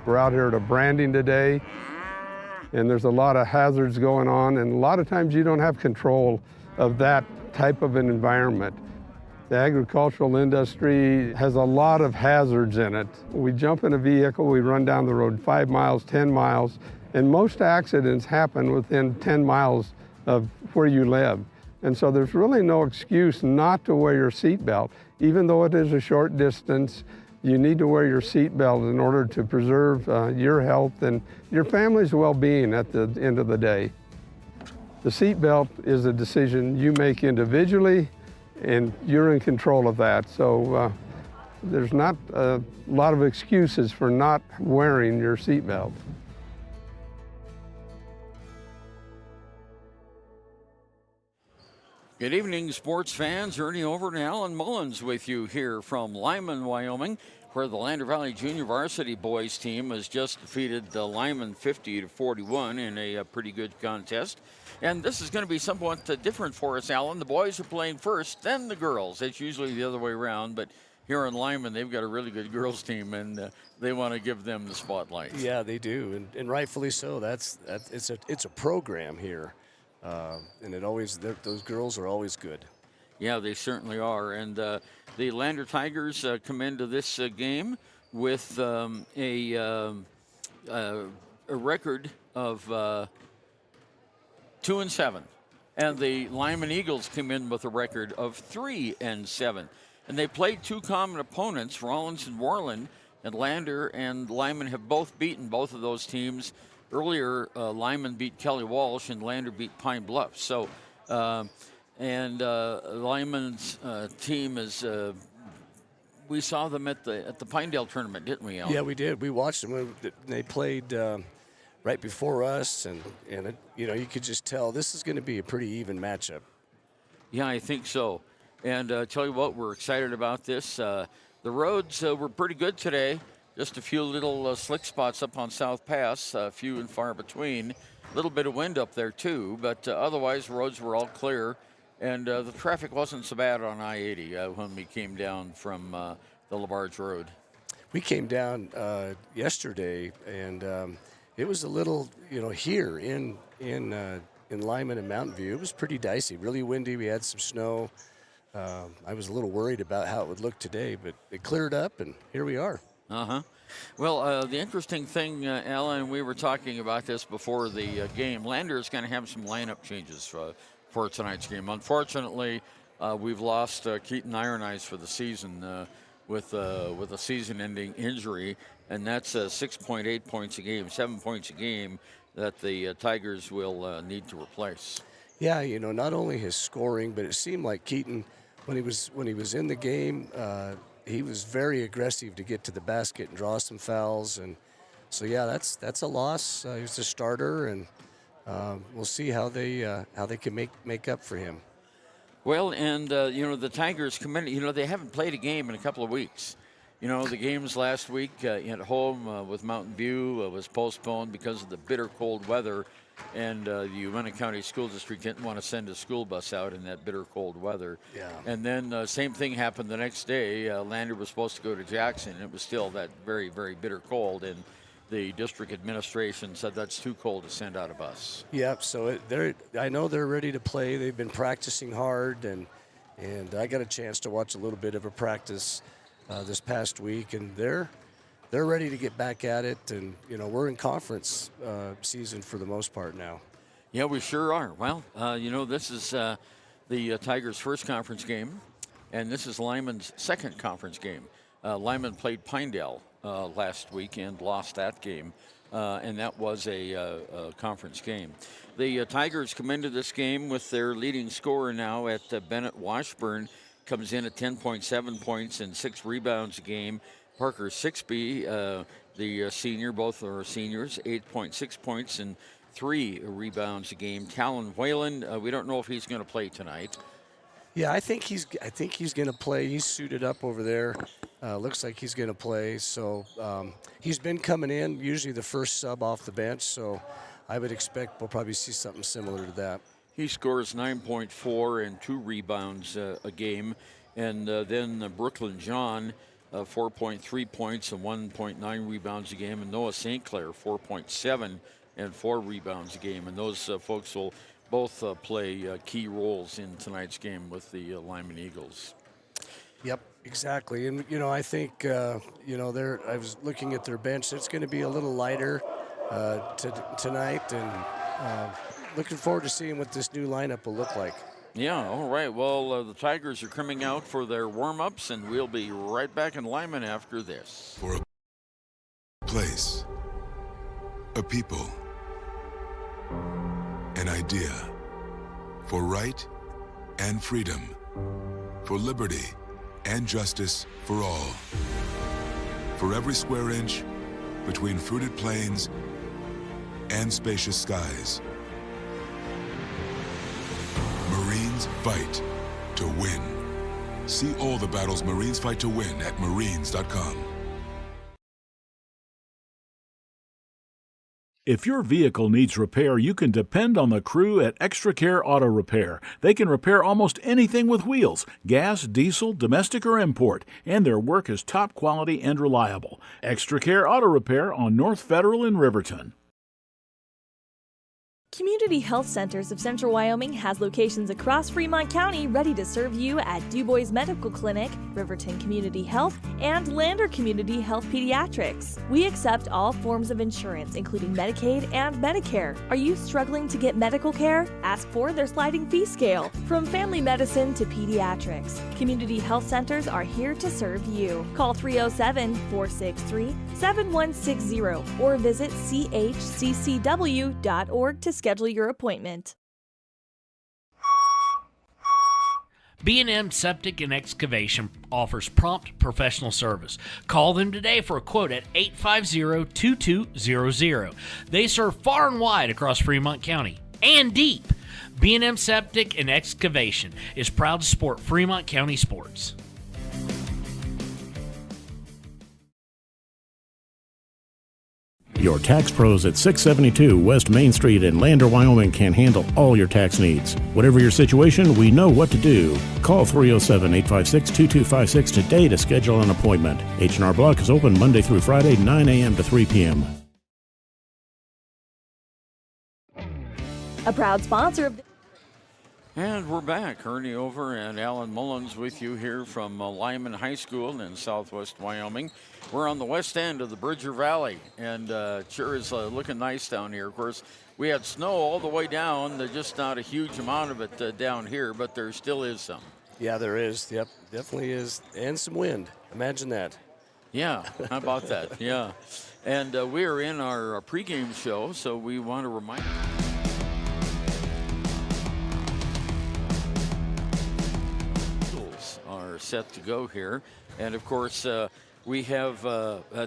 We're out here at a branding today, and there's a lot of hazards going on, and a lot of times you don't have control of that type of an environment. The agricultural industry has a lot of hazards in it. We jump in a vehicle, we run down the road 5 miles, 10 miles, and most accidents happen within 10 miles of where you live. And so there's really no excuse not to wear your seatbelt. Even though it is a short distance, you need to wear your seatbelt in order to preserve your health and your family's well-being at the end of the day. The seatbelt is a decision you make individually, and you're in control of that. So there's not a lot of excuses for not wearing your seatbelt. Good evening, sports fans. Ernie Overt and Alan Mullins with you here from Lyman, Wyoming, where the Lander Valley Junior Varsity boys team has just defeated the Lyman 50-41 in a pretty good contest. And this is going to be somewhat different for us, Alan. The boys are playing first, then the girls. It's usually the other way around, but here in Lyman, they've got a really good girls team, and they want to give them the spotlight. Yeah, they do, and rightfully so. It's a program here, and those girls are always good. Yeah, they certainly are. And the Lander Tigers come into this game with a record of 2-7, and the Lyman Eagles came in with a record of 3-7. And they played two common opponents, Rollins and Warland, and Lander and Lyman have both beaten both of those teams. Earlier, Lyman beat Kelly Walsh and Lander beat Pine Bluff. So, Lyman's team is. We saw them at the Pinedale tournament, didn't we, Alan? Yeah, we did. We watched them. They played right before us, and you could just tell this is going to be a pretty even matchup. Yeah, I think so. And tell you what, we're excited about this. The roads were pretty good today. Just a few little slick spots up on South Pass, few and far between. A little bit of wind up there too, but otherwise roads were all clear. And the traffic wasn't so bad on I-80 when we came down from the LaBarge Road. We came down yesterday, and it was a little, here in Lyman and Mountain View, it was pretty dicey, really windy. We had some snow. I was a little worried about how it would look today, but it cleared up, and here we are. Well, the interesting thing, Alan, we were talking about this before the game. Lander is going to have some lineup changes for tonight's game. Unfortunately, we've lost Keaton Iron Eyes for the season with a season-ending injury, and that's 6.8 points a game, 7 points a game that the Tigers will need to replace. Yeah, not only his scoring, but it seemed like Keaton, when he was in the game, he was very aggressive to get to the basket and draw some fouls, and so yeah, that's a loss. He was a starter, and we'll see how they can make up for him. Well, and the Tigers committed. They haven't played a game in a couple of weeks. The games last week at home with Mountain View was postponed because of the bitter cold weather. And the Uinta County School District didn't want to send a school bus out in that bitter cold weather. Yeah. And then same thing happened the next day. Lander was supposed to go to Jackson. It was still that very, very bitter cold, and the district administration said that's too cold to send out a bus. Yep. So I know they're ready to play. They've been practicing hard, and I got a chance to watch a little bit of a practice this past week, and they're ready to get back at it, and we're in conference season for the most part now. Yeah, we sure are. Well, this is the Tigers' first conference game, and this is Lyman's second conference game. Lyman played Pinedale last week and lost that game, and that was a conference game. The Tigers come into this game with their leading scorer now at Bennett Washburn, comes in at 10.7 points and 6 rebounds a game. Parker Sixby, the senior, both are seniors, 8.6 points and 3 rebounds a game. Talon Whalen, we don't know if he's going to play tonight. Yeah, I think he's going to play. He's suited up over there. Looks like he's going to play. So he's been coming in, usually the first sub off the bench. So I would expect we'll probably see something similar to that. He scores 9.4 and 2 rebounds a game. And then Brooklyn John 4.3 points and 1.9 rebounds a game, and Noah St. Clair 4.7 and 4 rebounds a game. And those folks will both play key roles in tonight's game with the Lyman Eagles. Yep, exactly. And, I think, I was looking at their bench. It's going to be a little lighter tonight, and looking forward to seeing what this new lineup will look like. Yeah, all right. Well, the Tigers are coming out for their warm-ups, and we'll be right back in Lyman after this. For a place, a people, an idea, for right and freedom, for liberty and justice for all. For every square inch between fruited plains and spacious skies. Marines fight to win. See all the battles Marines fight to win at marines.com. If your vehicle needs repair, you can depend on the crew at Extra Care Auto Repair. They can repair almost anything with wheels, gas, diesel, domestic, or import, and their work is top quality and reliable. Extra Care Auto Repair on North Federal in Riverton. Community Health Centers of Central Wyoming has locations across Fremont County ready to serve you at DuBois Medical Clinic, Riverton Community Health, and Lander Community Health Pediatrics. We accept all forms of insurance, including Medicaid and Medicare. Are you struggling to get medical care? Ask for their sliding fee scale. From family medicine to pediatrics, Community Health Centers are here to serve you. Call 307-463-7160 or visit chccw.org to schedule your appointment. B&M Septic and Excavation offers prompt professional service. Call them today for a quote at 850-2200. They serve far and wide across Fremont County and deep. B&M Septic and Excavation is proud to support Fremont County sports. Your tax pros at 672 West Main Street in Lander, Wyoming can handle all your tax needs. Whatever your situation, we know what to do. Call 307-856-2256 today to schedule an appointment. H&R Block is open Monday through Friday, 9 a.m. to 3 p.m. A proud sponsor of And we're back. Ernie Over and Alan Mullins with you here from Lyman High School in southwest Wyoming. We're on the west end of the Bridger Valley, and sure is looking nice down here. Of course, we had snow all the way down. There's just not a huge amount of it down here, but there still is some. Yeah, there is. Yep, definitely is. And some wind. Imagine that. Yeah, how about that? Yeah. And we are in our pregame show, so we want to remind you. Are set to go here. And of course, we have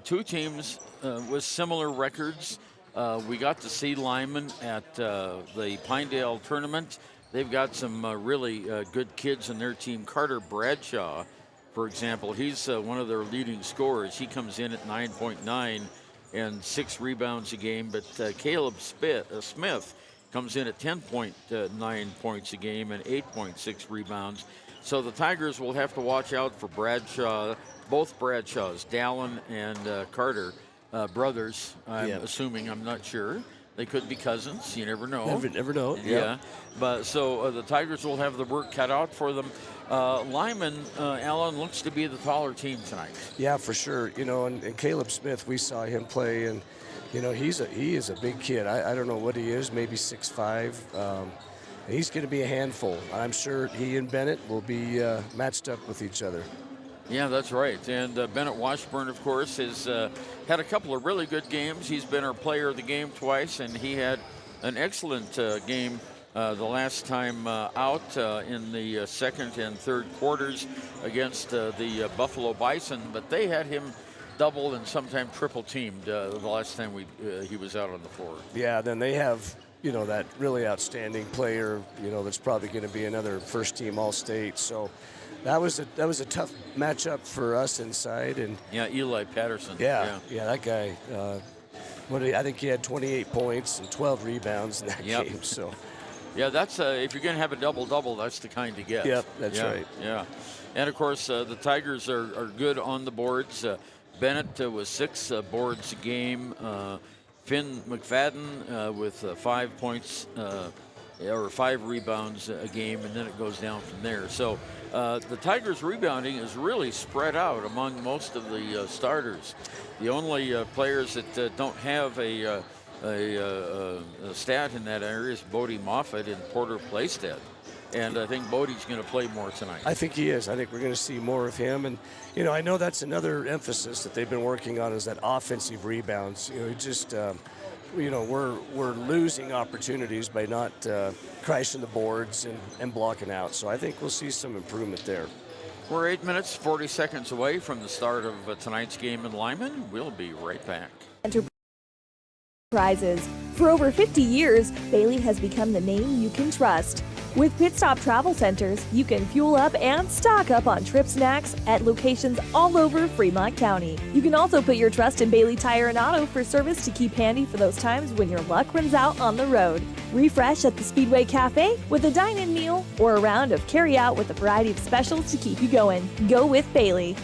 two teams with similar records. We got to see Lyman at the Pinedale tournament. They've got some really good kids in their team. Carter Bradshaw, for example, he's one of their leading scorers. He comes in at 9.9 and 6 rebounds a game. But Caleb Smith comes in at 10.9 points a game and 8.6 rebounds. So the Tigers will have to watch out for Bradshaw, both Bradshaws, Dallin and Carter, brothers. I'm assuming, I'm not sure. They could be cousins. You never know. Never know. Yeah. But so the Tigers will have the work cut out for them. Lyman, Alan, looks to be the taller team tonight. Yeah, for sure. You know, and Caleb Smith, we saw him play, and you know, he is a big kid. I don't know what he is, maybe 6'5". He's going to be a handful. I'm sure he and Bennett will be matched up with each other. Yeah, that's right. And Bennett Washburn, of course, has had a couple of really good games. He's been our player of the game twice, and he had an excellent game the last time out in the second and third quarters against the Buffalo Bison. But they had him double and sometimes triple teamed the last time he was out on the floor. Yeah, then they have, you know, that really outstanding player, you know, that's probably going to be another first-team All-State. So that was a tough matchup for us inside. And yeah, Eli Patterson. Yeah, that guy. I think he had 28 points and 12 rebounds in that game. So Yeah, that's if you're going to have a double-double, that's the kind to get. Yep, that's right. Yeah, and of course the Tigers are good on the boards. Bennett was 6 boards a game. Finn McFadden with 5 points or 5 rebounds a game, and then it goes down from there. So the Tigers' rebounding is really spread out among most of the starters. The only players that don't have a stat in that area is Bodie Moffett and Porter Playstead. And I think Bodie's going to play more tonight. I think he is. I think we're going to see more of him. And, I know that's another emphasis that they've been working on is that offensive rebounds. We're losing opportunities by not crashing the boards and blocking out. So I think we'll see some improvement there. We're 8 minutes, 40 seconds away from the start of tonight's game in Lyman. We'll be right back. Prizes. For over 50 years, Bailey has become the name you can trust. With Pit Stop Travel Centers, you can fuel up and stock up on trip snacks at locations all over Fremont County. You can also put your trust in Bailey Tire and Auto for service to keep handy for those times when your luck runs out on the road. Refresh at the Speedway Cafe with a dine-in meal or a round of carry-out with a variety of specials to keep you going. Go with Bailey.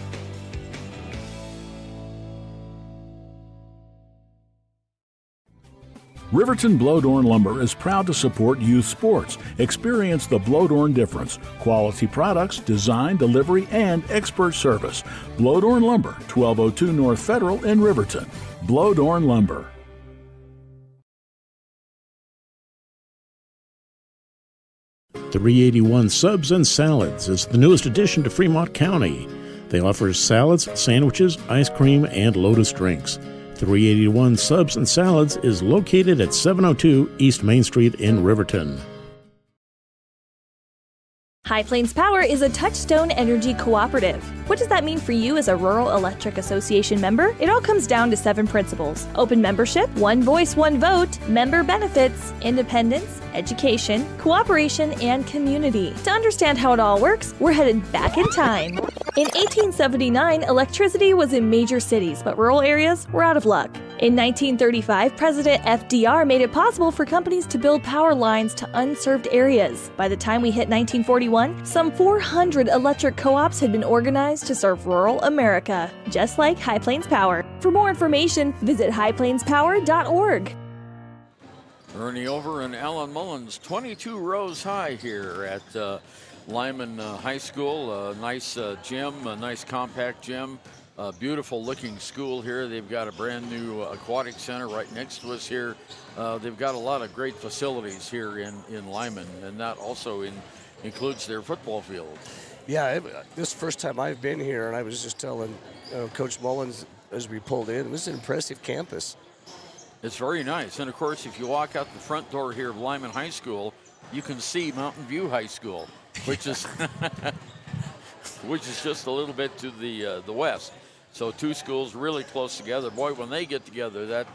Riverton Blowdorn Lumber is proud to support youth sports. Experience the Blowdorn difference. Quality products, design, delivery, and expert service. Blowdorn Lumber, 1202 North Federal in Riverton. Blowdorn Lumber. .381 Subs and Salads is the newest addition to Fremont County. They offer salads, sandwiches, ice cream, and Lotus drinks. 381 Subs and Salads is located at 702 East Main Street in Riverton. High Plains Power is a Touchstone Energy cooperative. What does that mean for you as a Rural Electric Association member? It all comes down to 7 principles: open membership, one voice, one vote, member benefits, independence, education, cooperation, and community. To understand how it all works, we're headed back in time. In 1879, electricity was in major cities, but rural areas were out of luck. In 1935, President FDR made it possible for companies to build power lines to unserved areas. By the time we hit 1941, some 400 electric co-ops had been organized to serve rural America, just like High Plains Power. For more information, visit highplainspower.org. Ernie Over and Alan Mullins, 22 rows high here at Lyman High School. A nice gym, a nice compact gym. Beautiful looking school here. They've got a brand new aquatic center right next to us here. They've got a lot of great facilities here in Lyman, and that also includes their football field. Yeah, this is the first time I've been here, and I was just telling Coach Mullins as we pulled in, this is an impressive campus. It's very nice. And of course, if you walk out the front door here of Lyman High School, you can see Mountain View High School, which is which is just a little bit to the west. So 2 schools really close together. Boy, when they get together, that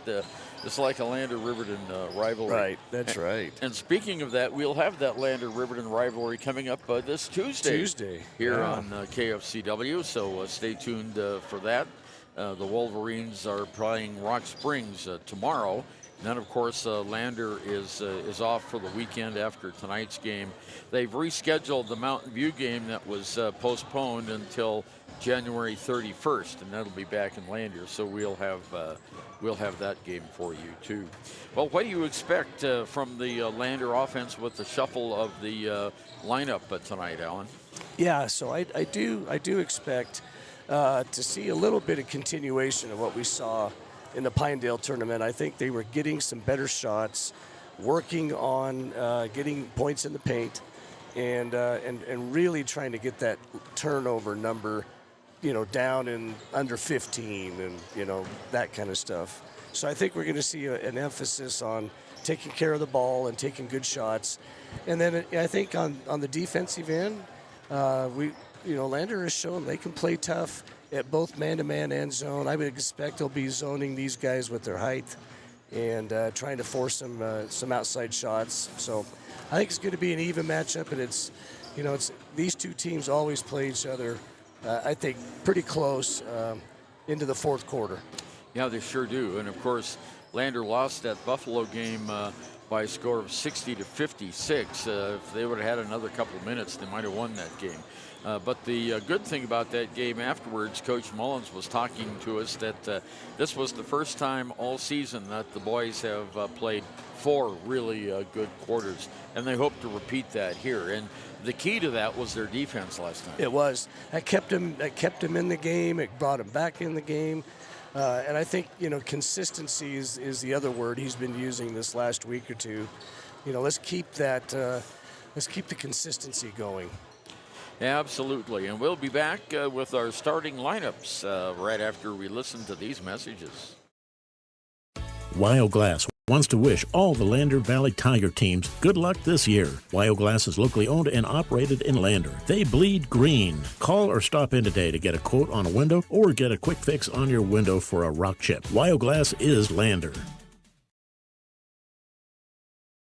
it's like a Lander-Riverton rivalry. Right, that's right. And speaking of that, we'll have that Lander-Riverton rivalry coming up this Tuesday. Here on KFCW, so stay tuned for that. The Wolverines are playing Rock Springs tomorrow. And then, of course, Lander is off for the weekend after tonight's game. They've rescheduled the Mountain View game that was postponed until January 31st, and that'll be back in Lander. So we'll have that game for you too. Well, what do you expect from the Lander offense with the shuffle of the lineup tonight, Alan? Yeah, so I do expect to see a little bit of continuation of what we saw in the Pinedale tournament. I think they were getting some better shots, working on getting points in the paint, and really trying to get that turnover number, down in under 15 and, that kind of stuff. So I think we're going to see an emphasis on taking care of the ball and taking good shots. And then I think on the defensive end, Lander has shown they can play tough at both man-to-man and zone. I would expect they'll be zoning these guys with their height and trying to force some outside shots. So I think it's going to be an even matchup, and it's these two teams always play each other, I think, pretty close into the fourth quarter. Yeah, they sure do. And, of course, Lander lost that Buffalo game by a score of 60-56. If they would have had another couple of minutes, they might have won that game. But the good thing about that game afterwards, Coach Mullins was talking to us that this was the first time all season that the boys have played 4 really good quarters, and they hope to repeat that here. And the key to that was their defense last night. It was. That kept him in the game. It brought him back in the game. And I think, consistency is the other word he's been using this last week or two. Let's keep that. Let's keep the consistency going. Absolutely, and we'll be back with our starting lineups right after we listen to these messages. Wild wants to wish all the Lander Valley Tiger teams good luck this year. Wild is locally owned and operated in Lander. They bleed green. Call or stop in today to get a quote on a window or get a quick fix on your window for a rock chip. Wild is Lander.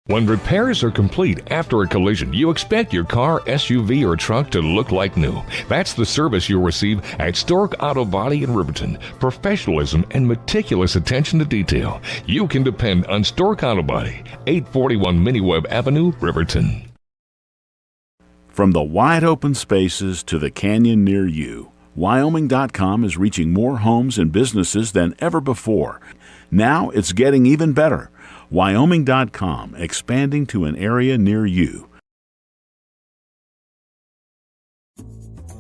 When repairs are complete after a collision, you expect your car, SUV, or truck to look like new. That's the service you'll receive at Stork Auto Body in Riverton. Professionalism and meticulous attention to detail. You can depend on Stork Auto Body, 841 Miniweb Avenue, Riverton. From the wide open spaces to the canyon near you, Wyoming.com is reaching more homes and businesses than ever before. Now it's getting even better. Wyoming.com, expanding to an area near you.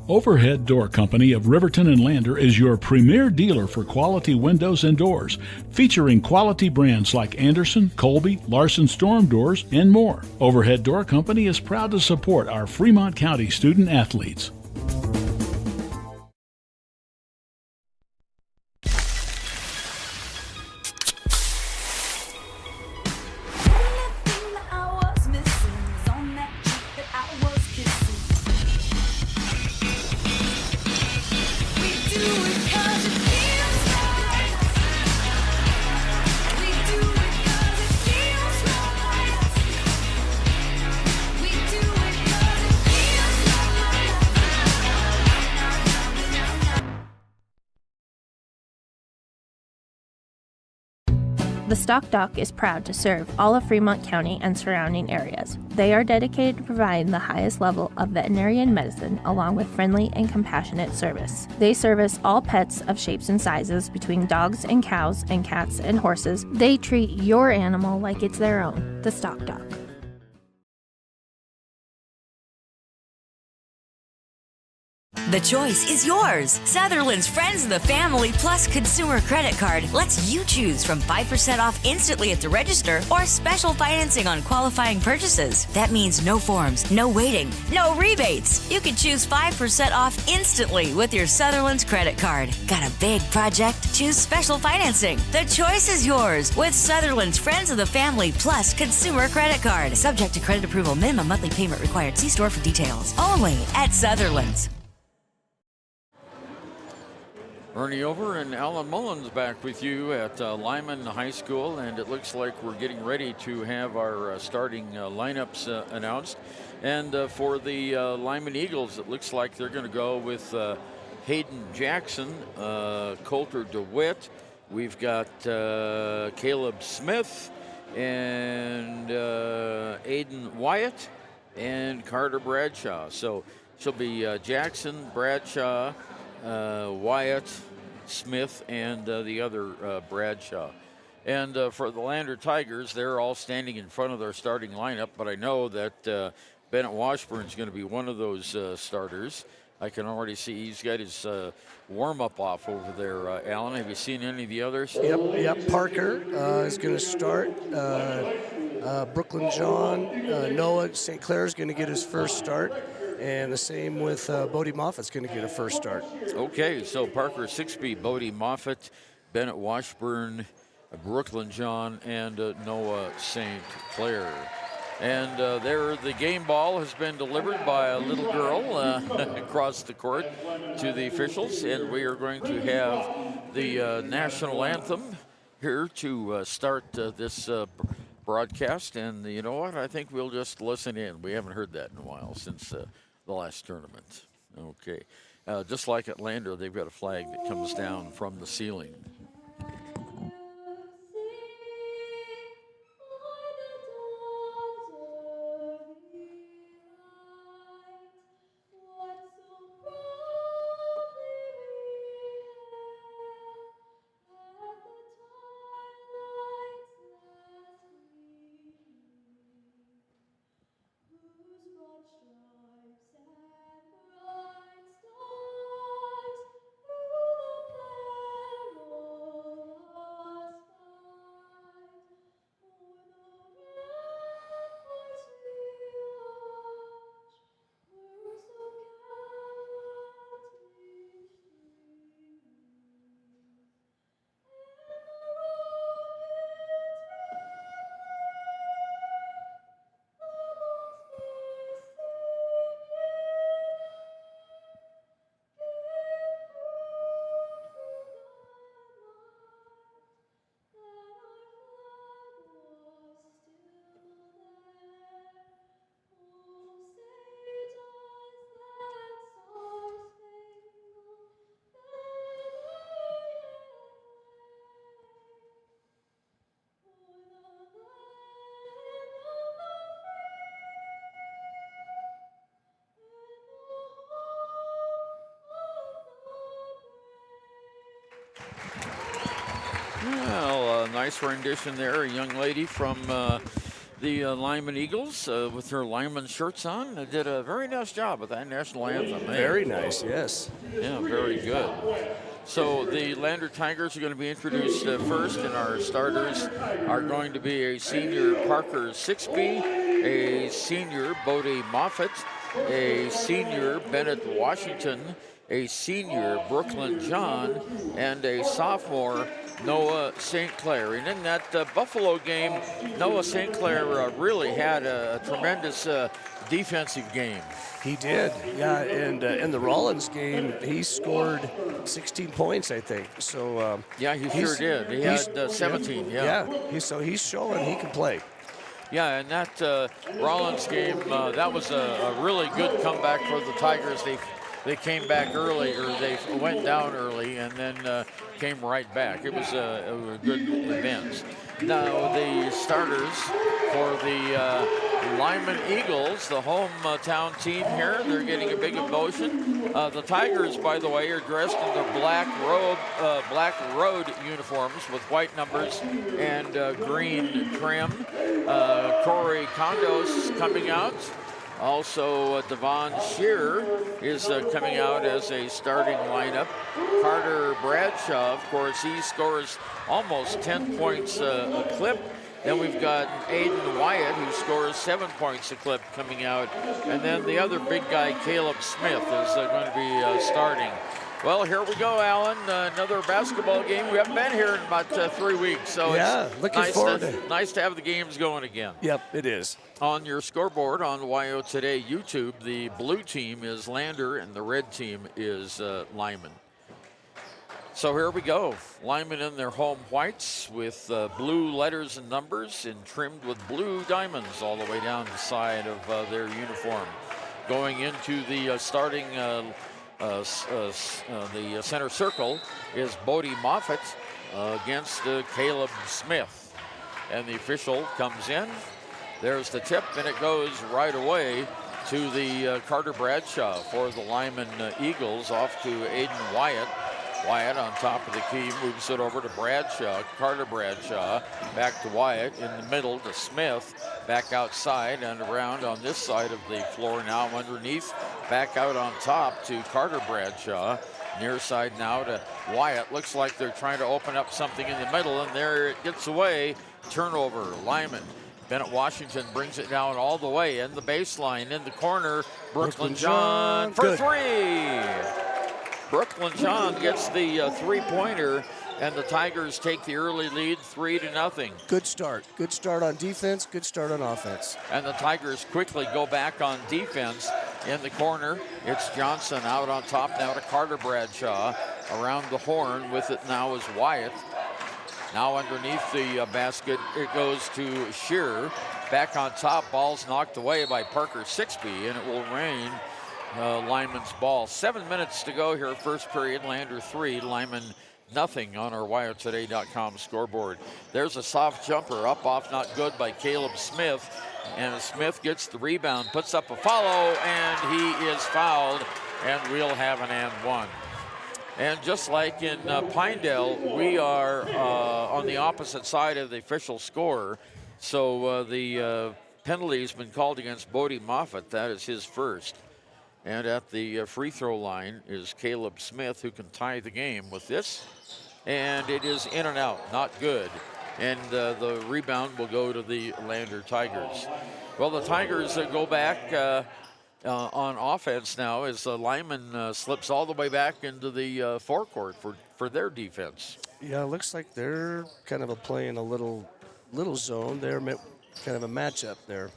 Overhead Door Company of Riverton and Lander is your premier dealer for quality windows and doors, featuring quality brands like Anderson, Colby, Larson Storm Doors, and more. Overhead Door Company is proud to support our Fremont County student athletes. The Stock Doc is proud to serve all of Fremont County and surrounding areas. They are dedicated to providing the highest level of veterinarian medicine along with friendly and compassionate service. They service all pets of shapes and sizes between dogs and cows and cats and horses. They treat your animal like it's their own. The Stock Doc. The choice is yours. Sutherland's Friends of the Family Plus Consumer Credit Card lets you choose from 5% off instantly at the register or special financing on qualifying purchases. That means no forms, no waiting, no rebates. You can choose 5% off instantly with your Sutherland's credit card. Got a big project? Choose special financing. The choice is yours with Sutherland's Friends of the Family Plus Consumer Credit Card. Subject to credit approval. Minimum monthly payment required. See store for details. Only at Sutherland's. Ernie Over and Alan Mullins back with you at Lyman High School, and it looks like we're getting ready to have our starting lineups announced. And for the Lyman Eagles, it looks like they're going to go with Hayden Jackson, Coulter DeWitt. We've got Caleb Smith and Aiden Wyatt and Carter Bradshaw. So she'll be Jackson, Bradshaw, Wyatt, Smith, and the other Bradshaw. And for the Lander Tigers, they're all standing in front of their starting lineup, but I know that Bennett Washburn is going to be one of those starters. I can already see he's got his warm-up off over there. Alan, have you seen any of the others? Yep. Parker is going to start. Brooklyn John, Noah St. Clair is going to get his first start. And the same with Bodie Moffat's going to get a first start. Okay, so Parker 6B, Bodie Moffat, Bennett Washburn, Brooklyn John, and Noah St. Clair. And there, the game ball has been delivered by a little girl across the court to the officials, and we are going to have the national anthem here to start this broadcast. And you know what? I think we'll just listen in. We haven't heard that in a while since the last tournament. Okay. Just like at Lander, they've got a flag that comes down from the ceiling. nice rendition there. A young lady from the Lyman Eagles with her Lyman shirts on. They did a very nice job with that national anthem. Very nice, yes. Yeah, very good. So the Lander Tigers are going to be introduced first, and our starters are going to be a senior Parker Sixby, a senior Bodie Moffitt, a senior Bennett Washington, a senior Brooklyn John, and a sophomore Noah St. Clair. And in that Buffalo game, Noah St. Clair really had a tremendous defensive game. He did, yeah. And in the Rollins game, he scored 16 points, I think. So yeah, he sure did. He had 17. Yeah. So he's showing he can play. Yeah, and that Rollins game, that was a really good comeback for the Tigers. They came back early, or they went down early, and then came right back. It was a good event. Now the starters for the Lyman Eagles, the hometown team here, they're getting a big emotion. The Tigers, by the way, are dressed in their black road uniforms with white numbers and green trim. Corey Condos coming out. Also, Devon Shearer is coming out as a starting lineup. Carter Bradshaw, of course, he scores almost 10 points a clip. Then we've got Aiden Wyatt, who scores 7 points a clip coming out. And then the other big guy, Caleb Smith, is going to be starting. Well, here we go, Alan. Another basketball game. We haven't been here in about 3 weeks, so it's looking forward nice to have the games going again. Yep, it is. On your scoreboard on YO Today YouTube, the blue team is Lander and the red team is Lyman. So here we go. Lyman in their home whites with blue letters and numbers and trimmed with blue diamonds all the way down the side of their uniform. Going into the starting the center circle is Bodie Moffitt against Caleb Smith. And the official comes in. There's the tip, and it goes right away to the Carter Bradshaw for the Lyman Eagles, off to Aiden Wyatt. Wyatt on top of the key, moves it over to Bradshaw. Carter Bradshaw back to Wyatt, in the middle to Smith, back outside and around on this side of the floor now underneath, back out on top to Carter Bradshaw. Near side now to Wyatt. Looks like they're trying to open up something in the middle, and there it gets away. Turnover, Lyman. Bennett Washington brings it down all the way in the baseline, in the corner. Brooklyn John for three. Brooklyn John gets the three-pointer, and the Tigers take the early lead 3-0. Good start. Good start on defense, good start on offense. And the Tigers quickly go back on defense. In the corner, it's Johnson out on top now to Carter Bradshaw. Around the horn with it now is Wyatt. Now underneath the basket, it goes to Shearer. Back on top, ball's knocked away by Parker Sixby, and it will rain Lyman's ball. 7 minutes to go here, first period. Lander 3, Lyman nothing on our WyoToday.com scoreboard. There's a soft jumper, up off not good by Caleb Smith, and Smith gets the rebound, puts up a follow, and he is fouled, and we'll have an and one. And just like in Pinedale, we are on the opposite side of the official score. So the penalty has been called against Bodie Moffitt. That is his first. And at the free throw line is Caleb Smith, who can tie the game with this. And it is in and out, not good. And the rebound will go to the Lander Tigers. Well, the Tigers go back on offense now as Lyman slips all the way back into the forecourt for their defense. Yeah, it looks like they're kind of playing a little zone there, kind of a matchup there.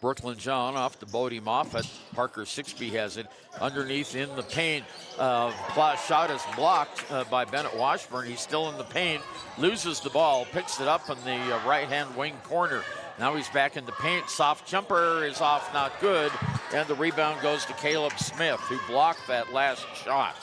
Brooklyn John off to Bodie Moffitt. Parker Sixby has it underneath in the paint. Shot is blocked by Bennett Washburn. He's still in the paint, loses the ball, picks it up in the right-hand wing corner. Now he's back in the paint. Soft jumper is off, not good. And the rebound goes to Caleb Smith, who blocked that last shot.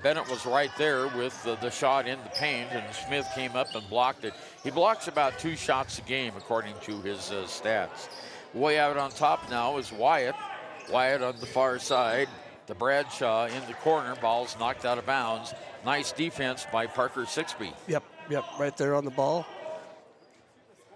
Bennett was right there with the shot in the paint, and Smith came up and blocked it. He blocks about 2 shots a game, according to his stats. Way out on top now is Wyatt. Wyatt on the far side. to Bradshaw in the corner. Ball's knocked out of bounds. Nice defense by Parker Sixby. Yep, right there on the ball.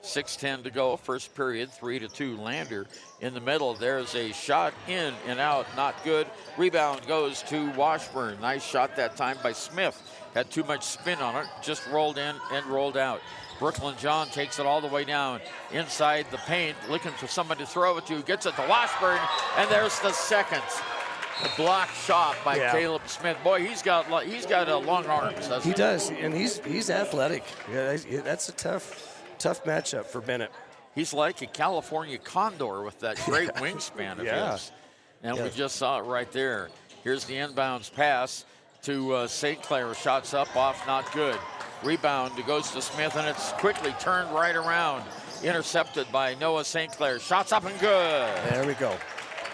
6:10 to go, first period, 3-2 Lander. In the middle, there's a shot in and out, not good. Rebound goes to Washburn. Nice shot that time by Smith. Had too much spin on it, just rolled in and rolled out. Brooklyn John takes it all the way down inside the paint, looking for somebody to throw it to, gets it to Washburn, and there's the second. A block shot by Caleb Smith. Boy, he's got long arms, doesn't he? He does, and he's athletic. Yeah, that's a tough matchup for Bennett. He's like a California condor with that great wingspan of his. And we just saw it right there. Here's the inbounds pass to St. Clair. Shots up, off, not good. Rebound goes to Smith, and it's quickly turned right around. Intercepted by Noah St. Clair. Shots up and good. There we go.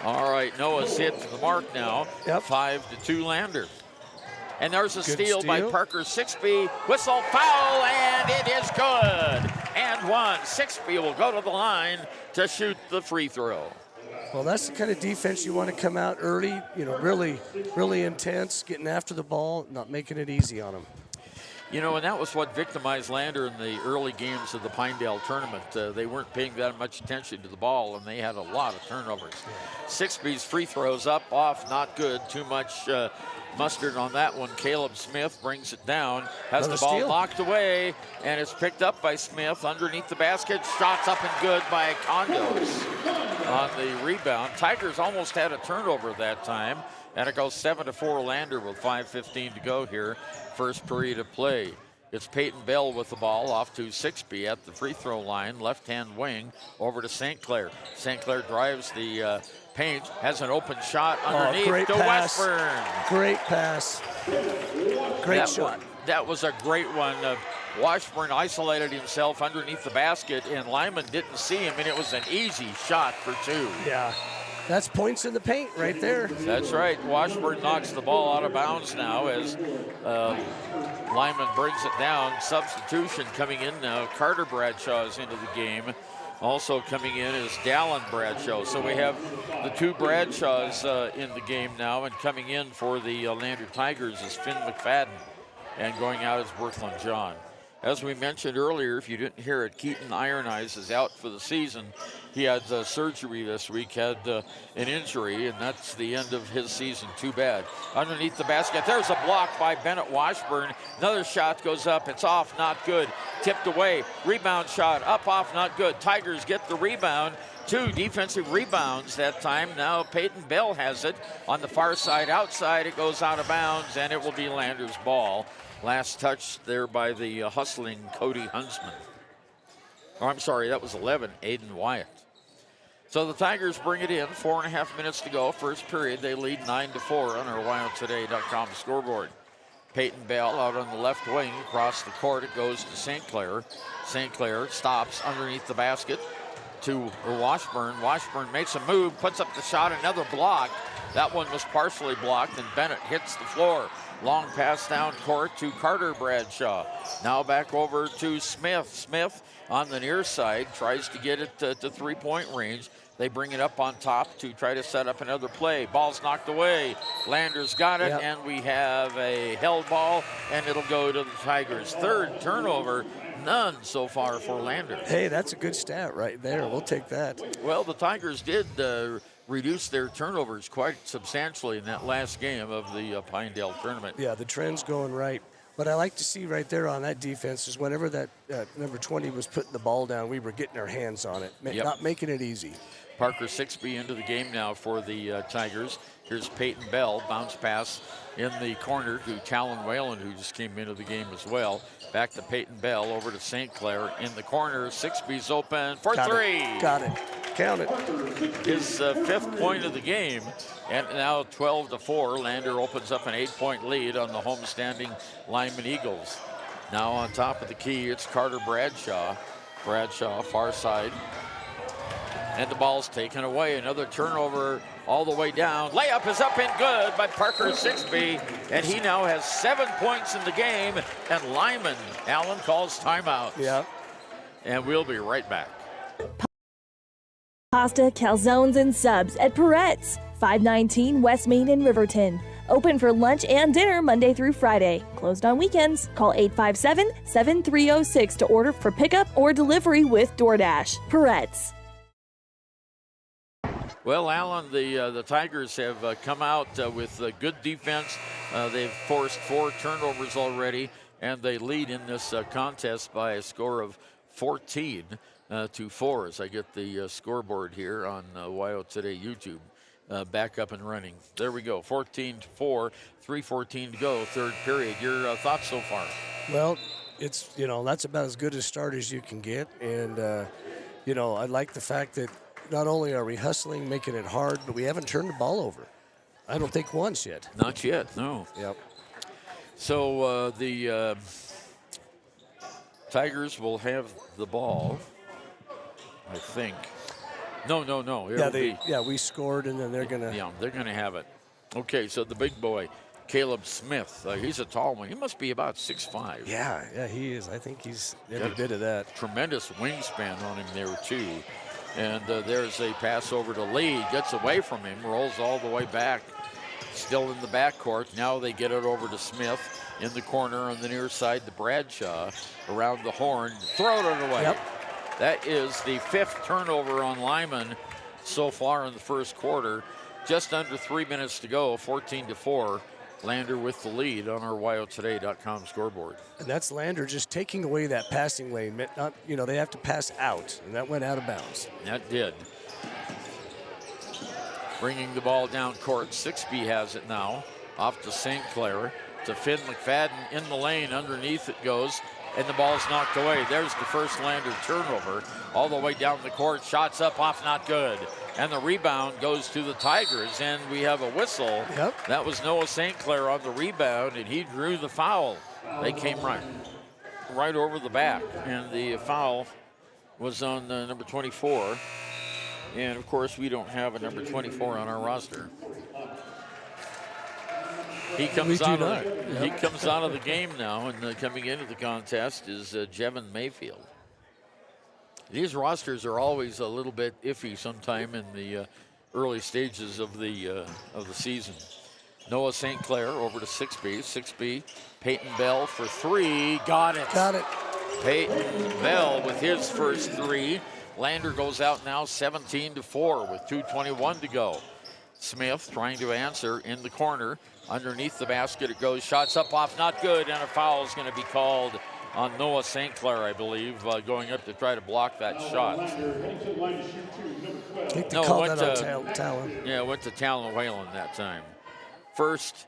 All right, Noah's hit to the mark now. 5-2 Lander. And there's a steal by Parker Sixby. Whistle, foul, and it is good. And one. Sixby will go to the line to shoot the free throw. Well, that's the kind of defense you want to come out early, really intense, getting after the ball, not making it easy on them. And that was what victimized Lander in the early games of the Pinedale tournament. They weren't paying that much attention to the ball, and they had a lot of turnovers. Sixby's free throws up, off, not good. Too much mustard on that one. Caleb Smith brings it down, has the ball knocked away, and it's picked up by Smith underneath the basket. Shots up and good by Condos on the rebound. Tigers almost had a turnover that time, and it goes 7-4 Lander with 5:15 to go here. First period of play. It's Peyton Bell with the ball off to Sixby at the free throw line, left-hand wing, over to St. Clair. St. Clair drives the paint, has an open shot underneath to Westburn. Great pass. Great shot. That was a great one. Washburn isolated himself underneath the basket, and Lyman didn't see him, and it was an easy shot for two. Yeah. That's points in the paint right there. That's right. Washburn knocks the ball out of bounds now as Lyman brings it down. Substitution coming in now. Carter Bradshaw is into the game. Also coming in is Dallin Bradshaw. So we have the two Bradshaws in the game now, and coming in for the Lander Tigers is Finn McFadden, and going out is Brooklyn John. As we mentioned earlier, if you didn't hear it, Keaton Iron Eyes is out for the season. He had surgery this week, had an injury, and that's the end of his season. Too bad. Underneath the basket, there's a block by Bennett Washburn. Another shot goes up. It's off, not good. Tipped away. Rebound shot, up, off, not good. Tigers get the rebound. Two defensive rebounds that time. Now Peyton Bell has it on the far side. Outside, it goes out of bounds, and it will be Lander's ball. Last touch there by the hustling Cody Huntsman. Oh, I'm sorry, that was 11, Aiden Wyatt. So the Tigers bring it in, 4.5 minutes to go. First period, they lead 9-4 on our WildToday.com scoreboard. Peyton Bell out on the left wing, across the court, it goes to St. Clair. St. Clair stops underneath the basket to Washburn. Washburn makes a move, puts up the shot, another block. That one was partially blocked, and Bennett hits the floor. Long pass down court to Carter Bradshaw. Now back over to Smith. Smith on the near side tries to get it to three-point range. They bring it up on top to try to set up another play. Ball's knocked away. Lander's got it, and we have a held ball, and it'll go to the Tigers. Third turnover, none so far for Lander. Hey, that's a good stat right there. We'll take that. Well, the Tigers did reduce their turnovers quite substantially in that last game of the Pinedale tournament. Yeah, the trend's going right. What I like to see right there on that defense is whenever that number 20 was putting the ball down, we were getting our hands on it, not making it easy. Parker Sixby into the game now for the Tigers. Here's Peyton Bell, bounce pass in the corner to Talon Whalen, who just came into the game as well. Back to Peyton Bell, over to St. Clair in the corner. Sixby's open for three. Got it. Count it. His fifth point of the game, and now 12-4. Lander opens up an 8-point lead on the homestanding Lyman Eagles. Now on top of the key, it's Carter Bradshaw. Bradshaw, far side. And the ball's taken away. Another turnover all the way down. Layup is up and good by Parker Sixby, and he now has 7 points in the game, and Lyman, Allen calls timeout. Yeah. And we'll be right back. Pasta, calzones, and subs at Peretz, 519 West Main in Riverton. Open for lunch and dinner Monday through Friday. Closed on weekends. Call 857-7306 to order for pickup or delivery with DoorDash. Peretz. Well, Alan, the Tigers have come out with good defense. They've forced 4 turnovers already, and they lead in this contest by a score of 14-4 as I get the scoreboard here on WYO Today YouTube back up and running. There we go, 14-4, 3:14 to go, third period. Your thoughts so far? Well, it's, that's about as good a start as you can get. And, I like the fact that not only are we hustling, making it hard, but we haven't turned the ball over. I don't think once yet. Not yet, no. Yep. So the Tigers will have the ball, I think. No. We scored, and then they're gonna. Yeah, they're gonna have it. Okay, so the big boy, Caleb Smith. He's a tall one. He must be about 6'5". Yeah, he is. I think he's every bit of that. Tremendous wingspan on him there too. And there's a pass over to Lee. Gets away from him, rolls all the way back. Still in the backcourt. Now they get it over to Smith in the corner on the near side to Bradshaw. Around the horn. Throw it away. Yep. That is the 5th turnover on Lyman so far in the first quarter. Just under 3 minutes to go, 14-4. Lander with the lead on our WyoToday.com scoreboard. And that's Lander just taking away that passing lane. Not, they have to pass out, and that went out of bounds. That did. Bringing the ball down court. 6B has it now. Off to St. Clair. To Finn McFadden in the lane. Underneath it goes. And the ball's knocked away. There's the first Lander turnover. All the way down the court. Shots up, off, not good. And the rebound goes to the Tigers. And we have a whistle. Yep. That was Noah St. Clair on the rebound. And he drew the foul. They came right over the back. And the foul was on number 24. And, of course, we don't have a number 24 on our roster. He comes out of the game now, and coming into the contest is Jevin Mayfield. These rosters are always a little bit iffy sometime in the early stages of the season. Noah St. Clair over to 6B. 6B, Peyton Bell for 3. Got it. Peyton Bell with his first 3. Lander goes out now 17-4 with 2:21 to go. Smith trying to answer in the corner. Underneath the basket it goes. Shots up, off, not good. And a foul is going to be called on Noah St. Clair, I believe, going up to try to block that shot. Talon. Yeah, went to Talon Whalen that time. First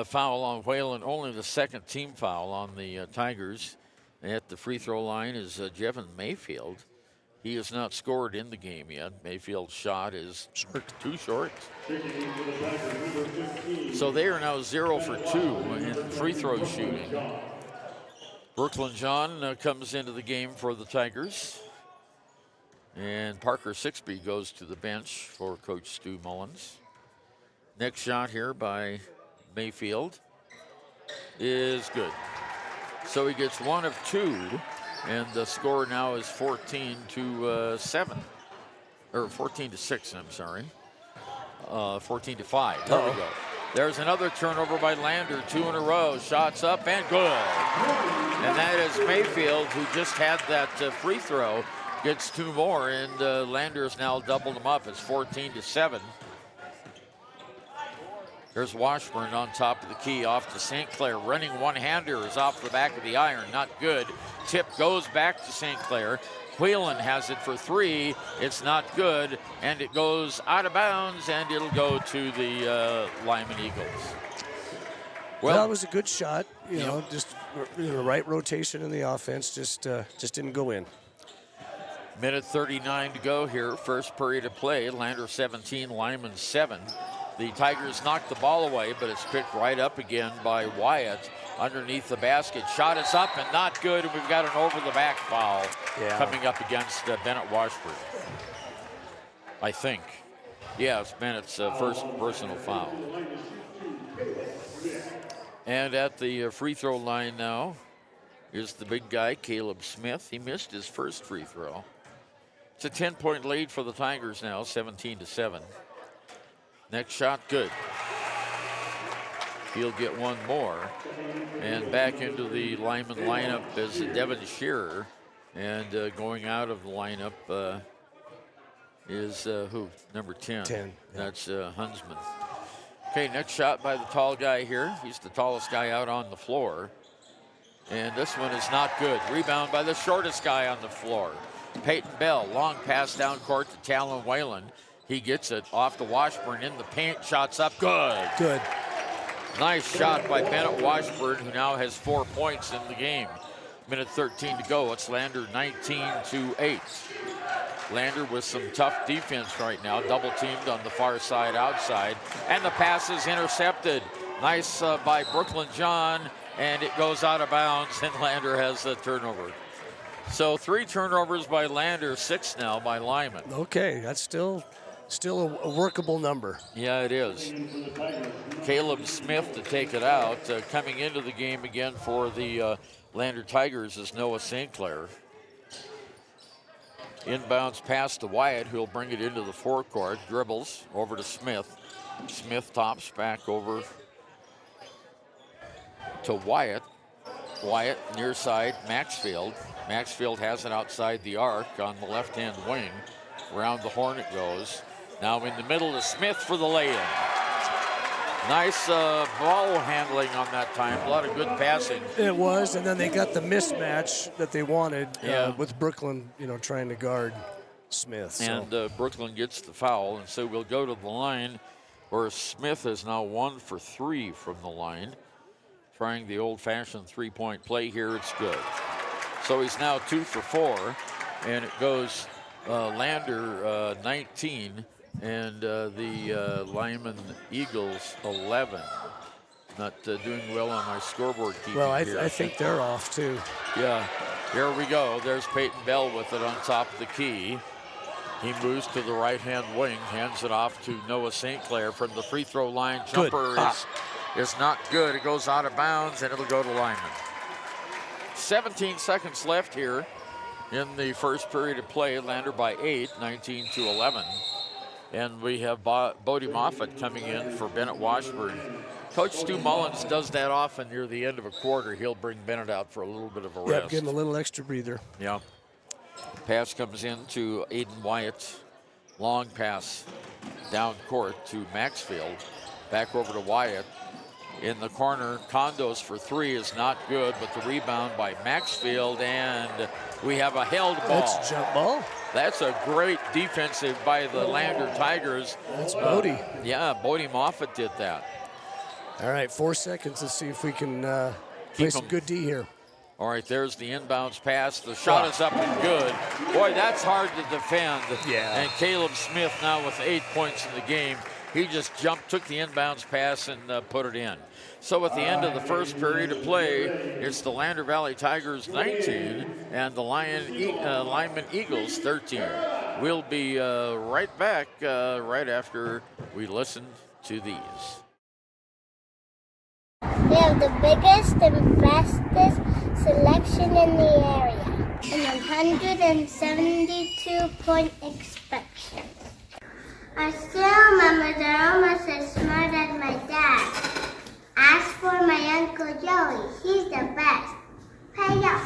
foul on Whalen, only the second team foul on the Tigers. At the free throw line is Jevin Mayfield. He has not scored in the game yet. Mayfield's shot is too short. So they are now 0 for 2 in free throw shooting. Brooklyn John comes into the game for the Tigers. And Parker 6B goes to the bench for Coach Stu Mullins. Next shot here by Mayfield is good. So he gets 1 of 2. And the score now is 14-7, or 14-6, I'm sorry. 14-5, there we go. There's another turnover by Lander, 2 in a row. Shots up and good. And that is Mayfield, who just had that free throw, gets 2 more, and Lander has now doubled them up. It's 14-7. There's Washburn on top of the key, off to St. Clair. Running one-hander is off the back of the iron, not good. Tip goes back to St. Clair. Whelan has it for 3. It's not good, and it goes out of bounds, and it'll go to the Lyman Eagles. Well, that was a good shot. Just the right rotation in the offense, just didn't go in. Minute 39 to go here. First period of play. Lander 17, Lyman 7. The Tigers knocked the ball away, but it's picked right up again by Wyatt underneath the basket. Shot is up and not good, and we've got an over-the-back foul coming up against Bennett Washburn, I think. Yeah, it's Bennett's first personal foul. And at the free throw line now is the big guy, Caleb Smith. He missed his first free throw. It's a 10-point lead for the Tigers now, 17-7. Next shot, good. He'll get one more. And back into the Lyman lineup is Devin Shearer. And going out of the lineup is who? Number 10. 10. Yeah. That's Huntsman. Okay, next shot by the tall guy here. He's the tallest guy out on the floor. And this one is not good. Rebound by the shortest guy on the floor. Peyton Bell, long pass down court to Talon Whalen. He gets it off to Washburn in the paint. Shots up, good. Good. Nice shot by Bennett Washburn, who now has 4 points in the game. Minute 13 to go. It's Lander 19-8. Lander with some tough defense right now. Double teamed on the far side outside. And the pass is intercepted. Nice by Brooklyn John. And it goes out of bounds, and Lander has the turnover. So 3 turnovers by Lander, 6 now by Lyman. Okay, that's still a workable number. Yeah, it is. Caleb Smith to take it out. Coming into the game again for the Lander Tigers is Noah St. Clair. Inbounds pass to Wyatt, who'll bring it into the forecourt. Dribbles over to Smith. Smith tops back over to Wyatt. Wyatt near side, Maxfield. Maxfield has it outside the arc on the left-hand wing. Around the horn it goes. Now in the middle to Smith for the lay-in. Nice ball handling on that time. A lot of good passing. It was, and then they got the mismatch that they wanted with Brooklyn, trying to guard Smith. So. And Brooklyn gets the foul, and so we'll go to the line where Smith is now 1 for 3 from the line. Trying the old-fashioned three-point play here, it's good. So he's now 2 for 4, and it goes Lander 19, and the Lyman Eagles 11. Not doing well on my scoreboard keeping Well, here. I think they're off, too. Yeah, here we go. There's Peyton Bell with it on top of the key. He moves to the right-hand wing, hands it off to Noah St. Clair from the free throw line. Jumper is not good. It goes out of bounds, and it'll go to Lyman. 17 seconds left here in the first period of play. Lander by 8, 19-11. And we have Bodie Moffitt coming in for Bennett Washburn. Coach Stu Mullins does that often near the end of a quarter. He'll bring Bennett out for a little bit of a rest. Yep, give him a little extra breather. Yeah. Pass comes in to Aiden Wyatt. Long pass down court to Maxfield. Back over to Wyatt. In the corner, Condos for 3 is not good, but the rebound by Maxfield, and we have a held ball. That's a jump ball. That's a great defensive by the Lander Tigers. That's Bodie. Yeah, Bodie Moffitt did that. All right, 4 seconds. Let's see if we can play some good D here. All right, there's the inbounds pass. The shot is up and good. Boy, that's hard to defend. Yeah. And Caleb Smith now with 8 points in the game. He just jumped, took the inbounds pass, and put it in. So at the end of the first period of play, it's the Lander Valley Tigers 19 and the Lyman Eagles 13. We'll be right back right after we listen to these. We have the biggest and bestest selection in the area. And 172-point inspection. I still remember they're almost as smart as my dad. As for my Uncle Joey, he's the best. Pay up.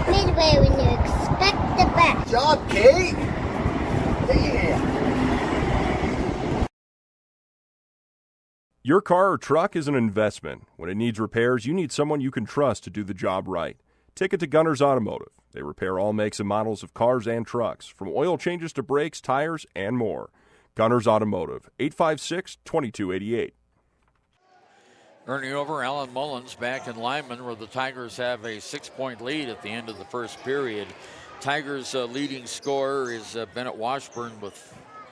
Midway when you expect the best. Good job, Kate. Yeah. Your car or truck is an investment. When it needs repairs, you need someone you can trust to do the job right. Take it to Gunners Automotive. They repair all makes and models of cars and trucks, from oil changes to brakes, tires, and more. Gunners Automotive, 856-2288. Earning over Alan Mullins back in Lyman, where the Tigers have a 6-point lead at the end of the first period. Tigers' leading scorer is Bennett Washburn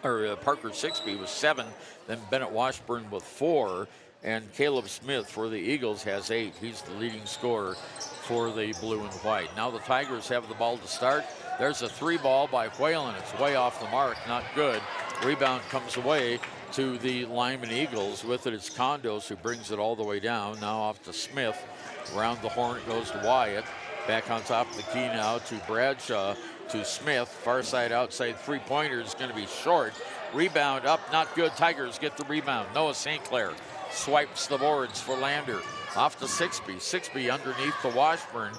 Parker Sixby with 7, then Bennett Washburn with 4, and Caleb Smith for the Eagles has 8. He's the leading scorer for the blue and white. Now the Tigers have the ball to start. There's a 3-ball by Whalen. It's way off the mark, not good. Rebound comes away to the Lyman Eagles. With it, it's Condos who brings it all the way down. Now off to Smith. Around the horn it goes to Wyatt. Back on top of the key now to Bradshaw. to Smith. Far side outside three-pointer is going to be short. Rebound up, not good. Tigers get the rebound. Noah St. Clair swipes the boards for Lander. Off to Sixby. Sixby underneath the Washburn.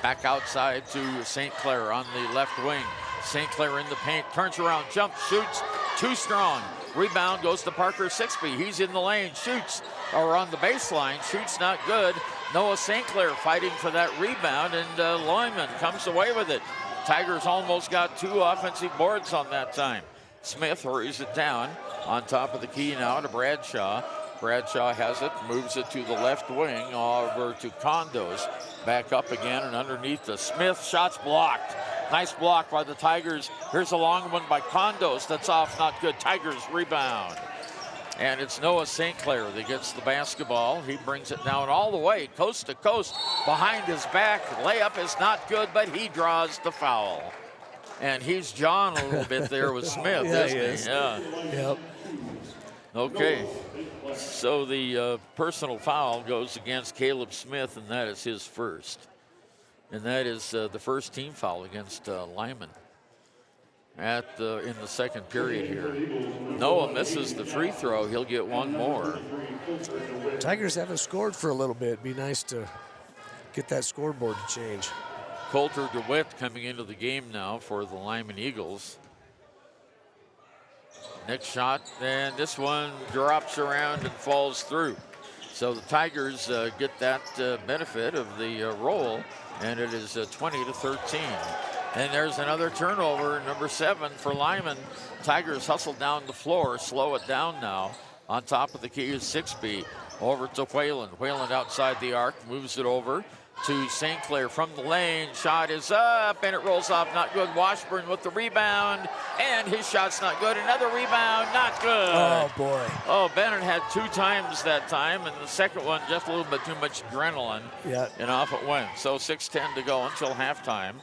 Back outside to St. Clair on the left wing. St. Clair in the paint, turns around, jumps, shoots, too strong. Rebound goes to Parker Sixby. He's in the lane, shoots, or on the baseline, shoots not good. Noah St. Clair fighting for that rebound, and Lyman comes away with it. Tigers almost got 2 offensive boards on that time. Smith hurries it down on top of the key now to Bradshaw. Bradshaw has it, moves it to the left wing over to Condos. Back up again and underneath the Smith. Shots blocked. Nice block by the Tigers. Here's a long one by Condos. That's off, not good. Tigers rebound. And it's Noah St. Clair that gets the basketball. He brings it down all the way, coast to coast, behind his back. Layup is not good, but he draws the foul. And he's John a little bit there with Smith, Yeah, isn't he is. Yeah. Yep. Okay. So the personal foul goes against Caleb Smith, and that is his first. And that is the first team foul against Lyman in the second period here. Noah misses the free throw. He'll get one more. Tigers haven't scored for a little bit. Be nice to get that scoreboard to change. Coulter DeWitt coming into the game now for the Lyman Eagles. Next shot, and this one drops around and falls through. So the Tigers get that benefit of the roll, and it is 20-13. And there's another turnover, number 7 for Lyman. Tigers hustle down the floor, slow it down now. On top of the key is Sixby. Over to Whalen. Whalen outside the arc, moves it over to St. Clair from the lane. Shot is up, and it rolls off, not good. Washburn with the rebound, and his shot's not good. Another rebound, not good. Oh, boy. Oh, Bennett had 2 times that time, and the second one just a little bit too much adrenaline. Yeah. And off it went. So 6:10 to go until halftime.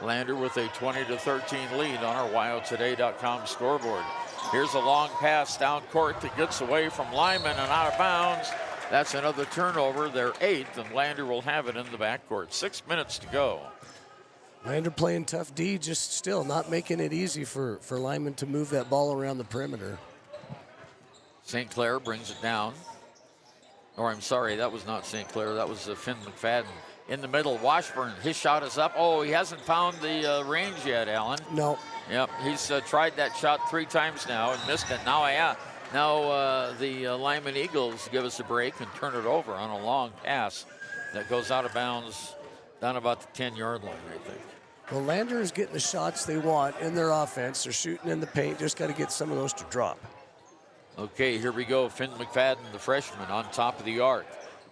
Lander with a 20-13 lead on our WyoToday.com scoreboard. Here's a long pass down court that gets away from Lyman and out of bounds. That's another turnover, their 8th, and Lander will have it in the backcourt. 6 minutes to go. Lander playing tough D, just still not making it easy for Lyman to move that ball around the perimeter. St. Clair brings it down. Or I'm sorry, that was not St. Clair, that was Finn McFadden. In the middle, Washburn, his shot is up. Oh, he hasn't found the range yet, Alan. No. Yep, he's tried that shot 3 times now and missed it. Now the Lyman Eagles give us a break and turn it over on a long pass that goes out of bounds down about the 10-yard line, I think. Well, Lander is getting the shots they want in their offense. They're shooting in the paint. Just got to get some of those to drop. Okay, here we go. Finn McFadden, the freshman, on top of the arc.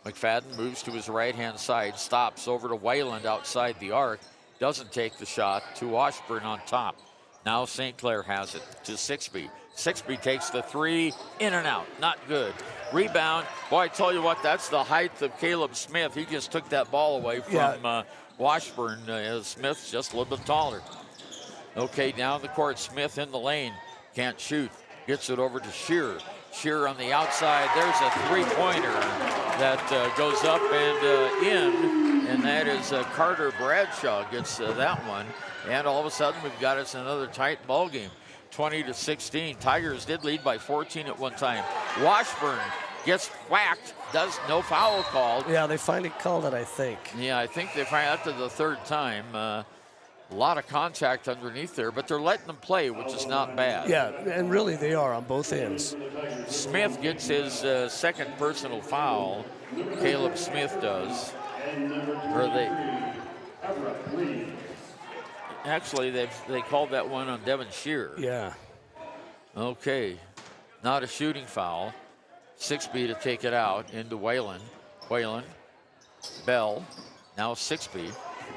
McFadden moves to his right-hand side, stops over to Wayland outside the arc, doesn't take the shot, to Washburn on top. Now St. Clair has it to Sixby. Sixby takes the 3, in and out, not good. Rebound, boy, I tell you what, that's the height of Caleb Smith. He just took that ball away from Washburn. Smith's just a little bit taller. Okay, down the court, Smith in the lane, can't shoot, gets it over to Shearer. Shearer on the outside, there's a 3-pointer that goes up and in, and that is Carter Bradshaw gets that one. And all of a sudden, we've got us another tight ball game, 20-16. Tigers did lead by 14 at one time. Washburn gets whacked, no foul called. Yeah, they finally called it, I think. Yeah, I think they finally, after the 3rd time. A lot of contact underneath there, but they're letting them play, which is not bad. Yeah, and really they are on both ends. Smith gets his second personal foul. Caleb Smith does. Actually, they called that one on Devin Shearer. Yeah. Okay, not a shooting foul. Sixby to take it out into Whalen. Whalen, Bell, now Sixby.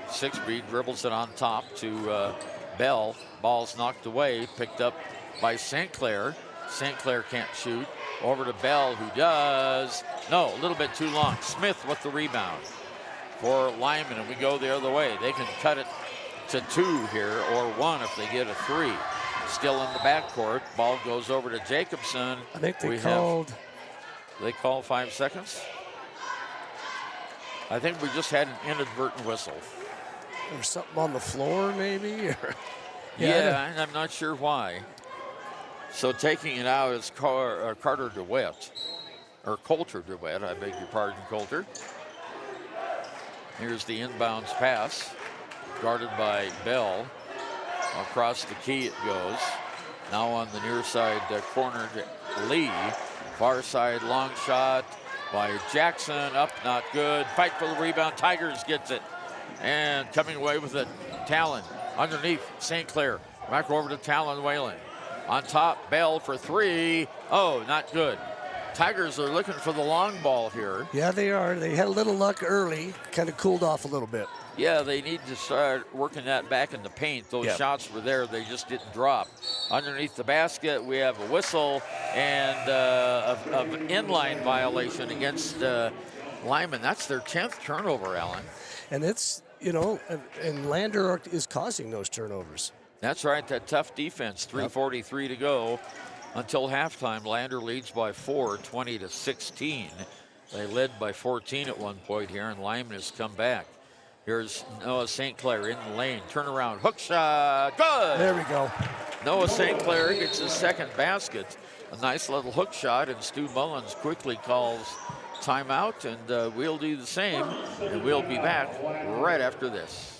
Sixby dribbles it on top to Bell. Ball's knocked away, picked up by St. Clair. St. Clair can't shoot. Over to Bell, who does. No, a little bit too long. Smith with the rebound for Lyman, and we go the other way. They can cut it to 2 here, or 1 if they get a 3. Still in the backcourt. Ball goes over to Jacobson. I think they called 5 seconds. I think we just had an inadvertent whistle. Or something on the floor, maybe? Yeah, and I'm not sure why. So taking it out is Carter DeWitt, or Coulter DeWitt, I beg your pardon, Coulter. Here's the inbounds pass, guarded by Bell. Across the key it goes. Now on the near side corner to Lee. Far side long shot by Jackson, up, not good. Fight for the rebound, Tigers gets it. And coming away with it, Talon underneath St. Clair. Back over to Talon Whalen. On top, Bell for three. Oh, not good. Tigers are looking for the long ball here. Yeah, they are. They had a little luck early, kind of cooled off a little bit. Yeah, they need to start working that back in the paint. Those shots were there. They just didn't drop. Underneath the basket, we have a whistle and an inline violation against Lyman. That's their 10th turnover, Alan. And it's, and Lander is causing those turnovers. That's right, that tough defense. 3:43 to go until halftime. Lander leads by 4, 20-16. They led by 14 at one point here, and Lyman has come back. Here's Noah St. Clair in the lane. Turnaround, hook shot, good! There we go. Noah St. Clair gets his second basket. A nice little hook shot, and Stu Mullins quickly calls timeout, and we'll do the same, and we'll be back right after this.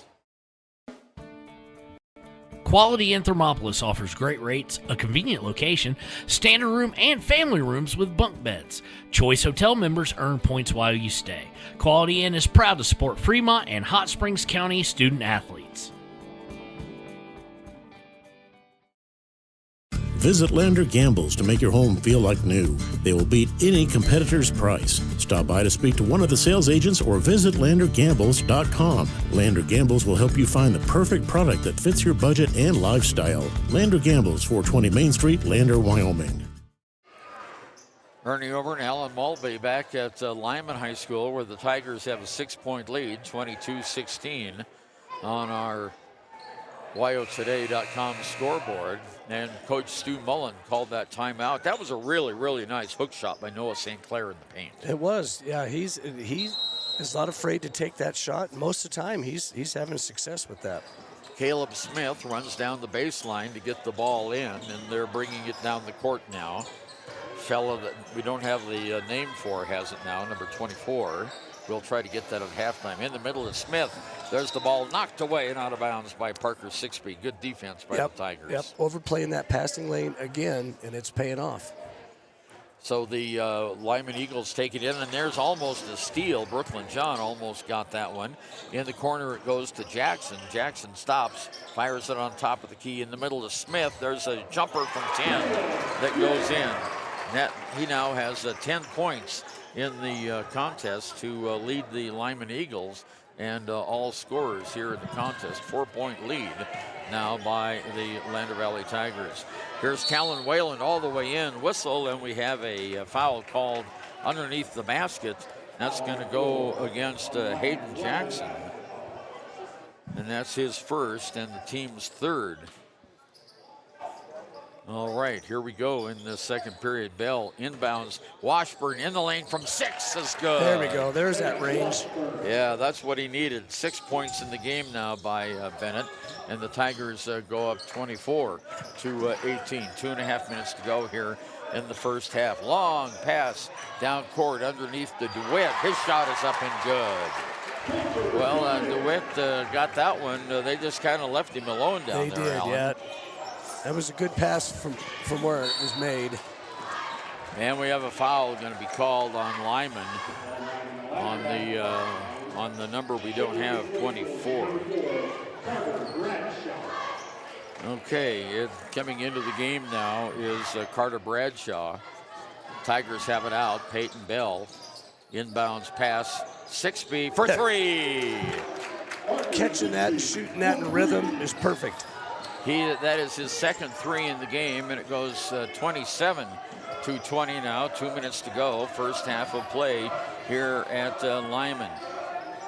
Quality in Thermopolis offers great rates, a convenient location, standard room and family rooms with bunk beds. Choice Hotel members earn points while you stay. Quality Inn is proud to support Fremont and Hot Springs County student athletes. Visit Lander Gambles to make your home feel like new. They will beat any competitor's price. Stop by to speak to one of the sales agents or visit LanderGambles.com. Lander Gambles will help you find the perfect product that fits your budget and lifestyle. Lander Gambles, 420 Main Street, Lander, Wyoming. Ernie Over and Alan Mulvey back at Lyman High School, where the Tigers have a 6-point lead, 22-16 on our WyoToday.com scoreboard. And Coach Stu Mullen called that timeout. That was a really, really nice hook shot by Noah St. Clair in the paint. It was, yeah. He is not afraid to take that shot. Most of the time, he's having success with that. Caleb Smith runs down the baseline to get the ball in, and they're bringing it down the court now. Fellow that we don't have the name for has it now, number 24. We'll try to get that at halftime. In the middle is Smith. There's the ball knocked away and out of bounds by Parker Sixby. Good defense by the Tigers. Yep, overplaying that passing lane again, and it's paying off. So the Lyman Eagles take it in, and there's almost a steal. Brooklyn John almost got that one. In the corner it goes to Jackson. Jackson stops, fires it on top of the key. In the middle is Smith. There's a jumper from 10 that goes in. He now has 10 points in the contest to lead the Lyman Eagles and all scorers here in the contest. 4-point lead now by the Lander Valley Tigers. Here's Talon Whalen all the way in, whistle, and we have a foul called underneath the basket. That's going to go against Hayden Jackson, and that's his first and the team's third. All right, here we go in the second period. Bell inbounds. Washburn in the lane from 6 is good. There we go. There's that range. Yeah, that's what he needed. 6 points in the game now by Bennett. And the Tigers go up 24 to 18. 2.5 minutes to go here in the first half. Long pass down court underneath the DeWitt. His shot is up and good. Well, DeWitt got that one. They just kind of left him alone down there, They did, Alan. yeah. That was a good pass from where it was made. And we have a foul going to be called on Lyman on the number we don't have, 24. Okay, coming into the game now is Carter Bradshaw. Tigers have it out. Peyton Bell, inbounds pass. 6B for 3. Catching that and shooting that in rhythm is perfect. That is his second 3 in the game, and it goes 27-20 now. 2 minutes to go. First half of play here at Lyman.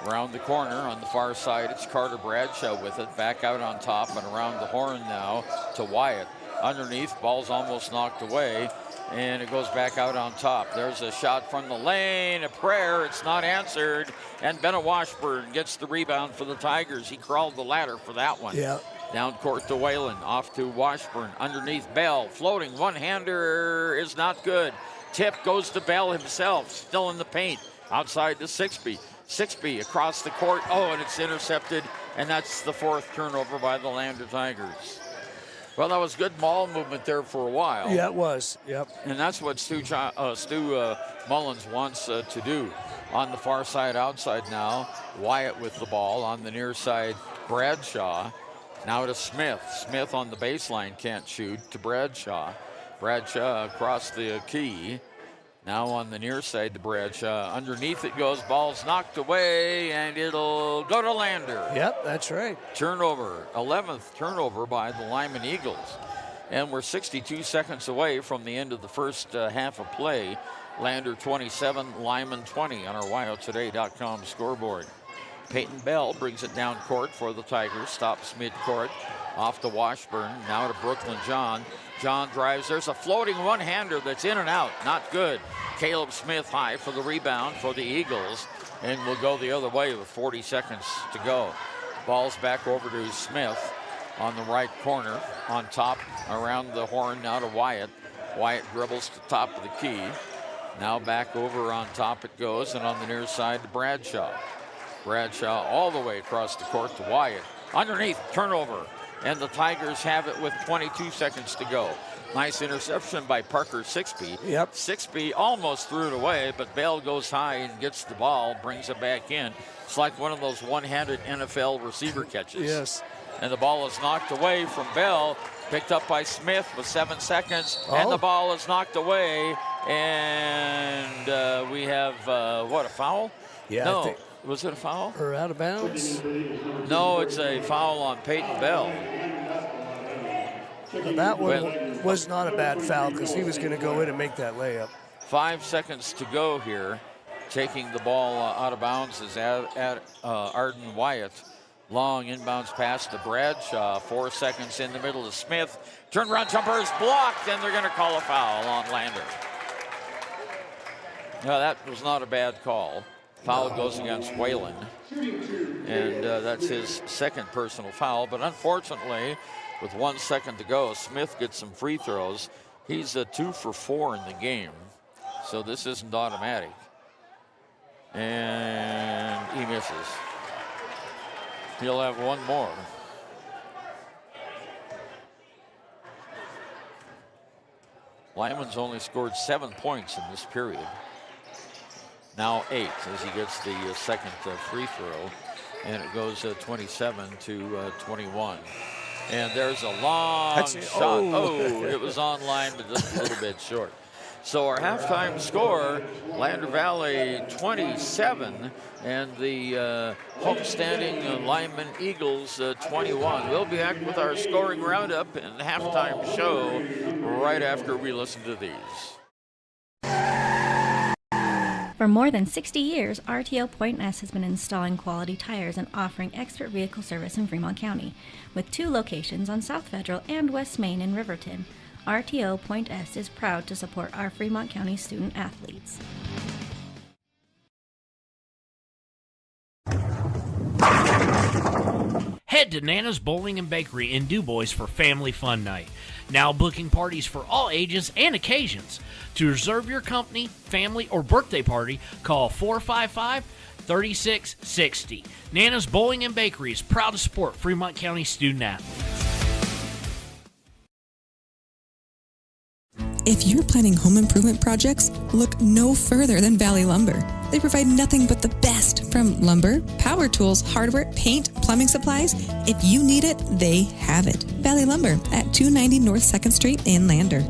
Around the corner on the far side, it's Carter Bradshaw with it. Back out on top and around the horn now to Wyatt. Underneath, ball's almost knocked away, and it goes back out on top. There's a shot from the lane, a prayer. It's not answered, and Bennett Washburn gets the rebound for the Tigers. He crawled the ladder for that one. Yeah. Down court to Whalen, off to Washburn, underneath Bell, floating one-hander is not good. Tip goes to Bell himself, still in the paint, outside to Sixby. Sixby across the court, and it's intercepted, and that's the 4th turnover by the Lander Tigers. Well, that was good ball movement there for a while. Yeah, it was. Yep. And that's what Stu Mullins wants to do. On the far side, outside now, Wyatt with the ball. On the near side, Bradshaw. Now to Smith. Smith on the baseline, can't shoot, to Bradshaw. Bradshaw across the key. Now on the near side to Bradshaw. Underneath it goes, ball's knocked away, and it'll go to Lander. Yep, that's right. Turnover, 11th turnover by the Lyman Eagles. And we're 62 seconds away from the end of the first half of play. Lander 27, Lyman 20 on our WyoToday.com scoreboard. Peyton Bell brings it down court for the Tigers, stops mid-court, off to Washburn, now to Brooklyn John. John drives, there's a floating one-hander that's in and out, not good. Caleb Smith high for the rebound for the Eagles, and will go the other way with 40 seconds to go. Ball's back over to Smith on the right corner, on top, around the horn, now to Wyatt. Wyatt dribbles to the top of the key. Now back over on top it goes, and on the near side to Bradshaw. Bradshaw all the way across the court to Wyatt. Underneath, turnover, and the Tigers have it with 22 seconds to go. Nice interception by Parker Sixby. Yep. Sixby almost threw it away, but Bell goes high and gets the ball, brings it back in. It's like one of those one-handed NFL receiver catches. Yes. And the ball is knocked away from Bell, picked up by Smith with 7 seconds, and the ball is knocked away, and we have, a foul? Yeah. No. Was it a foul? Or out of bounds? No, it's a foul on Peyton Bell. That one was not a bad foul because he was going to go in and make that layup. 5 seconds to go here. Taking the ball out of bounds is Arden Wyatt. Long inbounds pass to Bradshaw. 4 seconds in the middle to Smith. Turnaround jumper is blocked, and they're going to call a foul on Lander. No, that was not a bad call. Foul goes against Whalen, and that's his second personal foul. But unfortunately, with 1 second to go, Smith gets some free throws. He's 2 for 4 in the game, so this isn't automatic. And he misses. He'll have one more. Lyman's only scored 7 points in this period. Now 8 as he gets the second free throw, and it goes 27 to 21. And there's a long shot. It was online, but just a little bit short. So our halftime score, Lander Valley 27, and the homestanding Lyman Eagles 21. We'll be back with our scoring roundup and halftime show right after we listen to these. For more than 60 years, RTO Point S has been installing quality tires and offering expert vehicle service in Fremont County, with 2 locations on South Federal and West Main in Riverton. RTO Point S is proud to support our Fremont County student athletes. Head to Nana's Bowling and Bakery in DuBois for Family Fun Night. Now booking parties for all ages and occasions. To reserve your company, family, or birthday party, call 455-3660. Nana's Bowling and Bakery is proud to support Fremont County student athletes. If you're planning home improvement projects, look no further than Valley Lumber. They provide nothing but the best from lumber, power tools, hardware, paint, plumbing supplies. If you need it, they have it. Valley Lumber at 290 North 2nd Street in Lander.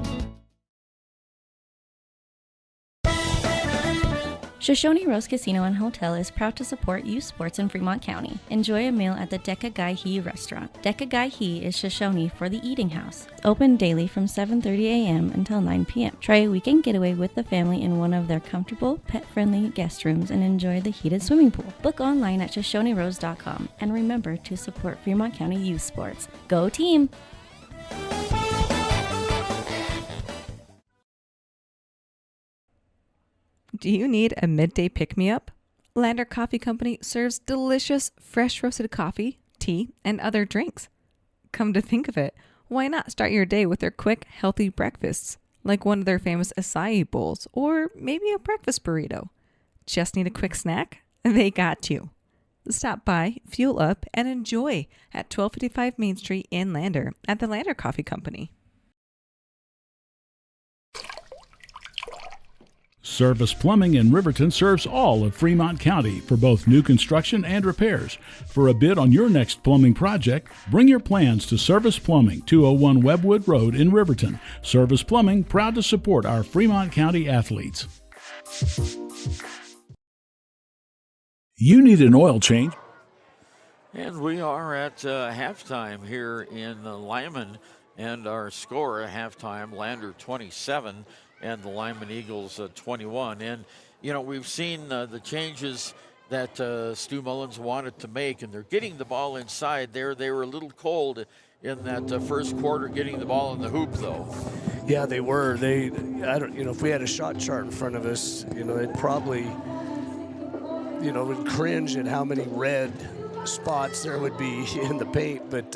Shoshone Rose Casino and Hotel is proud to support youth sports in Fremont County. Enjoy a meal at the Deca Gai He restaurant. Deca Gai He is Shoshone for the eating house. Open daily from 7:30 a.m. until 9 p.m. Try a weekend getaway with the family in one of their comfortable, pet-friendly guest rooms and enjoy the heated swimming pool. Book online at ShoshoneRose.com and remember to support Fremont County youth sports. Go team! Do you need a midday pick-me-up? Lander Coffee Company serves delicious, fresh roasted coffee, tea, and other drinks. Come to think of it, why not start your day with their quick, healthy breakfasts, like one of their famous acai bowls, or maybe a breakfast burrito? Just need a quick snack? They got you. Stop by, fuel up, and enjoy at 1255 Main Street in Lander at the Lander Coffee Company. Service Plumbing in Riverton serves all of Fremont County for both new construction and repairs. For a bid on your next plumbing project, bring your plans to Service Plumbing, 201 Webwood Road in Riverton. Service Plumbing, proud to support our Fremont County athletes. You need an oil change? And we are at halftime here in Lyman, and our score at halftime, Lander 27 and the Lyman Eagles 21. And, you know, we've seen the changes that Stu Mullins wanted to make, and they're getting the ball inside there. They were a little cold in that first quarter getting the ball in the hoop, though. Yeah, they were. If we had a shot chart in front of us, it probably, would cringe at how many red spots there would be in the paint, but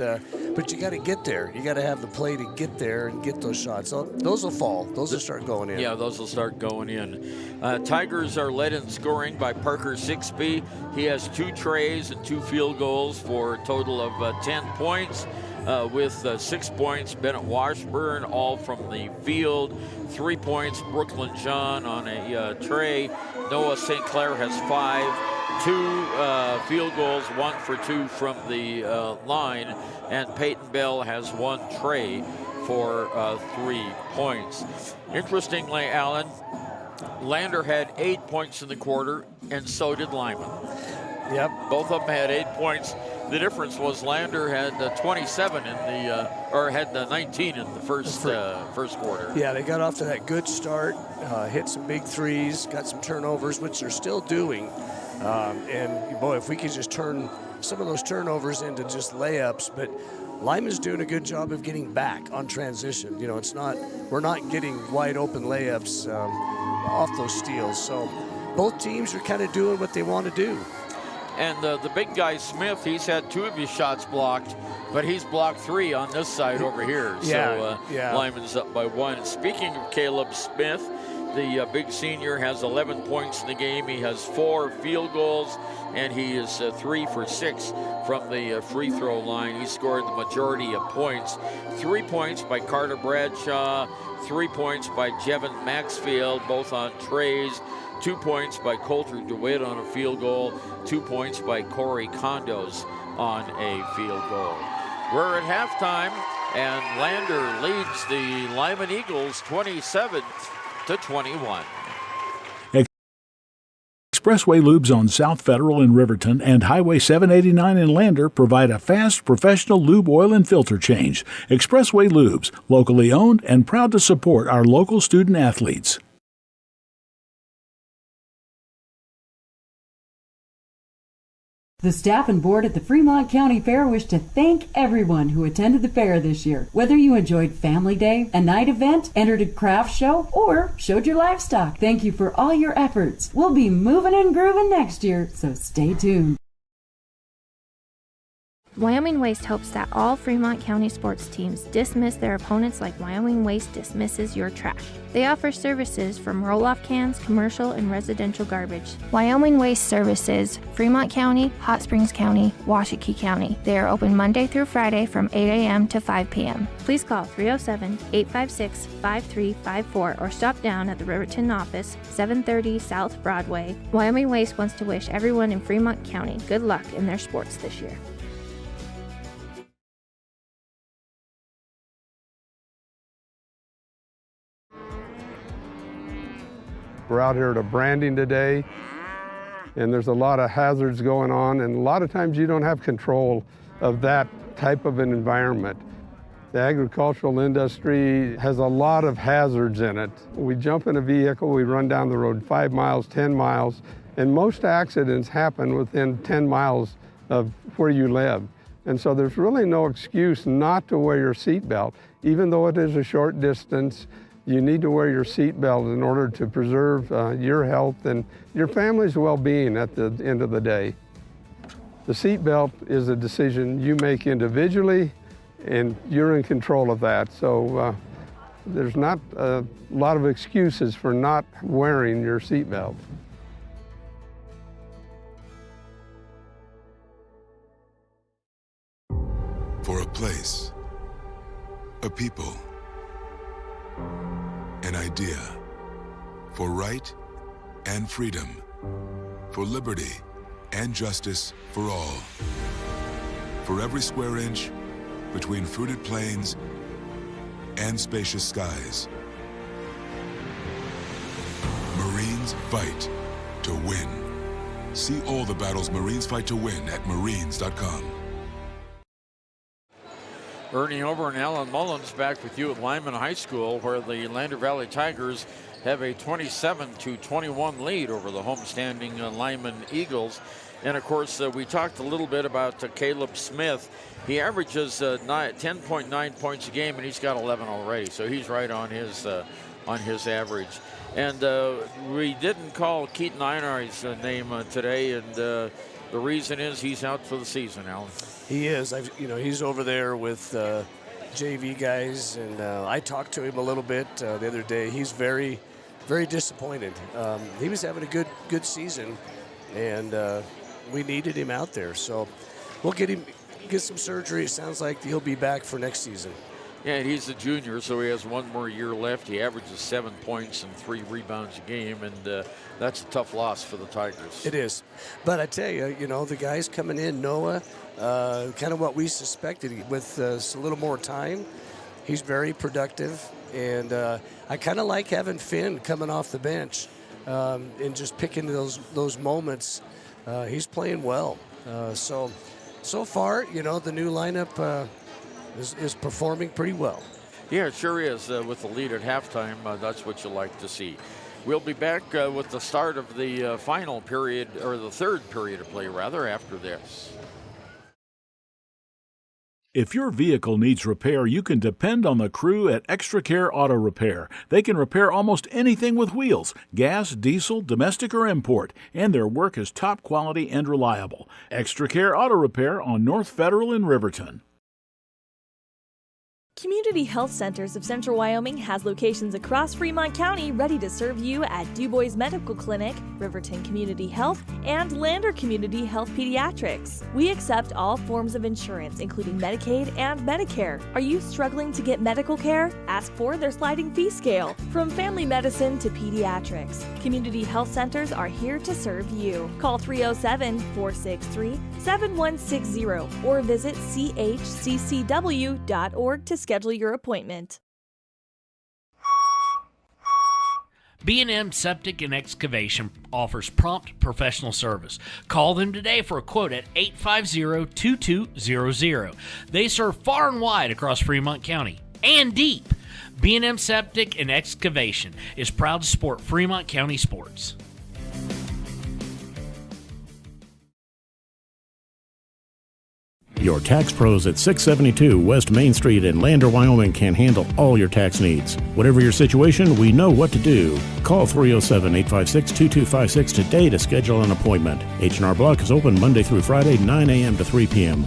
you got to get there. You got to have the play to get there and get those shots. So those will fall. Those will start going in. Yeah, those will start going in. Tigers are led in scoring by Parker Sixby. He has 2 trays and 2 field goals for a total of 10 points. With 6 points, Bennett Washburn, all from the field. 3 points, Brooklyn John on a tray. Noah St. Clair has 5. 2 field goals, 1 for 2 from the line, and Peyton Bell has 1 tray for 3 points. Interestingly, Alan, Lander had 8 points in the quarter, and so did Lyman. Yep. Both of them had 8 points. The difference was Lander had 27 in the, or had 19 in the first quarter. Yeah, they got off to that good start, hit some big threes, got some turnovers, which they're still doing. And boy, if we could just turn some of those turnovers into just layups, but Lyman's doing a good job of getting back on transition. We're not getting wide open layups off those steals. So both teams are kind of doing what they want to do. And the big guy, Smith, he's had 2 of his shots blocked, but he's blocked 3 on this side over here. So Lyman's up by 1. Speaking of Caleb Smith, the big senior has 11 points in the game. He has 4 field goals, and he is 3 for 6 from the free throw line. He scored the majority of points. 3 points by Carter Bradshaw, 3 points by Jevin Maxfield, both on trays. 2 points by Coulter DeWitt on a field goal. 2 points by Corey Condos on a field goal. We're at halftime, and Lander leads the Lyman Eagles 27-21. Expressway Lubes on South Federal in Riverton and Highway 789 in Lander provide a fast, professional lube oil and filter change. Expressway Lubes, locally owned and proud to support our local student athletes. The staff and board at the Fremont County Fair wish to thank everyone who attended the fair this year. Whether you enjoyed Family Day, a night event, entered a craft show, or showed your livestock, thank you for all your efforts. We'll be moving and grooving next year, so stay tuned. Wyoming Waste hopes that all Fremont County sports teams dismiss their opponents like Wyoming Waste dismisses your trash. They offer services from roll-off cans, commercial, and residential garbage. Wyoming Waste services Fremont County, Hot Springs County, Washakie County. They are open Monday through Friday from 8 a.m. to 5 p.m. Please call 307-856-5354 or stop down at the Riverton office, 730 South Broadway. Wyoming Waste wants to wish everyone in Fremont County good luck in their sports this year. We're out here at a branding today, and there's a lot of hazards going on, and a lot of times you don't have control of that type of an environment. The agricultural industry has a lot of hazards in it. We jump in a vehicle, we run down the road 5 miles, 10 miles, and most accidents happen within 10 miles of where you live. And so there's really no excuse not to wear your seatbelt. Even though it is a short distance, you need to wear your seatbelt in order to preserve your health and your family's well-being at the end of the day. The seatbelt is a decision you make individually, and you're in control of that. So there's not a lot of excuses for not wearing your seatbelt. For a place, a people, an idea, for right and freedom, for liberty and justice for all. For every square inch between fruited plains and spacious skies. Marines fight to win. See all the battles Marines fight to win at marines.com. Ernie Over and Alan Mullins back with you at Lyman High School, where the Lander Valley Tigers have a 27-21 lead over the homestanding Lyman Eagles. And of course, we talked a little bit about Caleb Smith. He averages 10.9 points a game, and he's got 11 already. So he's right on his average. And we didn't call Keaton Einar's name today, and the reason is he's out for the season, Alan. He is. He's over there with JV guys, and I talked to him a little bit the other day. He's very, very disappointed. He was having a good season, and we needed him out there. So we'll get some surgery. It sounds like he'll be back for next season. Yeah, he's a junior, so he has one more year left. He averages 7 points and 3 rebounds a game, and that's a tough loss for the Tigers. It is. But I tell you, the guys coming in, Noah, kind of what we suspected with a little more time. He's very productive, and I kind of like having Finn coming off the bench and just picking those moments. He's playing well. So far, the new lineup is performing pretty well. Yeah, it sure is. With the lead at halftime, that's what you like to see. We'll be back with the start of the final period, or the third period of play, rather, after this. If your vehicle needs repair, you can depend on the crew at Extra Care Auto Repair. They can repair almost anything with wheels, gas, diesel, domestic, or import, and their work is top quality and reliable. Extra Care Auto Repair on North Federal in Riverton. Community Health Centers of Central Wyoming has locations across Fremont County ready to serve you at Du Bois Medical Clinic, Riverton Community Health, and Lander Community Health Pediatrics. We accept all forms of insurance, including Medicaid and Medicare. Are you struggling to get medical care? Ask for their sliding fee scale. From family medicine to pediatrics, Community Health Centers are here to serve you. Call 307-463-7160 or visit chccw.org to schedule your appointment. B&M Septic and Excavation offers prompt professional service. Call them today for a quote at 850-2200. They serve far and wide across Fremont County and deep. B&M Septic and Excavation is proud to support Fremont County sports. Your tax pros at 672 West Main Street in Lander, Wyoming can handle all your tax needs. Whatever your situation, we know what to do. Call 307-856-2256 today to schedule an appointment. H&R Block is open Monday through Friday, 9 a.m. to 3 p.m.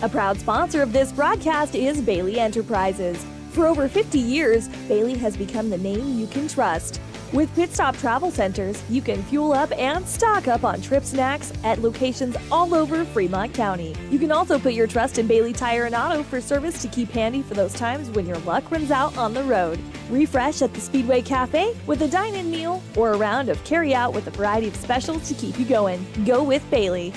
A proud sponsor of this broadcast is Bailey Enterprises. For over 50 years, Bailey has become the name you can trust. With Pit Stop Travel Centers, you can fuel up and stock up on trip snacks at locations all over Fremont County. You can also put your trust in Bailey Tire and Auto for service to keep handy for those times when your luck runs out on the road. Refresh at the Speedway Cafe with a dine-in meal or a round of carry-out with a variety of specials to keep you going. Go with Bailey.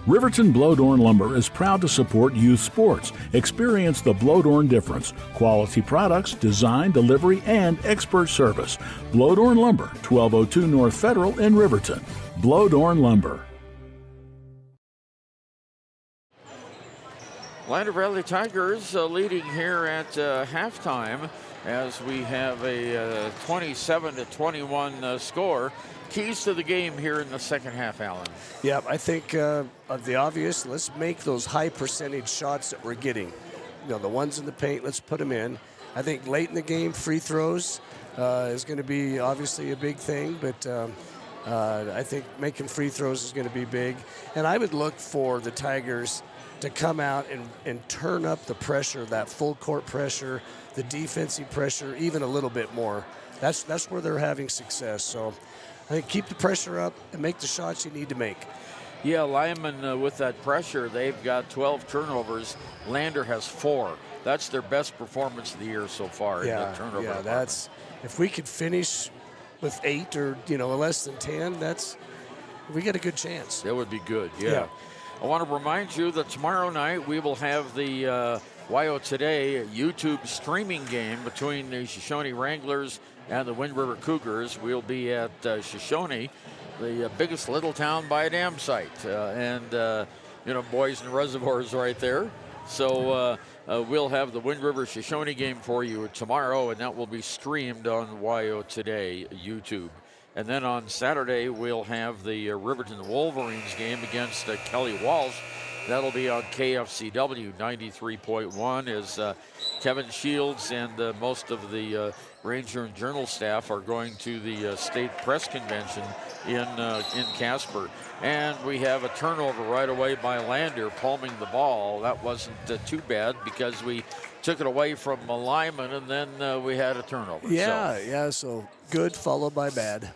Riverton Blowdorn Lumber is proud to support youth sports. Experience the Blowdorn difference. Quality products, design, delivery, and expert service. Blowdorn Lumber, 1202 North Federal in Riverton. Blowdorn Lumber. Lander Valley Tigers leading here at halftime as we have a 27-21 score. Keys to the game here in the second half, Alan. Yeah, I think of the obvious, let's make those high percentage shots that we're getting. The ones in the paint, let's put them in. I think late in the game, free throws, is going to be obviously a big thing, but I think making free throws is going to be big. And I would look for the Tigers to come out and turn up the pressure, that full court pressure, the defensive pressure, even a little bit more. That's where they're having success. So I think keep the pressure up and make the shots you need to make. Yeah, Lyman, with that pressure, they've got 12 turnovers. Lander has 4. That's their best performance of the year so far in the turnover department. That's if we could finish with 8 or less than 10, we got a good chance. That would be good. Yeah. I want to remind you that tomorrow night we will have the YO Today YouTube streaming game between the Shoshone Wranglers and the Wind River Cougars. We'll be at Shoshone, the biggest little town by a dam site, and Boysen Reservoir is right there. So we'll have the Wind River Shoshone game for you tomorrow, and that will be streamed on YO Today YouTube. And then on Saturday, we'll have the Riverton Wolverines game against Kelly Walsh. That'll be on KFCW 93.1 as Kevin Shields and most of the Ranger and Journal staff are going to the state press convention in Casper. And we have a turnover right away by Lander, palming the ball. That wasn't too bad because we took it away from Lyman, and then we had a turnover. So good followed by bad.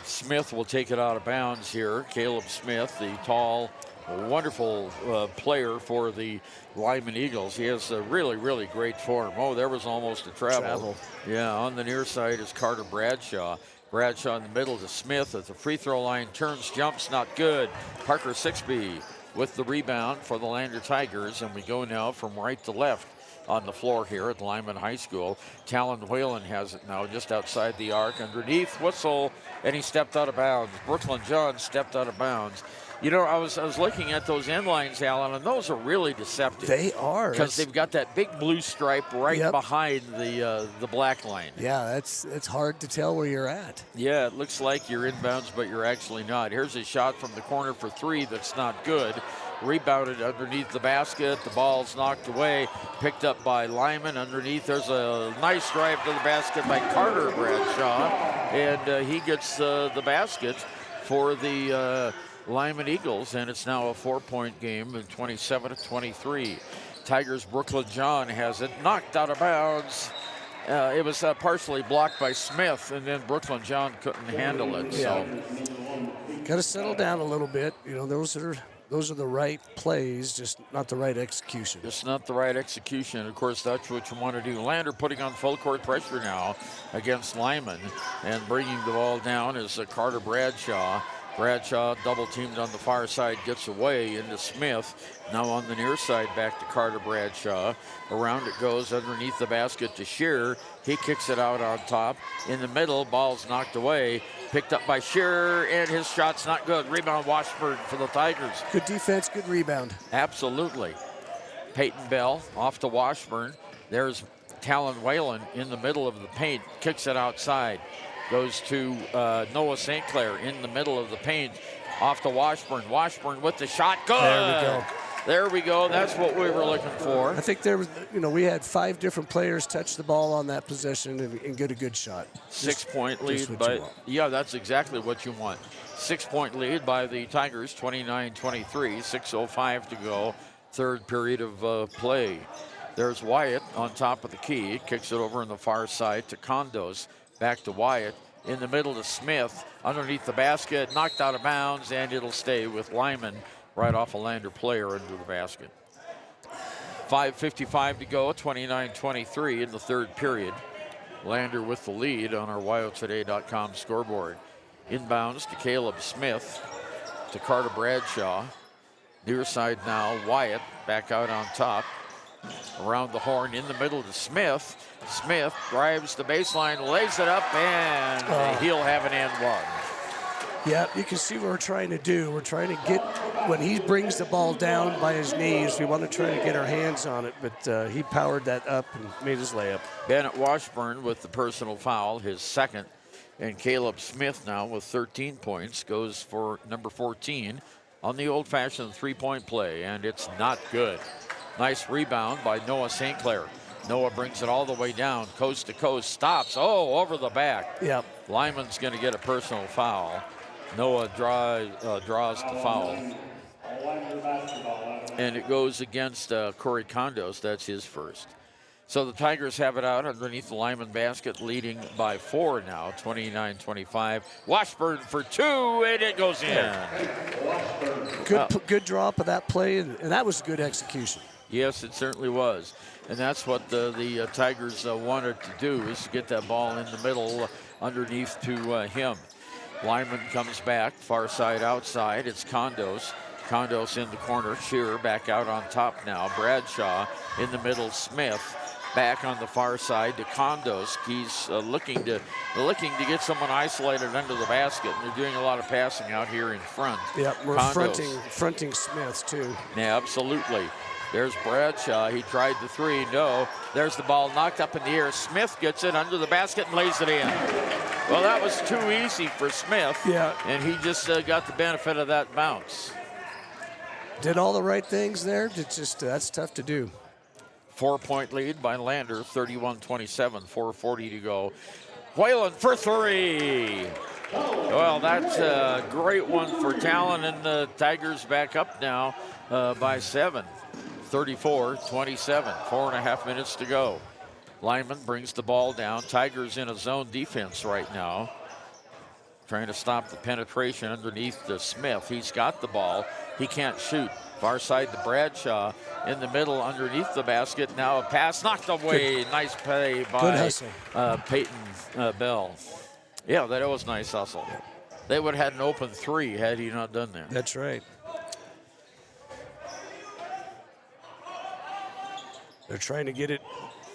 Smith will take it out of bounds here. Caleb Smith, the tall, wonderful player for the Lyman Eagles. He has a really, really great form. Oh, there was almost a travel. Yeah, on the near side is Carter Bradshaw. Bradshaw in the middle to Smith at the free throw line. Turns, jumps, not good. Parker Sixby with the rebound for the Lander Tigers. And we go now from right to left on the floor here at Lyman High School. Talon Whalen has it now just outside the arc. Underneath, whistle, and he stepped out of bounds. Brooklyn John stepped out of bounds. I was looking at those end lines, Alan, and those are really deceptive. They are. Because they've got that big blue stripe right behind the black line. Yeah, it's hard to tell where you're at. Yeah, it looks like you're inbounds, but you're actually not. Here's a shot from the corner for 3 that's not good. Rebounded underneath the basket. The ball's knocked away. Picked up by Lyman. Underneath, there's a nice drive to the basket by Carter Bradshaw. And he gets the basket for the Lyman Eagles, and it's now a 4-point game, 27-23. Tigers' Brooklyn John has it knocked out of bounds. It was partially blocked by Smith, and then Brooklyn John couldn't handle it. So, got to settle down a little bit. Those are the right plays, just not the right execution. Just not the right execution. Of course, that's what you want to do. Lander putting on full court pressure now against Lyman, and bringing the ball down is Carter Bradshaw. Bradshaw double teamed on the far side, gets away into Smith. Now on the near side, back to Carter Bradshaw. Around it goes underneath the basket to Shearer. He kicks it out on top. In the middle, ball's knocked away. Picked up by Shearer, and his shot's not good. Rebound Washburn for the Tigers. Good defense, good rebound. Absolutely. Peyton Bell off to Washburn. There's Talon Whalen in the middle of the paint. Kicks it outside. Goes to Noah St. Clair in the middle of the paint. Off to Washburn. Washburn with the shot. Good. There we go. There we go. That's what we were looking for. I think there was, we had 5 different players touch the ball on that possession and get a good shot. 6-point lead. Yeah, that's exactly what you want. 6-point lead by the Tigers, 29-23. 6:05 to go. Third period of play. There's Wyatt on top of the key. Kicks it over on the far side to Condos. Back to Wyatt. In the middle to Smith. Underneath the basket. Knocked out of bounds, and it'll stay with Lyman right off a Lander player into the basket. 5:55 to go. 29-23 in the third period. Lander with the lead on our WyoToday.com scoreboard. Inbounds to Caleb Smith. To Carter Bradshaw. Near side now. Wyatt back out on top. Around the horn in the middle to Smith. Smith drives the baseline, lays it up, and he'll have an and one. Yeah, you can see what we're trying to do. We're trying to get, when he brings the ball down by his knees, we want to try to get our hands on it, but he powered that up and made his layup. Bennett Washburn with the personal foul, his second, and Caleb Smith now with 13 points goes for number 14 on the old-fashioned three-point play, and it's not good. Nice rebound by Noah St. Clair. Noah brings it all the way down, coast to coast, stops. Oh, over the back. Yep. Lyman's going to get a personal foul. Noah draws the foul. And it goes against Corey Condos. That's his first. So the Tigers have it out underneath the Lyman basket, leading by 4 now, 29-25. Washburn for 2, and it goes in. Good drop of that play, and that was good execution. Yes, it certainly was. And that's what the Tigers wanted to do, is to get that ball in the middle underneath to him. Lyman comes back, far side outside. It's Condos. Condos in the corner. Shearer back out on top now. Bradshaw in the middle. Smith back on the far side to Condos. He's looking to get someone isolated under the basket, and they're doing a lot of passing out here in front. Yeah, we're fronting Smith too. Yeah, absolutely. There's Bradshaw. He tried the 3. No. There's the ball knocked up in the air. Smith gets it under the basket and lays it in. Well, that was too easy for Smith. Yeah. And he just got the benefit of that bounce. Did all the right things there. It's just that's tough to do. 4-point lead by Lander, 31-27, 4:40 to go. Whalen for 3. Well, that's a great one for Talon, and the Tigers back up now by 7. 34-27, 4.5 minutes to go. Lyman brings the ball down. Tigers in a zone defense right now, trying to stop the penetration underneath the Smith. He's got the ball. He can't shoot. Far side to Bradshaw in the middle underneath the basket. Now a pass knocked away. Good. Nice play by Peyton Bell. Yeah, that was nice hustle. They would have had an open 3 had he not done that. That's right. They're trying to get it.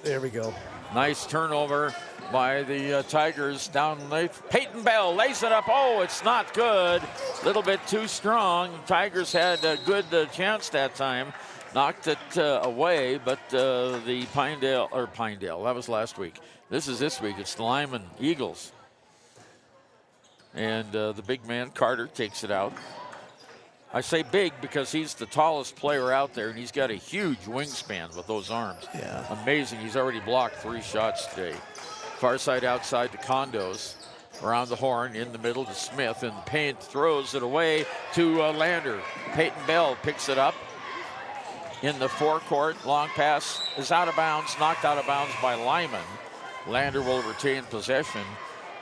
There we go. Nice turnover by the Tigers down late. Peyton Bell lays it up. Oh, it's not good. A little bit too strong. Tigers had a good chance that time. Knocked it away, but the Pinedale, that was last week. This is this week. It's the Lyman Eagles. And the big man, Carter, takes it out. I say big because he's the tallest player out there, and he's got a huge wingspan with those arms. Yeah. Amazing. He's already blocked 3 shots today. Far side outside to Condos. Around the horn, in the middle to Smith, and the paint throws it away to Lander. Peyton Bell picks it up in the forecourt. Long pass is out of bounds, knocked out of bounds by Lyman. Lander will retain possession.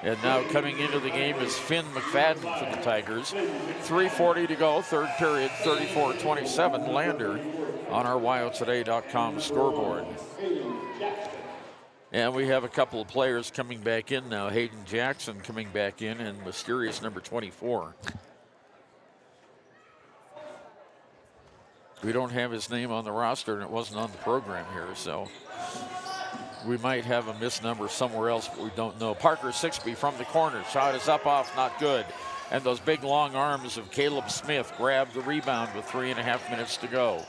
And now coming into the game is Finn McFadden for the Tigers. 3:40 to go, third period, 34-27. Lander on our WyoToday.com scoreboard. And we have a couple of players coming back in now. Hayden Jackson coming back in, and mysterious number 24. We don't have his name on the roster, and it wasn't on the program here, so we might have a missed number somewhere else, but we don't know. Parker Sixby from the corner. Shot is up, off, not good. And those big long arms of Caleb Smith grab the rebound with 3.5 minutes to go.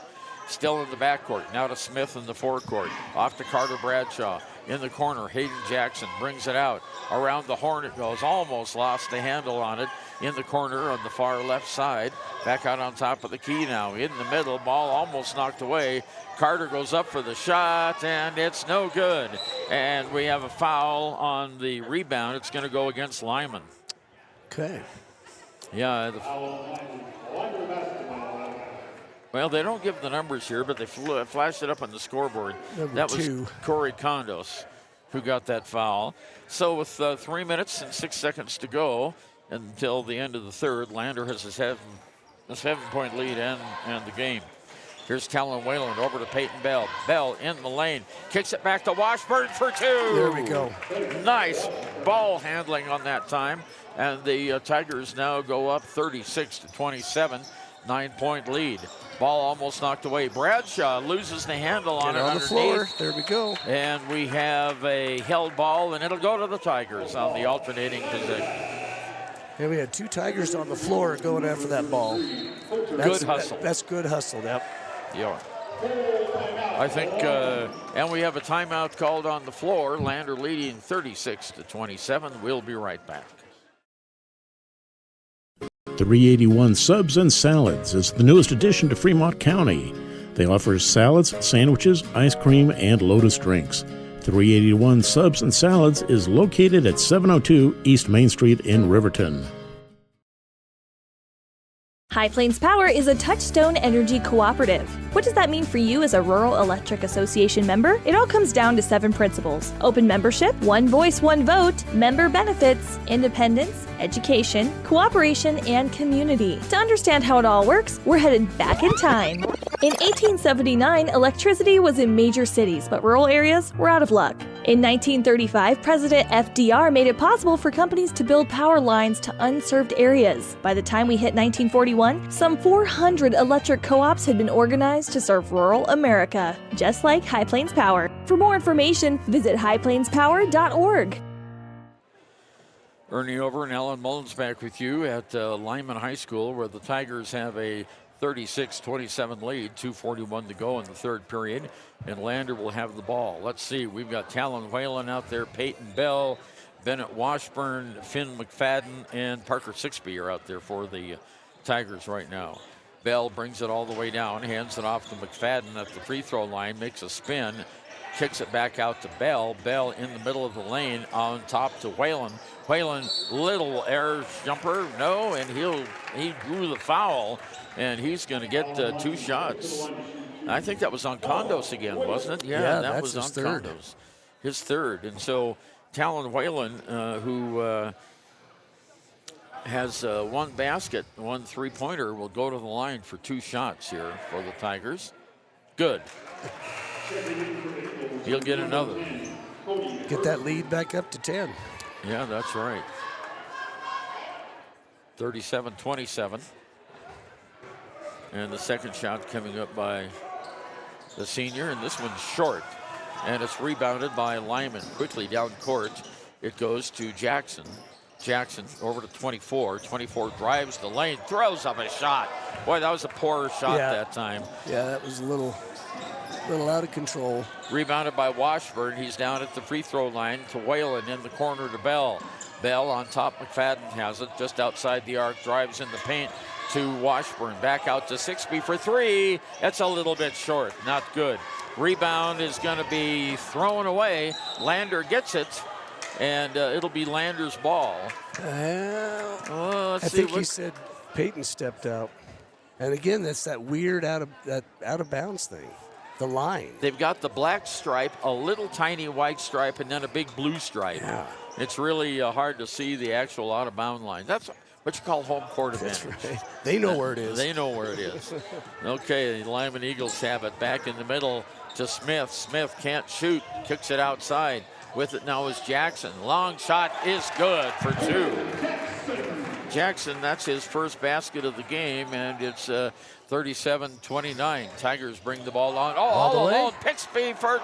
Still in the backcourt. Now to Smith in the forecourt. Off to Carter Bradshaw. In the corner, Hayden Jackson brings it out. Around the horn it goes. Almost lost the handle on it. In the corner on the far left side. Back out on top of the key now. In the middle, ball almost knocked away. Carter goes up for the shot, and it's no good. And we have a foul on the rebound. It's going to go against Lyman. Okay. Yeah. Well, they don't give the numbers here, but they flashed it up on the scoreboard. That was Corey Condos who got that foul. So with 3 minutes and 6 seconds to go until the end of the third, Lander has a 7-point lead and the game. Here's Talon Whalen over to Peyton Bell. Bell in the lane. Kicks it back to Washburn for 2. There we go. Nice ball handling on that time. And the Tigers now go up 36-27. 9-point lead. Ball almost knocked away. Bradshaw loses the handle on it on the floor. There we go. And we have a held ball, and it'll go to the Tigers on the alternating position. And we had 2 Tigers on the floor going after that ball. Good hustle. That's good hustle, yep. Yeah. I think, and we have a timeout called on the floor. Lander leading 36-27. We'll be right back. 381 Subs and Salads is the newest addition to Fremont County. They offer salads, sandwiches, ice cream, and Lotus drinks. 381 Subs and Salads is located at 702 East Main Street in Riverton. High Plains Power is a Touchstone Energy cooperative. What does that mean for you as a Rural Electric Association member? It all comes down to 7 principles: open membership, one voice, one vote, member benefits, independence, education, cooperation, and community. To understand how it all works, we're headed back in time. In 1879, electricity was in major cities, but rural areas were out of luck. In 1935, President FDR made it possible for companies to build power lines to unserved areas. By the time we hit 1941, some 400 electric co-ops had been organized to serve rural America, just like High Plains Power. For more information, visit highplainspower.org. Ernie Over and Alan Mullins back with you at Lyman High School, where the Tigers have a 36-27 lead, 2:41 to go in the third period, and Lander will have the ball. Let's see, we've got Talon Whalen out there, Peyton Bell, Bennett Washburn, Finn McFadden, and Parker Sixby are out there for the Tigers right now. Bell brings it all the way down, hands it off to McFadden at the free throw line, makes a spin, kicks it back out to Bell. Bell in the middle of the lane on top to Whalen. Whalen, little air jumper, no, and he drew the foul, and he's going to get 2 shots. I think that was on Condos again, wasn't it? Yeah, that was on Condos. His third. And so Talon Whalen, who has 1 basket, 1 3-pointer, will go to the line for 2 shots here for the Tigers. Good. He'll get another. Get that lead back up to 10. Yeah, that's right. 37-27. And the second shot coming up by the senior, and this one's short. And it's rebounded by Lyman. Quickly down court, it goes to Jackson. Jackson over to 24. 24 drives the lane, throws up a shot. Boy, that was a poor shot that time. Yeah, that was a little out of control. Rebounded by Washburn. He's down at the free throw line to Whalen in the corner to Bell. Bell on top. McFadden has it just outside the arc. Drives in the paint to Washburn. Back out to Sixby for 3. That's a little bit short. Not good. Rebound is going to be thrown away. Lander gets it, and it'll be Lander's ball. I think he said Peyton stepped out. And again, that's that weird out of bounds thing. The line. They've got the black stripe, a little tiny white stripe, and then a big blue stripe. Yeah. It's really hard to see the actual out-of-bound line. That's what you call home court advantage. That's right. They know where it is. They know where it is. Okay, the Lyman Eagles have it back in the middle to Smith. Smith can't shoot, kicks it outside. With it now is Jackson. Long shot is good for 2. Jackson, that's his first basket of the game, and it's 37-29. Tigers bring the ball on. All alone. Pixby for,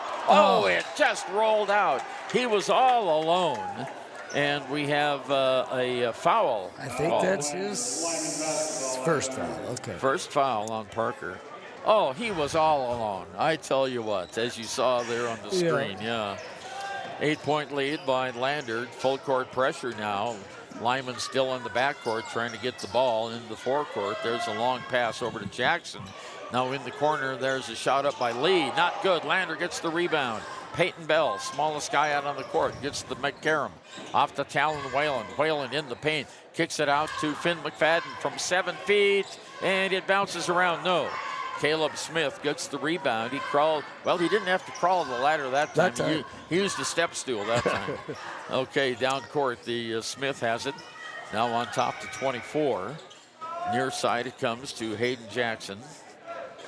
it just rolled out. He was all alone, and we have a foul. I think that's his first foul. Okay. First foul on Parker. Oh, he was all alone. I tell you what, as you saw there on the screen, 8-point lead by Lander. Full court pressure now. Lyman still in the backcourt trying to get the ball into the forecourt. There's a long pass over to Jackson. Now in the corner, there's a shot up by Lee. Not good. Lander gets the rebound. Peyton Bell, smallest guy out on the court, gets the McCarrum. Off to Talon Whalen. Whalen in the paint. Kicks it out to Finn McFadden from 7 feet, and it bounces around. No. Caleb Smith gets the rebound. He crawled. Well, he didn't have to crawl the ladder that time. He used the step stool that time. Okay, down court, the Smith has it. Now on top to 24. Near side it comes to Hayden Jackson.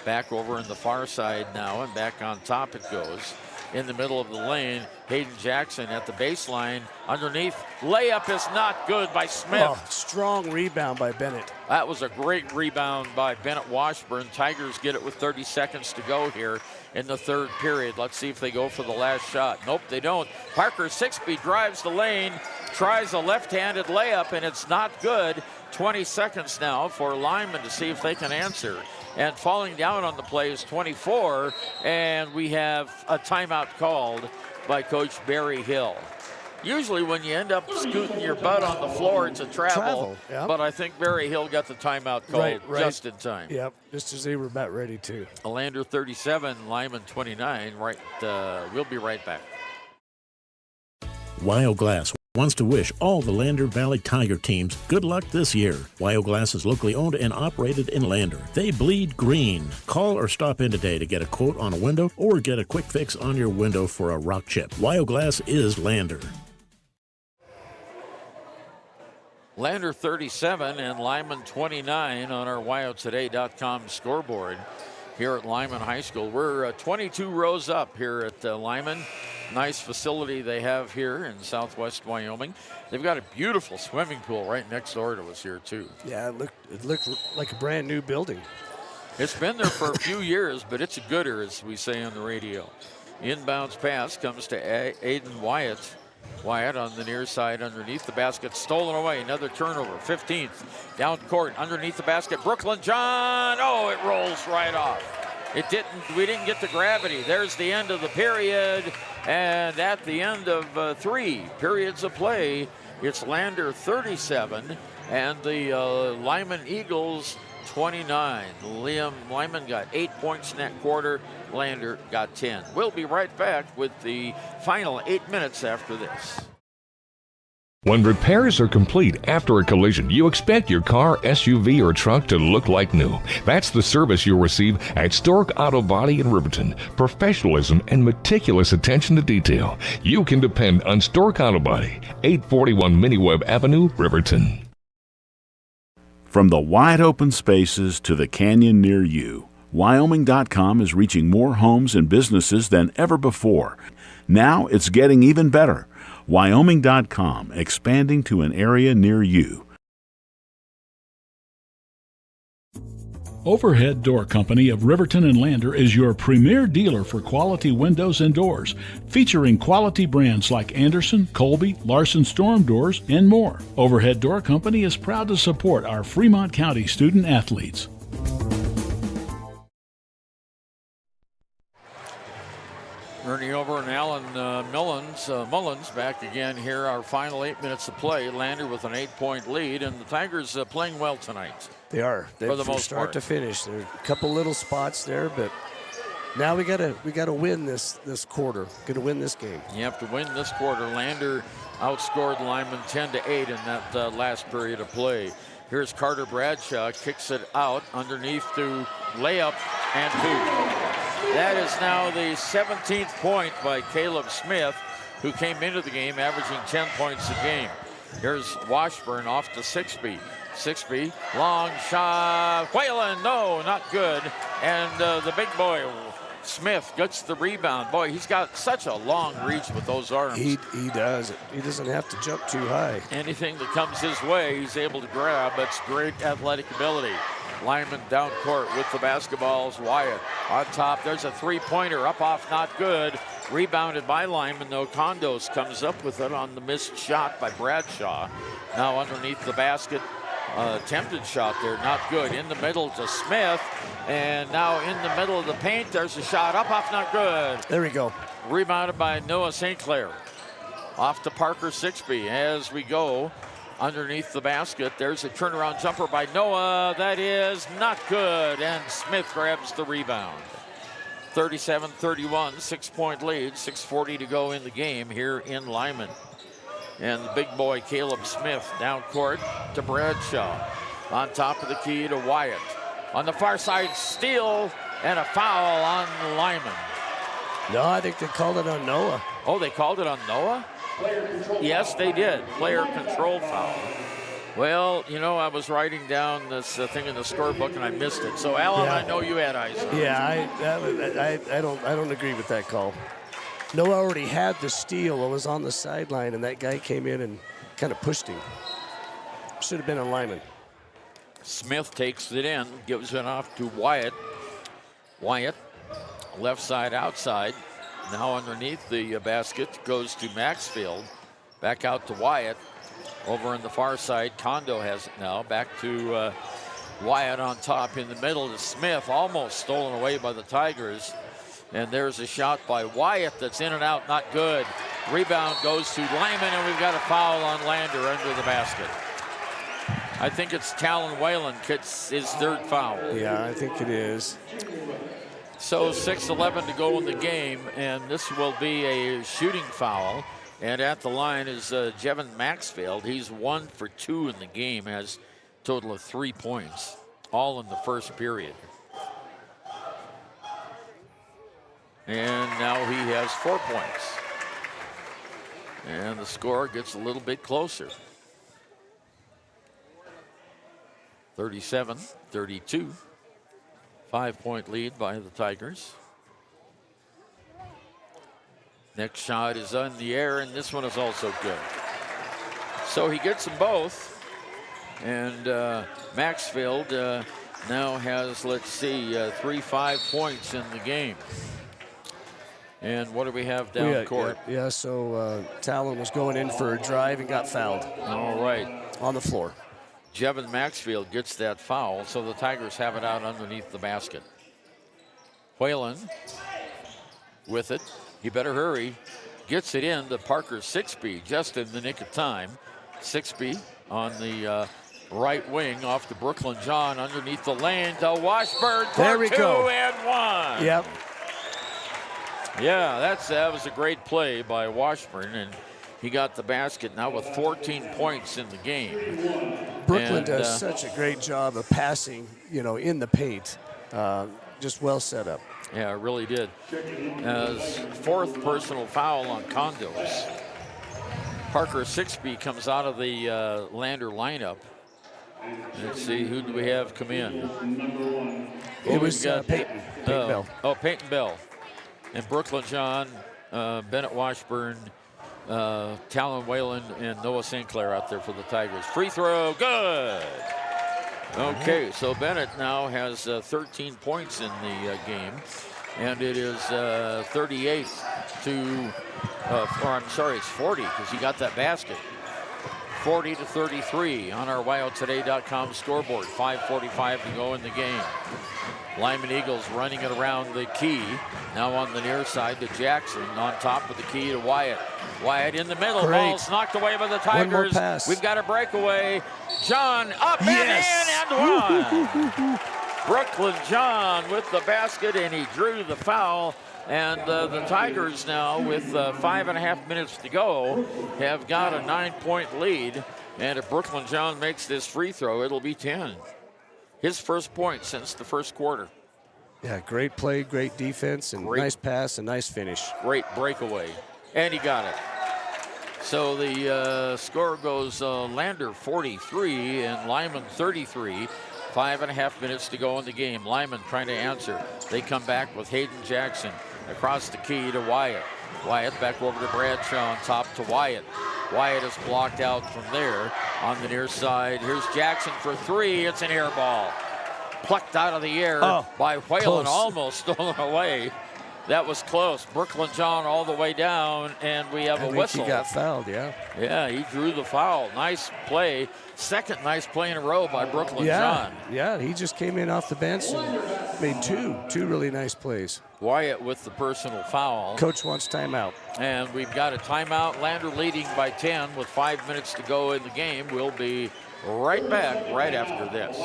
Back over in the far side now, and back on top it goes. In the middle of the lane, Hayden Jackson at the baseline. Underneath, layup is not good by Smith. Oh, strong rebound by Bennett. That was a great rebound by Bennett Washburn. Tigers get it with 30 seconds to go here in the third period. Let's see if they go for the last shot. Nope, they don't. Parker Sixby drives the lane, tries a left-handed layup, and it's not good. 20 seconds now for Lyman to see if they can answer. And falling down on the play is 24, and we have a timeout called by Coach Barry Hill. Usually when you end up scooting your butt on the floor, it's a travel. Yep. But I think Barry Hill got the timeout called just in time. Yep, just as they were about ready to. Lander 37, Lyman 29. We'll be right back. Wyoglass wants to wish all the Lander Valley Tiger teams good luck this year. Wyoglass is locally owned and operated in Lander. They bleed green. Call or stop in today to get a quote on a window or get a quick fix on your window for a rock chip. Wyoglass is Lander. Lander 37 and Lyman 29 on our WyoToday.com scoreboard here at Lyman High School. We're 22 rows up here at Lyman. Nice facility they have here in southwest Wyoming. They've got a beautiful swimming pool right next door to us here, too. Yeah, it looked like a brand new building. It's been there for a few years, but it's a gooder, as we say on the radio. Inbounds pass comes to Aiden Wyatt. Wyatt on the near side underneath the basket, stolen away. Another turnover, 15th. Down court, underneath the basket. Brooklyn John, it rolls right off. We didn't get the gravity. There's the end of the period. And at the end of 3 periods of play, it's Lander 37 and the Lyman Eagles 29. Lyman got 8 points in that quarter. Lander got 10. We'll be right back with the final 8 minutes after this. When repairs are complete after a collision, you expect your car, SUV, or truck to look like new. That's the service you'll receive at Stork Auto Body in Riverton. Professionalism and meticulous attention to detail. You can depend on Stork Auto Body, 841 Miniweb Avenue, Riverton. From the wide open spaces to the canyon near you, Wyoming.com is reaching more homes and businesses than ever before. Now it's getting even better. Wyoming.com, expanding to an area near you. Overhead Door Company of Riverton and Lander is your premier dealer for quality windows and doors, featuring quality brands like Anderson, Colby, Larson Storm Doors, and more. Overhead Door Company is proud to support our Fremont County student athletes. Ernie Over and Alan Mullins back again here. Our final 8 minutes of play. Lander with an 8-point lead, and the Tigers playing well tonight. They are. For the most start part. to finish. There are a couple little spots there, but now we gotta win this quarter. Gonna win this game. You have to win this quarter. Lander outscored Lyman 10-8 in that last period of play. Here's Carter Bradshaw, kicks it out underneath to layup and 2. That is now the 17th point by Caleb Smith, who came into the game averaging 10 points a game. Here's Washburn off to Sixby. Sixby, long shot. Whalen, no, not good. And the big boy, Smith, gets the rebound. Boy, he's got such a long reach with those arms. He does. He doesn't have to jump too high. Anything that comes his way, he's able to grab. It's great athletic ability. Lyman down court with the basketballs. Wyatt on top. There's a three-pointer up off, not good. Rebounded by Lyman, though. Condos comes up with it on the missed shot by Bradshaw. Now underneath the basket. Attempted shot there, not good. In the middle to Smith. And now in the middle of the paint, there's a shot up off, not good. There we go. Rebounded by Noah St. Clair. Off to Parker Sixby as we go. Underneath the basket, there's a turnaround jumper by Noah. That is not good, and Smith grabs the rebound. 37-31, 6-point lead, 6:40 to go in the game here in Lyman. And the big boy, Caleb Smith, down court to Bradshaw. On top of the key to Wyatt. On the far side, steal, and a foul on Lyman. No, I think they called it on Noah. Oh, they called it on Noah? Yes, they did. Player control foul. Well, you know, I was writing down this thing in the scorebook and I missed it. So, Alan, Yeah. I know you had eyes on it. Yeah, I don't agree with that call. Noah already had the steal. It was on the sideline, and that guy came in and kind of pushed him. Should have been on Lyman. Smith takes it in, gives it off to Wyatt. Wyatt, left side, outside. Now underneath the basket goes to Maxfield. Back out to Wyatt. Over on the far side, Kondo has it now. Back to Wyatt on top in the middle to Smith. Almost stolen away by the Tigers. And there's a shot by Wyatt that's in and out, not good. Rebound goes to Lyman, and we've got a foul on Lander under the basket. I think it's Talon Whalen gets his third foul. Yeah, I think it is. So 6:11 to go in the game, and this will be a shooting foul. And at the line is Jevin Maxfield. He's 1 for 2 in the game, has a total of 3 points, all in the first period. And now he has 4 points. And the score gets a little bit closer. 37-32. 5-point lead by the Tigers. Next shot is in the air, and this one is also good. So he gets them both. And Maxfield now has, let's see, 3 5-points in the game. And what do we have down court? Yeah, so Talon was going in for a drive and got fouled. All right. On the floor. Jevin Maxfield gets that foul, so the Tigers have it out underneath the basket. Whalen with it. He better hurry. Gets it in to Parker Sixby just in the nick of time. Sixby on the right wing off to Brooklyn John underneath the lane to Washburn. There we go. 2 and 1. Yep. Yeah, that was a great play by Washburn, and he got the basket now with 14 points in the game. Brooklyn does such a great job of passing, in the paint. Just well set up. Yeah, it really did. Fourth personal foul on Condos. Parker Sixby comes out of the Lander lineup. Let's see, who do we have come in? It was Peyton Bell. Oh, Peyton Bell. And Brooklyn John, Bennett Washburn, Talon Whalen, and Noah St. Clair out there for the Tigers. Free throw, good. Okay, so Bennett now has 13 points in the game, and it is 38 to, it's 40 because he got that basket. 40-33 on our WyoToday.com scoreboard. 5:45 to go in the game. Lyman Eagles running it around the key. Now on the near side to Jackson. On top of the key to Wyatt. Wyatt in the middle. Great. Ball's knocked away by the Tigers. One more pass. We've got a breakaway. John up and in and one. Brooklyn John with the basket, and he drew the foul. And the Tigers now, with 5.5 minutes to go, have got a 9-point lead. And if Brooklyn John makes this free throw, it'll be 10. His first point since the first quarter. Yeah, great play, great defense, and nice pass and nice finish. Great breakaway. And he got it. So the score goes Lander 43 and Lyman 33. 5.5 minutes to go in the game. Lyman trying to answer. They come back with Hayden Jackson across the key to Wyatt. Wyatt back over to Bradshaw on top to Wyatt. Wyatt is blocked out from there on the near side. Here's Jackson for three. It's an air ball. Plucked out of the air by Whalen, almost stolen away. That was close. Brooklyn John all the way down, and we have a whistle. He got fouled, yeah. Yeah, he drew the foul. Nice play. Second nice play in a row by Brooklyn John. Yeah, he just came in off the bench and made two really nice plays. Wyatt with the personal foul. Coach wants timeout. And we've got a timeout. Lander leading by 10 with 5 minutes to go in the game. We'll be right back right after this.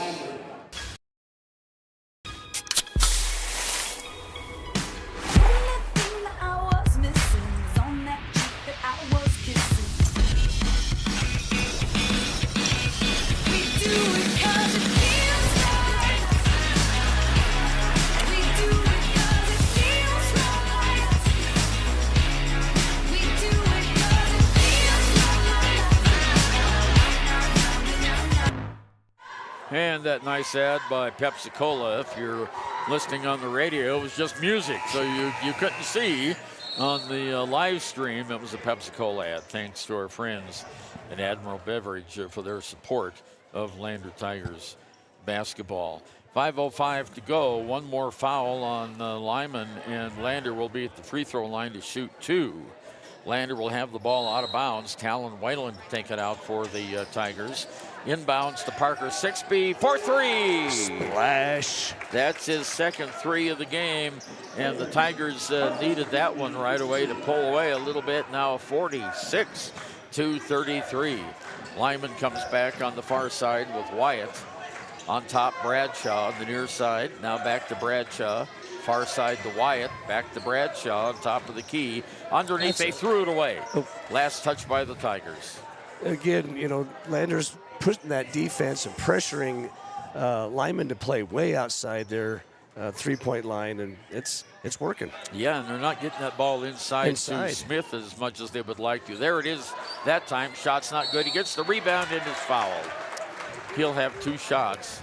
And that nice ad by Pepsi-Cola, if you're listening on the radio, it was just music, so you couldn't see on the live stream. It was a Pepsi-Cola ad, thanks to our friends at Admiral Beverage for their support of Lander Tigers basketball. 5:05 to go, one more foul on Lyman, and Lander will be at the free throw line to shoot two. Lander will have the ball out of bounds. Talon Whalen take it out for the Tigers. Inbounds to Parker Sixby for three. Splash. That's his second three of the game, and the Tigers needed that one right away to pull away a little bit. Now 46-33. Lyman comes back on the far side with Wyatt. On top, Bradshaw on the near side. Now back to Bradshaw. Far side to Wyatt. Back to Bradshaw on top of the key. Underneath, they threw it away. Last touch by the Tigers. Again, Lander's putting that defense and pressuring Lyman to play way outside their three-point line, and it's working. Yeah, and they're not getting that ball inside to Smith as much as they would like to. There it is that time. Shot's not good. He gets the rebound and is fouled. He'll have two shots.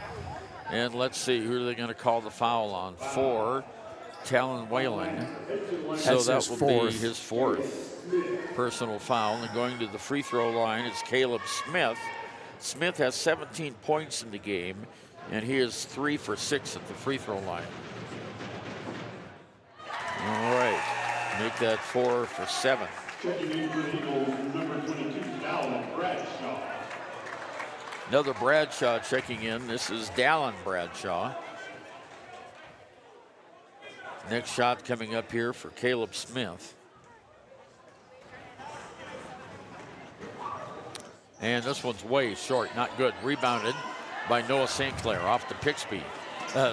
And let's see, who are they going to call the foul on? For Talon Whalen. So that will be his fourth personal foul. And going to the free throw line is Caleb Smith. Smith has 17 points in the game, and he is 3 for 6 at the free throw line. All right, make that 4 for 7. Another Bradshaw checking in. This is Dallin Bradshaw. Next shot coming up here for Caleb Smith. And this one's way short, not good. Rebounded by Noah St. Clair off to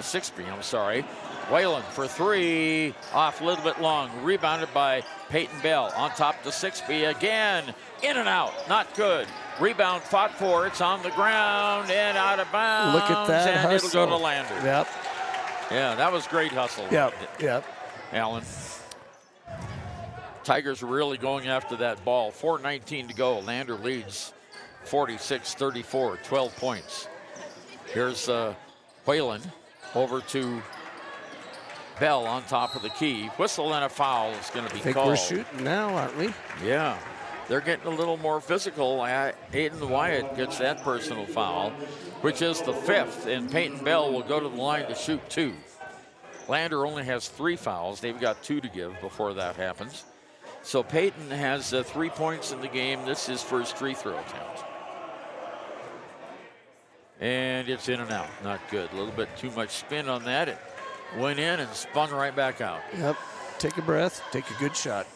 Sixby, I'm sorry. Whalen for three, off a little bit long. Rebounded by Peyton Bell, on top to Sixby again. In and out, not good. Rebound fought for, it's on the ground and out of bounds. Look at that and hustle. It'll go to Lander. Yep. Yeah, that was great hustle. Yep. Allen. Tigers are really going after that ball. 4:19 to go. Lander leads 46-34, 12 points. Here's Whalen over to Bell on top of the key. Whistle and a foul is going to be I think called. we're shooting now, aren't we? Yeah. They're getting a little more physical. Aiden Wyatt gets that personal foul, which is the fifth, and Peyton Bell will go to the line to shoot 2. Lander only has 3 fouls. They've got 2 to give before that happens. So Peyton has 3 points in the game. This is his first free throw attempt. And it's in and out. Not good. A little bit too much spin on that. It went in and spun right back out. Yep. Take a breath. Take a good shot.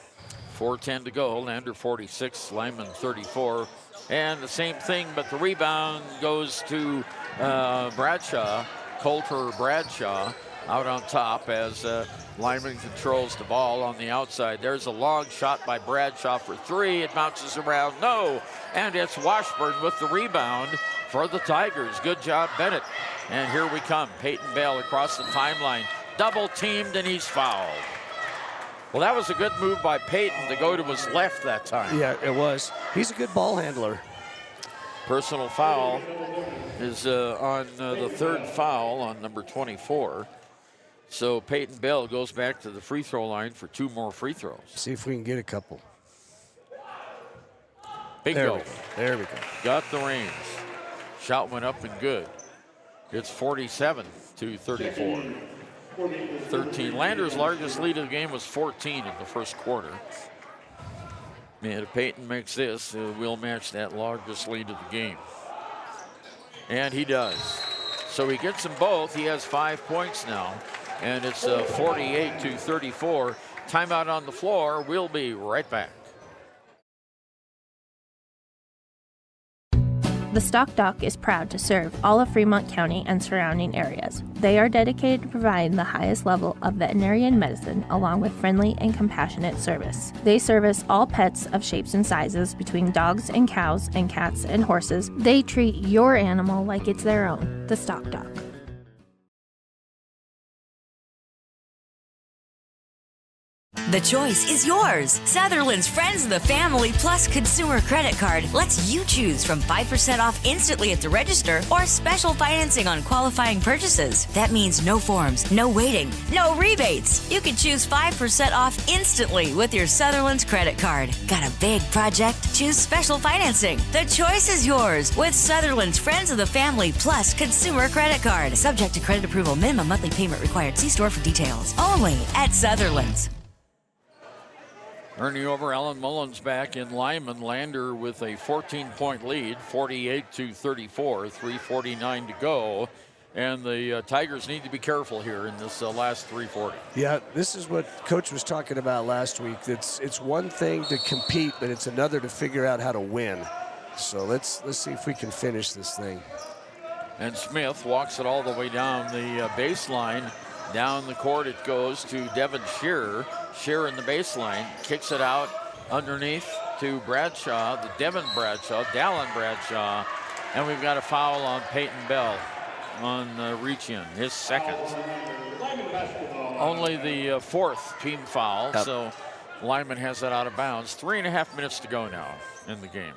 4:10 to go. Lander 46, Lyman 34. And the same thing, but the rebound goes to Bradshaw, Coulter Bradshaw, out on top as Lyman controls the ball on the outside. There's a long shot by Bradshaw for 3. It bounces around, no. And it's Washburn with the rebound for the Tigers. Good job, Bennett. And here we come. Peyton Bell across the timeline. Double teamed and he's fouled. Well, that was a good move by Peyton to go to his left that time. Yeah, it was. He's a good ball handler. Personal foul is on the third foul on number 24. So Peyton Bell goes back to the free throw line for 2 more free throws. See if we can get a couple. Bingo. There we go. Got the range. Shot went up and good. It's 47-34. 13. Lander's largest lead of the game was 14 in the first quarter. And if Peyton makes this, we'll match that largest lead of the game. And he does. So he gets them both. He has 5 points now. And it's 48-34. Timeout on the floor. We'll be right back. The Stock Dock is proud to serve all of Fremont County and surrounding areas. They are dedicated to providing the highest level of veterinarian medicine along with friendly and compassionate service. They service all pets of shapes and sizes between dogs and cows and cats and horses. They treat your animal like it's their own. The Stock Dock. The choice is yours. Sutherland's Friends of the Family Plus Consumer Credit Card lets you choose from 5% off instantly at the register or special financing on qualifying purchases. That means no forms, no waiting, no rebates. You can choose 5% off instantly with your Sutherland's credit card. Got a big project? Choose special financing. The choice is yours with Sutherland's Friends of the Family Plus Consumer Credit Card. Subject to credit approval. Minimum monthly payment required. See store for details. Only at Sutherland's. Ernie over, Alan Mullins back in Lyman. Lander with a 14-point lead, 48-34, 3:49 to go. And the Tigers need to be careful here in this last 3:40. Yeah, this is what Coach was talking about last week. It's one thing to compete, but it's another to figure out how to win. So let's see if we can finish this thing. And Smith walks it all the way down the baseline. Down the court it goes to Devin Shearer. Shearer in the baseline, kicks it out underneath to Bradshaw, the Devin Bradshaw, Dallin Bradshaw. And we've got a foul on Peyton Bell on reach in, his second. Only the fourth team foul, so Lyman has that out of bounds. 3.5 minutes to go now in the game.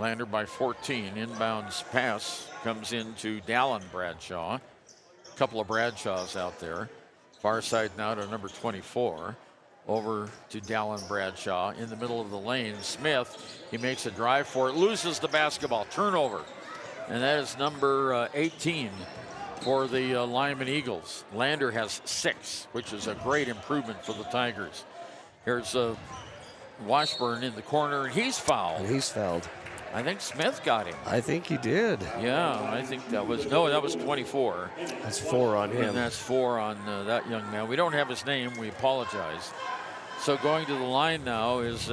Lander by 14. Inbounds pass comes into Dallin Bradshaw. A couple of Bradshaws out there. Far side now to number 24. Over to Dallin Bradshaw in the middle of the lane. Smith, he makes a drive for it, loses the basketball, turnover. And that is number 18 for the Lyman Eagles. Lander has 6, which is a great improvement for the Tigers. Here's Washburn in the corner, and he's fouled. I think Smith got him. I think he did. Yeah, I think that was 24. That's 4 on him. And that's 4 on that young man. We don't have his name, we apologize. So going to the line now is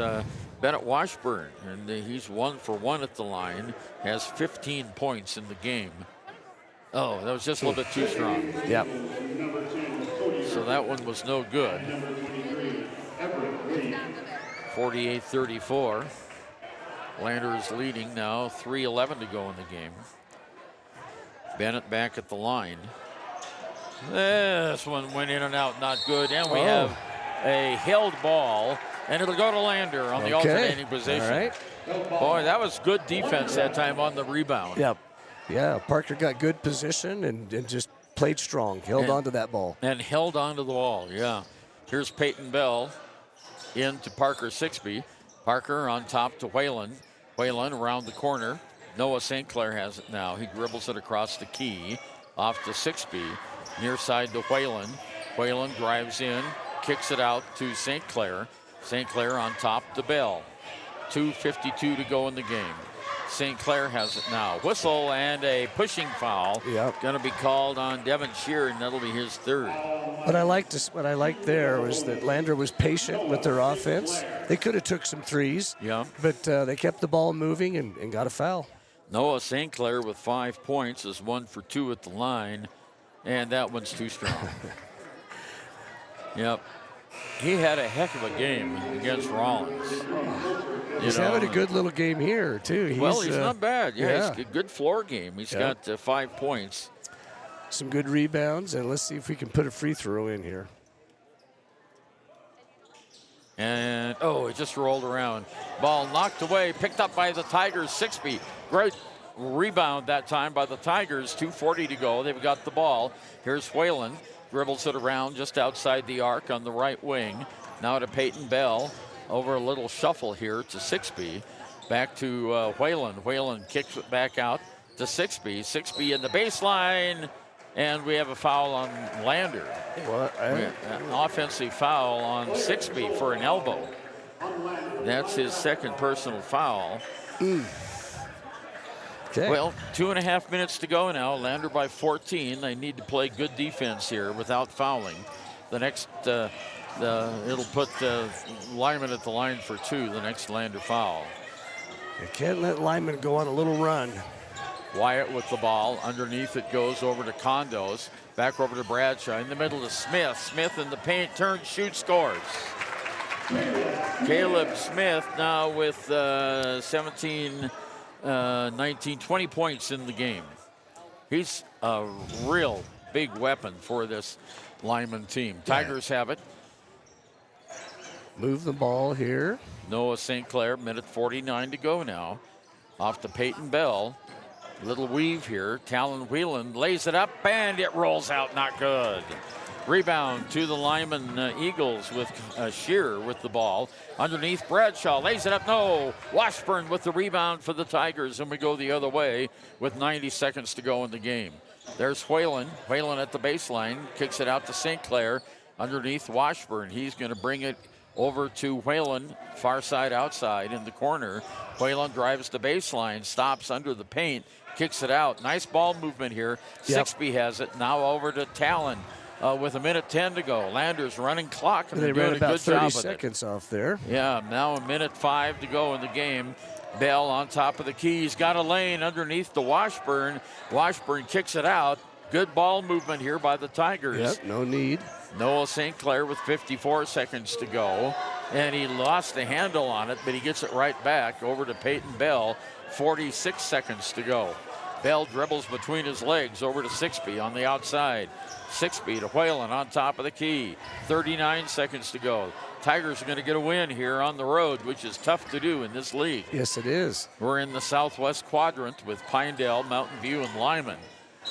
Bennett Washburn, and he's 1 for 1 at the line, has 15 points in the game. Oh, that was just a little bit too strong. Yep. So that one was no good. 48-34. Lander is leading now, 3:11 to go in the game. Bennett back at the line. This one went in and out, not good. And we have a held ball, and it'll go to Lander on the alternating position. All right. Boy, that was good defense that time on the rebound. Yep. Yeah, Parker got good position and just played strong, held on to that ball. And held on to the ball, yeah. Here's Peyton Bell into Parker Sixby. Parker on top to Whalen. Whalen around the corner. Noah St. Clair has it now. He dribbles it across the key. Off to Sixby. Near side to Whalen. Whalen drives in. Kicks it out to St. Clair. St. Clair on top to Bell. 2:52 to go in the game. St. Clair has it now. Whistle and a pushing foul. Yep. Going to be called on Devin Shearer, and that'll be his third. What I liked there was that Lander was patient with their offense. They could have took some threes, but they kept the ball moving and got a foul. Noah St. Clair with 5 points is 1 for 2 at the line, and that one's too strong. Yep. He had a heck of a game against Rollins. He's having a good little game here, too. He's not bad. Yeah, he's a good floor game. He's got 5 points. Some good rebounds, and let's see if we can put a free throw in here. And, it just rolled around. Ball knocked away, picked up by the Tigers. Sixby, great rebound that time by the Tigers. 2:40 to go. They've got the ball. Here's Whalen. Dribbles it around just outside the arc on the right wing. Now to Peyton Bell. Over a little shuffle here to Sixby. Back to Whalen. Whalen kicks it back out to Sixby. Sixby in the baseline. And we have a foul on Lander. An offensive foul on Sixby for an elbow. That's his second personal foul. Okay. Well, 2.5 minutes to go now. Lander by 14. They need to play good defense here without fouling. The next, it'll put Lyman at the line for 2, the next Lander foul. You can't let Lyman go on a little run. Wyatt with the ball. Underneath it goes over to Condos. Back over to Bradshaw. In the middle to Smith. Smith in the paint. Turns, shoots, scores. Caleb Smith now with 17, 19, 20 points in the game. He's a real big weapon for this Lyman team. Tigers have it. Move the ball here. Noah St. Clair, minute 49 to go now. Off to Peyton Bell. Little weave here. Talon Whelan lays it up, and it rolls out. Not good. Rebound to the Lyman Eagles with Shearer with the ball. Underneath, Bradshaw lays it up. No. Washburn with the rebound for the Tigers, and we go the other way with 90 seconds to go in the game. There's Whalen. Whalen at the baseline. Kicks it out to St. Clair. Underneath Washburn. He's going to bring it over to Whalen, far side outside in the corner. Whalen drives the baseline, stops under the paint, kicks it out. Nice ball movement here. Yep. Sixby has it. Now over to Talon with 1:10 to go. Landers running clock, and They they're doing ran a about good 30 job with seconds off there. it. Yeah, now 1:05 to go in the game. Bell on top of the key. He's got a lane underneath the Washburn. Washburn kicks it out. Good ball movement here by the Tigers. Yep, no need. Noah St. Clair with 54 seconds to go. And he lost the handle on it, but he gets it right back over to Peyton Bell. 46 seconds to go. Bell dribbles between his legs over to Sixby on the outside. Sixby to Whalen on top of the key. 39 seconds to go. Tigers are going to get a win here on the road, which is tough to do in this league. Yes, it is. We're in the southwest quadrant with Pinedale, Mountain View, and Lyman.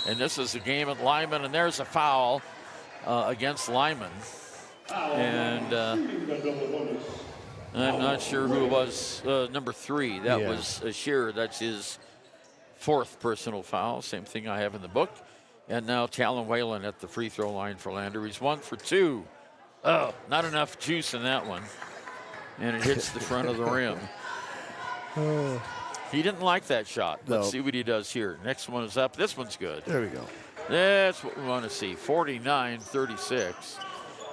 And this is a game at Lyman, and there's a foul against Lyman. And I'm not sure who it was, number 3. That was Shearer. That's his 4th personal foul. Same thing I have in the book. And now Talon Whalen at the free throw line for Lander. He's 1 for 2. Oh, not enough juice in that one. And it hits the front of the rim. He didn't like that shot. Let's see what he does here. Next one is up. This one's good. There we go. That's what we want to see. 49-36.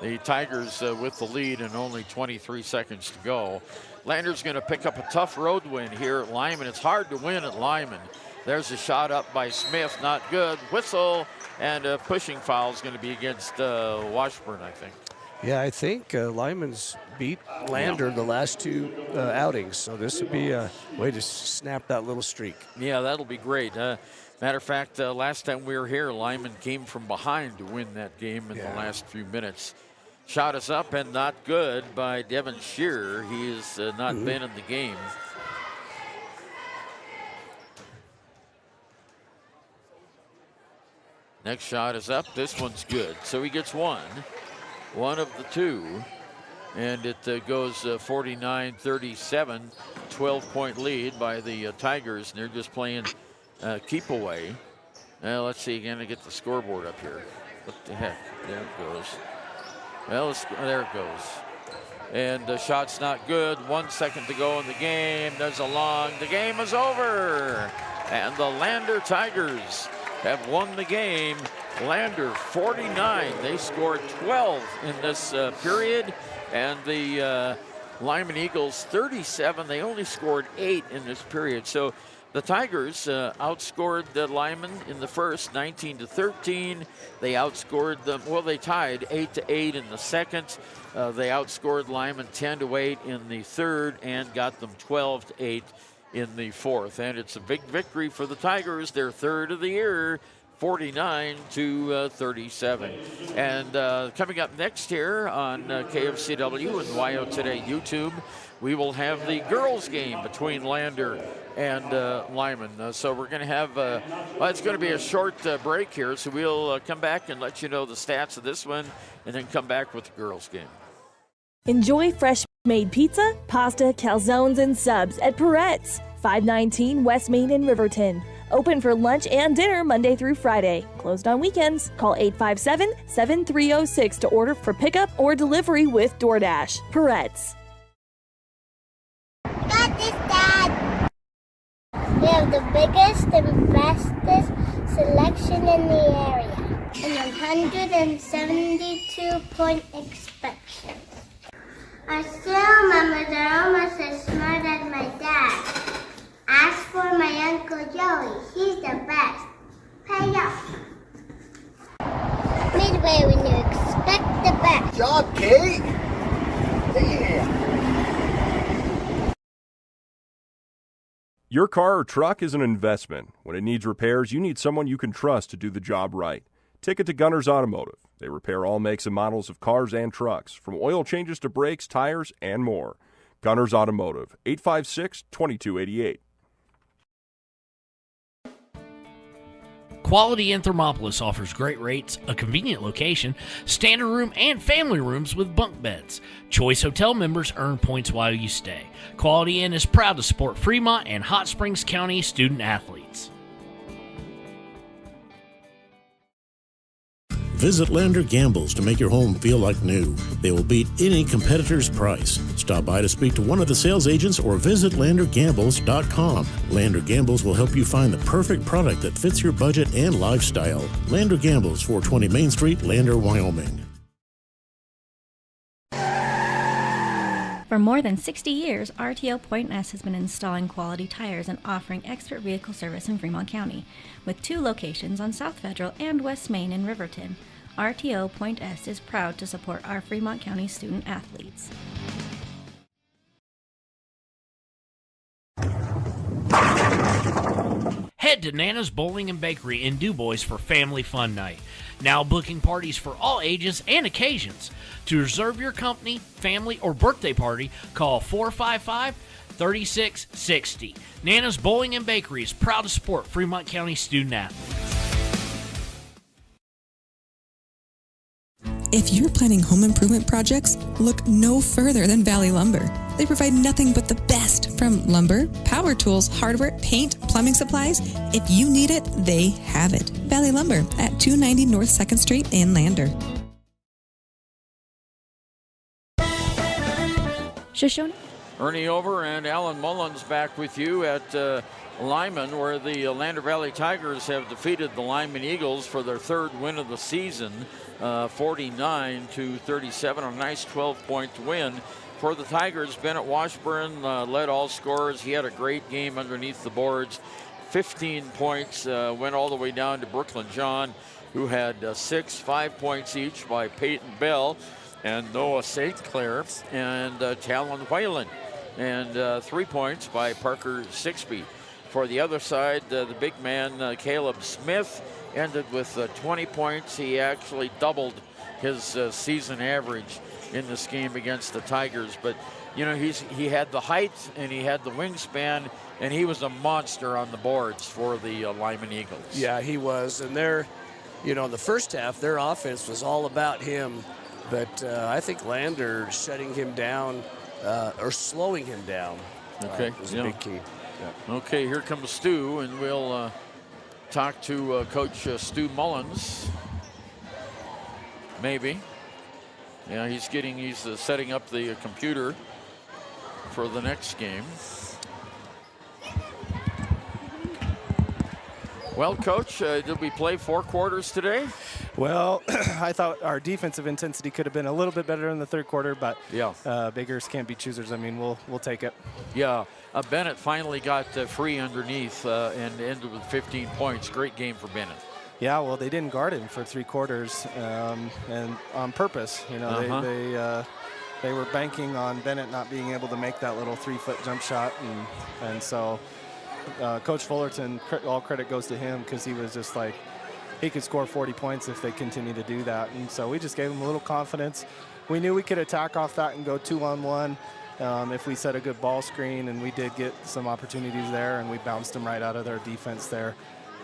The Tigers with the lead and only 23 seconds to go. Lander's going to pick up a tough road win here at Lyman. It's hard to win at Lyman. There's a shot up by Smith. Not good. Whistle. And a pushing foul is going to be against Washburn, I think. Yeah, I think Lyman's beat Lander the last 2 outings, so this would be a way to snap that little streak. Yeah, that'll be great. Matter of fact, last time we were here, Lyman came from behind to win that game in the last few minutes. Shot is up and not good by Devin Shearer. He has not been in the game. Next shot is up. This one's good. So he gets one of the 2. And it goes 49-37, 12-point lead by the Tigers. And they're just playing keep away. Let's see again to get the scoreboard up here. What the heck? There it goes. Well, there it goes. And the shot's not good. 1 second to go in the game. There's a long. The game is over. And the Lander Tigers have won the game. Lander 49. They scored 12 in this period. And the Lyman Eagles 37. They only scored 8 in this period. So the Tigers outscored the Lyman in the first, 19-13. They outscored them. Well, they tied 8-8 in the second. They outscored Lyman 10-8 in the third and got them 12-8 in the fourth. And it's a big victory for the Tigers. Their third of the year. 49-37. And coming up next here on KFCW and YO Today YouTube, we will have the girls game between Lander and Lyman. So we're going to have, it's going to be a short break here. So we'll come back and let you know the stats of this one and then come back with the girls game. Enjoy fresh made pizza, pasta, calzones, and subs at Peretz, 519 West Main in Riverton. Open for lunch and dinner Monday through Friday. Closed on weekends. Call 857-7306 to order for pickup or delivery with DoorDash. Peretz. Got this, Dad. We have the biggest and bestest selection in the area. And 172-point inspections. I still remember they're almost as smart as my dad. Ask for my Uncle Joey. He's the best. Pay up. Midway when you expect the best. Good job, Kate. Yeah. Your car or truck is an investment. When it needs repairs, you need someone you can trust to do the job right. Take it to Gunners Automotive. They repair all makes and models of cars and trucks, from oil changes to brakes, tires, and more. Gunners Automotive, 856-2288. Quality in Thermopolis offers great rates, a convenient location, standard room and family rooms with bunk beds. Choice Hotel members earn points while you stay. Quality Inn is proud to support Fremont and Hot Springs County student athletes. Visit Lander Gambles to make your home feel like new. They will beat any competitor's price. Stop by to speak to one of the sales agents or visit LanderGambles.com. Lander Gambles will help you find the perfect product that fits your budget and lifestyle. Lander Gambles, 420 Main Street, Lander, Wyoming. For more than 60 years, RTO Point S has been installing quality tires and offering expert vehicle service in Fremont County, with 2 locations on South Federal and West Main in Riverton. RTO Point S is proud to support our Fremont County student athletes. Head to Nana's Bowling and Bakery in DuBois for Family Fun Night. Now booking parties for all ages and occasions. To reserve your company, family, or birthday party, call 455-3660. Nana's Bowling and Bakery is proud to support Fremont County student athletes. If you're planning home improvement projects, look no further than Valley Lumber. They provide nothing but the best from lumber, power tools, hardware, paint, plumbing supplies. If you need it, they have it. Valley Lumber at 290 North 2nd Street in Lander. Shoshone. Ernie Over and Alan Mullins back with you at Lyman, where the Lander Valley Tigers have defeated the Lyman Eagles for their 3rd win of the season, 49-37, a nice 12-point win. For the Tigers, Bennett Washburn led all scorers. He had a great game underneath the boards. 15 points, went all the way down to Brooklyn John, who had 5 points each by Peyton Bell and Noah St. Clair and Talon Whalen, and 3 points by Parker Sixby. For the other side, the big man, Caleb Smith, ended with 20 points. He actually doubled his season average in this game against the Tigers. But, you know, he had the height and he had the wingspan, and he was a monster on the boards for the Lyman Eagles. Yeah, he was. And in the first half, their offense was all about him. But I think Lander shutting him down or slowing him down was a big key. Yeah. Okay, here comes Stu, and we'll talk to Coach Stu Mullins. Maybe. Yeah, he's setting up the computer for the next game. Well, Coach, did we play 4 quarters today? Well, I thought our defensive intensity could have been a little bit better in the 3rd quarter, but beggars can't be choosers. I mean, we'll take it. Yeah, Bennett finally got free underneath and ended with 15 points. Great game for Bennett. Yeah, well, they didn't guard him for 3 quarters, and on purpose. You know, they were banking on Bennett not being able to make that little 3-foot jump shot, and so Coach Fullerton, all credit goes to him, because he was just like, he could score 40 points if they continue to do that. And so we just gave him a little confidence. We knew we could attack off that and go 2-on-1 if we set a good ball screen, and we did get some opportunities there, and we bounced them right out of their defense there,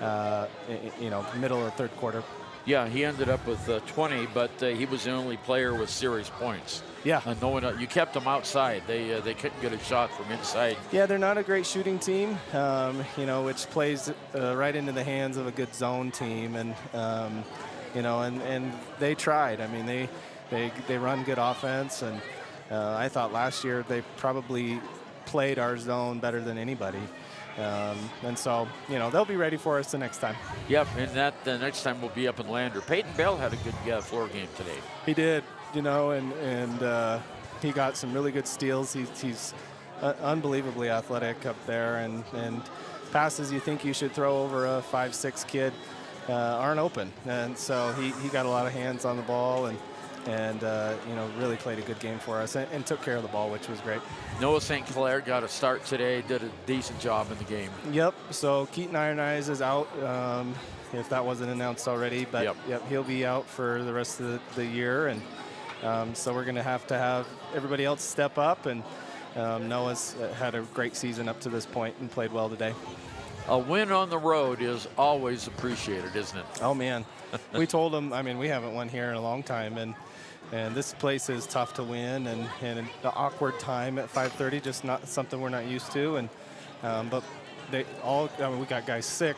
middle of the 3rd quarter. Yeah, he ended up with 20, but he was the only player with serious points. Yeah. No one else, you kept them outside. They couldn't get a shot from inside. Yeah, they're not a great shooting team, which plays right into the hands of a good zone team, and and they tried. I mean, they run good offense, and I thought last year they probably played our zone better than anybody. And so, they'll be ready for us the next time. Yep, and that the next time we'll be up in Lander. Peyton Bell had a good floor game today. He did, and he got some really good steals. He's unbelievably athletic up there, and passes you think you should throw over a 5'6" kid aren't open. And so he got a lot of hands on the ball, and really played a good game for us and took care of the ball, which was great. Noah St. Clair got a start today, did a decent job in the game. Yep, so Keaton Ironeyes is out, if that wasn't announced already, but yep, he'll be out for the rest of the year, and so we're going to have everybody else step up, and Noah's had a great season up to this point and played well today. A win on the road is always appreciated, isn't it? Oh, man. We told them, we haven't won here in a long time, and this place is tough to win, and the awkward time at 5:30, just not something we're not used to. And but we got guys sick.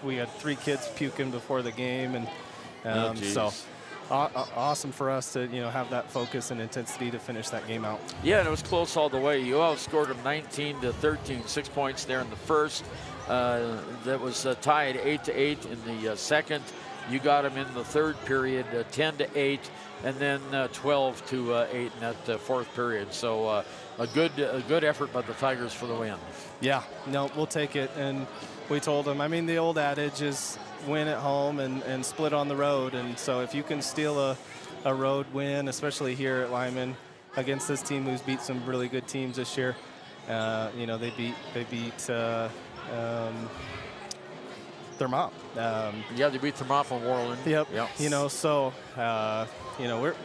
We had 3 kids puking before the game, So awesome for us to have that focus and intensity to finish that game out. Yeah, and it was close all the way. You outscored them 19-13, 6 points there in the first. That was tied 8-8 in the second. You got them in the third period, 10-8, and then 12-8 in that fourth period. So a good effort by the Tigers for the win. Yeah, no, we'll take it. And we told them, I mean, the old adage is win at home and split on the road. And so if you can steal a road win, especially here at Lyman, against this team who's beat some really good teams this year, they beat Thermop. They beat Thermop and Warland. Yep. So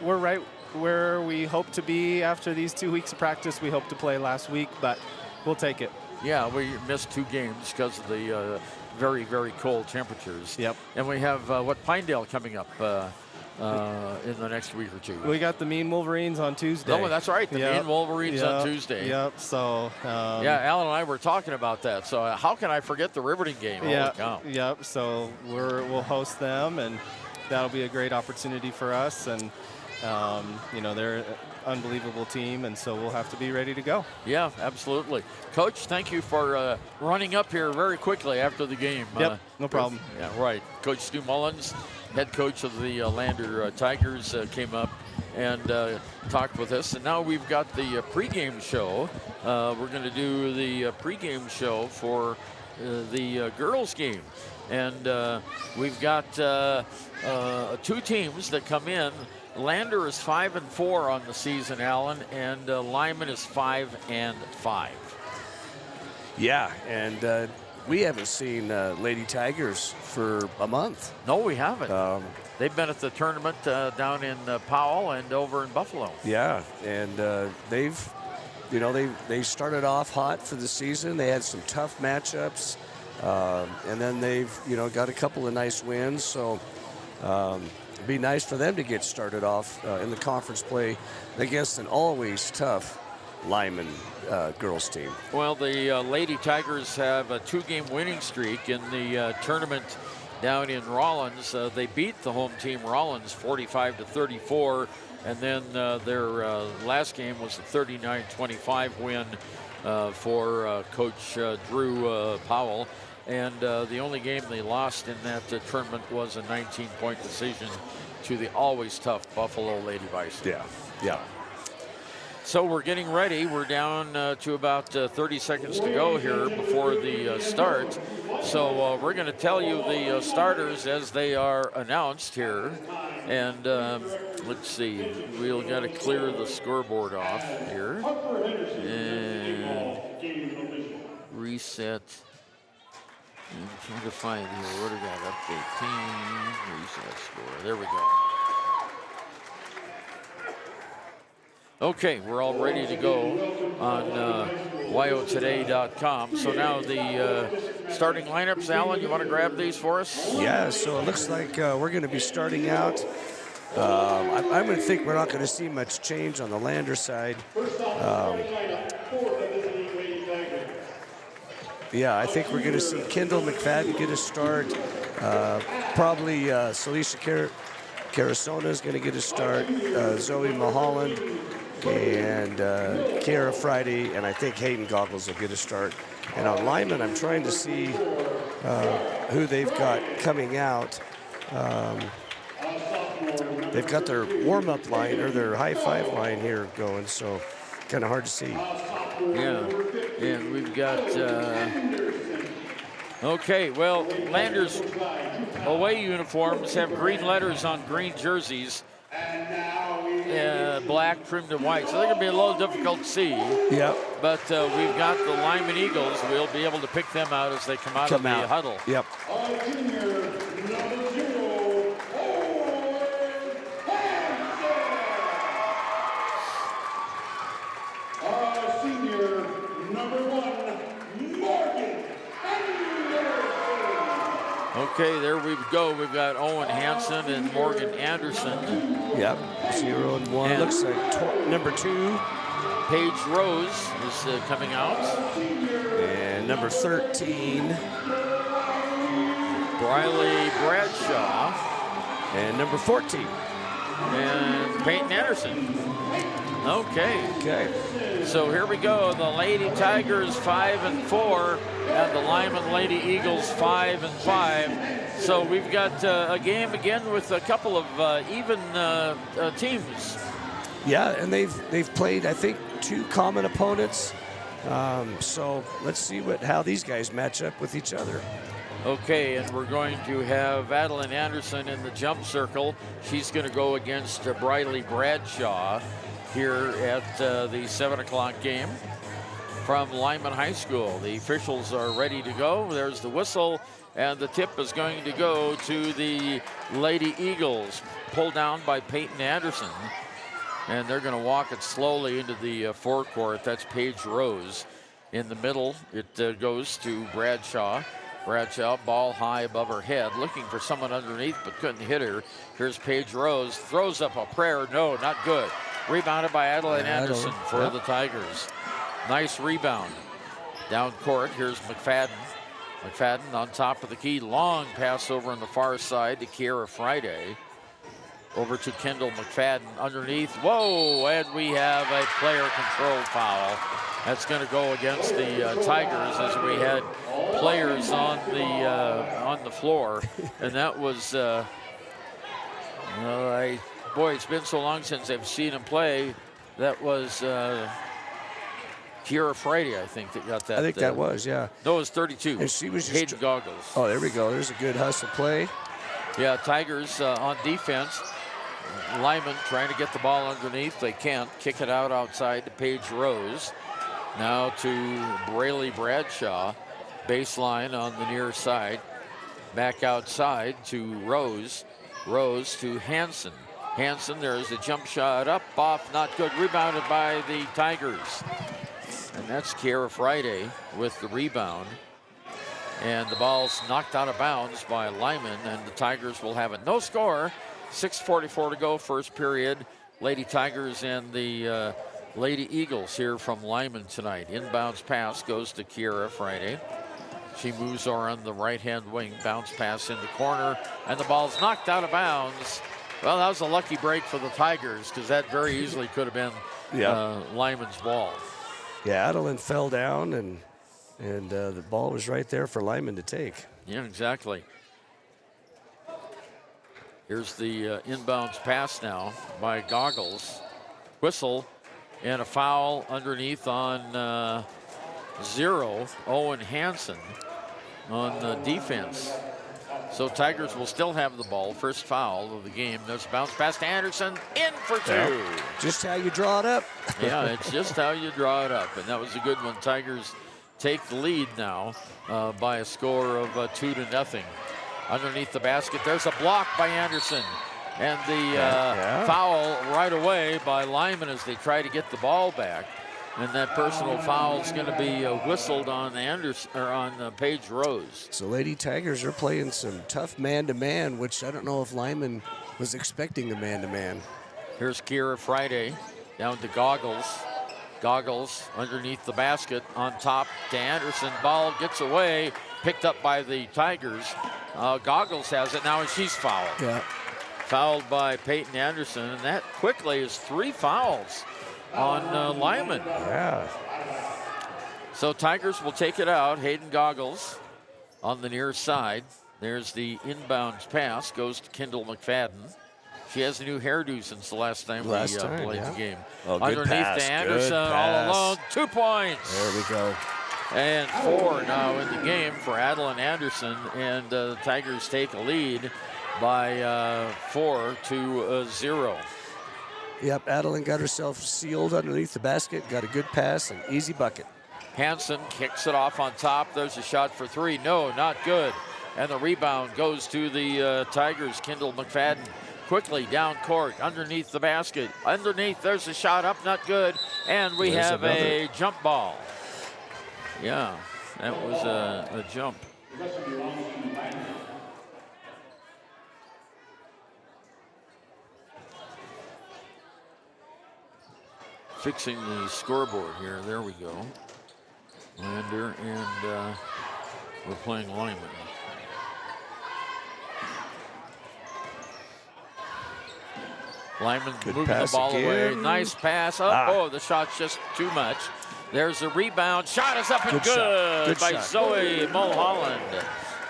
we're right where we hope to be after these 2 weeks of practice. We hope to play last week, but we'll take it. Yeah, we missed 2 games because of the very, very cold temperatures. Yep. And we have Pinedale coming up in the next week or two. We got the Mean Wolverines on Tuesday. Oh, that's right, the Mean Wolverines on Tuesday. Yep. So. Alan and I were talking about that. So how can I forget the Riveting game? Yep. So we'll host them, and that'll be a great opportunity for us. And they're an unbelievable team, and so we'll have to be ready to go. Yeah, absolutely. Coach, thank you for running up here very quickly after the game. Yep, no problem. Yeah, right. Coach Stu Mullins, head coach of the Lander Tigers, came up and talked with us. And now we've got the pregame show. We're going to do the pregame show for the girls' game. And we've got 2 teams that come in. Lander is 5-4 on the season, Alan, and Lyman is 5-5. Yeah, and we haven't seen Lady Tigers for a month. No, we haven't. They've been at the tournament down in Powell and over in Buffalo. Yeah, and they started off hot for the season. They had some tough matchups, and then they've got a couple of nice wins. So. It'd be nice for them to get started off in the conference play against an always tough Lyman girls team. Well, the Lady Tigers have a 2-game winning streak in the tournament down in Rollins. They beat the home team Rollins 45-34, and then their last game was a 39-25 win for Coach Drew Powell. And the only game they lost in that tournament was a 19-point decision to the always tough Buffalo Lady Bison. Yeah. So we're getting ready. We're down to about 30 seconds to go here before the start. So we're going to tell you the starters as they are announced here. And let's see. We'll got to clear the scoreboard off here. And reset. I'm trying to find here. What do we got? Update team. Reset score. There we go. Okay, we're all ready to go on yotoday.com. So now the starting lineups. Alan, you want to grab these for us? Yeah, so it looks like we're going to be starting out. I'm going to think we're not going to see much change on the Lander side. Yeah, I think we're going to see Kendall McFadden get a start. Probably Celicia Carasona is going to get a start. Zoe Mulholland and Kara Friday, and I think Hayden Goggles will get a start. And on Lyman, I'm trying to see who they've got coming out. They've got their warm-up line or their high-five line here going, so kind of hard to see. Yeah, and we've got, okay, well, Landers away uniforms have green letters on green jerseys, black trimmed in white, so they're going to be a little difficult to see. Yeah. But we've got the Lyman Eagles. We'll be able to pick them out as they come out of the huddle. Yep. Okay, there we go. We've got Owen Hansen and Morgan Anderson. Yep, 0 and 1. Looks like number 2. Paige Rose is coming out. And number 13. Briley Bradshaw. And number 14. And Peyton Anderson. Okay. So here we go. The Lady Tigers 5-4, and the Lyman Lady Eagles 5-5. So we've got a game again with a couple of even teams. Yeah, and they've played, I think, 2 common opponents. So let's see how these guys match up with each other. Okay, and we're going to have Adeline Anderson in the jump circle. She's going to go against Briley Bradshaw here at the 7 o'clock game from Lyman High School. The officials are ready to go. There's the whistle, and the tip is going to go to the Lady Eagles, pulled down by Peyton Anderson. And they're going to walk it slowly into the forecourt. That's Paige Rose. In the middle, it goes to Bradshaw. Bradshaw, ball high above her head, looking for someone underneath, but couldn't hit her. Here's Paige Rose, throws up a prayer. No, not good. Rebounded by Adelaide Anderson for the Tigers. Nice rebound. Down court, here's McFadden. McFadden on top of the key. Long pass over on the far side to Kiera Friday. Over to Kendall McFadden underneath. Whoa, and we have a player control foul. That's going to go against the Tigers, as we had players on the floor. And that was, boy, it's been so long since I've seen him play. That was Kiera Friday, I think, that got that. I think that was, yeah. No, it was 32. And she was Hayden Goggles. Oh, there we go. There's a good hustle play. Yeah, Tigers on defense. Lyman trying to get the ball underneath. They can't. Kick it out outside to Paige Rose. Now to Braley Bradshaw. Baseline on the near side. Back outside to Rose. Rose to Hanson. Hanson, there's a jump shot up, off, not good. Rebounded by the Tigers. And that's Kiera Friday with the rebound. And the ball's knocked out of bounds by Lyman, and the Tigers will have it. No score. 6:44 to go, first period. Lady Tigers and the Lady Eagles here from Lyman tonight. Inbounds pass goes to Kiera Friday. She moves around the right-hand wing. Bounce pass in the corner, and the ball's knocked out of bounds. Well, that was a lucky break for the Tigers, because that very easily could have been Lyman's ball. Yeah, Adeline fell down, and the ball was right there for Lyman to take. Yeah, exactly. Here's the inbounds pass now by Goggles. Whistle and a foul underneath on 0, Owen Hanson on defense. So Tigers will still have the ball. First foul of the game. There's a bounce pass to Anderson. In for 2. Yeah. Just how you draw it up. Yeah, it's just how you draw it up. And that was a good one. Tigers take the lead now by a score of 2-0. Underneath the basket, there's a block by Anderson. And the foul right away by Lyman as they try to get the ball back. And that personal foul is going to be whistled on Anderson or on Paige Rose. So Lady Tigers are playing some tough man-to-man, which I don't know if Lyman was expecting the man-to-man. Here's Kiera Friday down to Goggles. Goggles underneath the basket on top to Anderson. Ball gets away, picked up by the Tigers. Goggles has it now, and she's fouled. Yeah. Fouled by Peyton Anderson, and that quickly is 3 fouls on Lyman. Yeah. So Tigers will take it out. Hayden Goggles on the near side. There's the inbounds pass, goes to Kendall McFadden. She has a new hairdo since the last time we played the game. Oh, underneath pass. to Anderson, all alone, 2 points. There we go. And 4 now in the game for Adeline Anderson, and the Tigers take a lead by 4-0. Yep, Adeline got herself sealed underneath the basket, got a good pass, and easy bucket. Hanson kicks it off on top. There's a shot for 3. No, not good. And the rebound goes to the Tigers. Kendall McFadden quickly down court, underneath the basket. Underneath, there's a shot up, not good. And we have a jump ball. Yeah, that was a jump. Fixing the scoreboard here. There we go. Lander, and we're playing Lyman. Lyman moving the pass ball away. again. Nice pass. Oh, the shot's just too much. There's a rebound. Shot is up and good by Zoe Mulholland.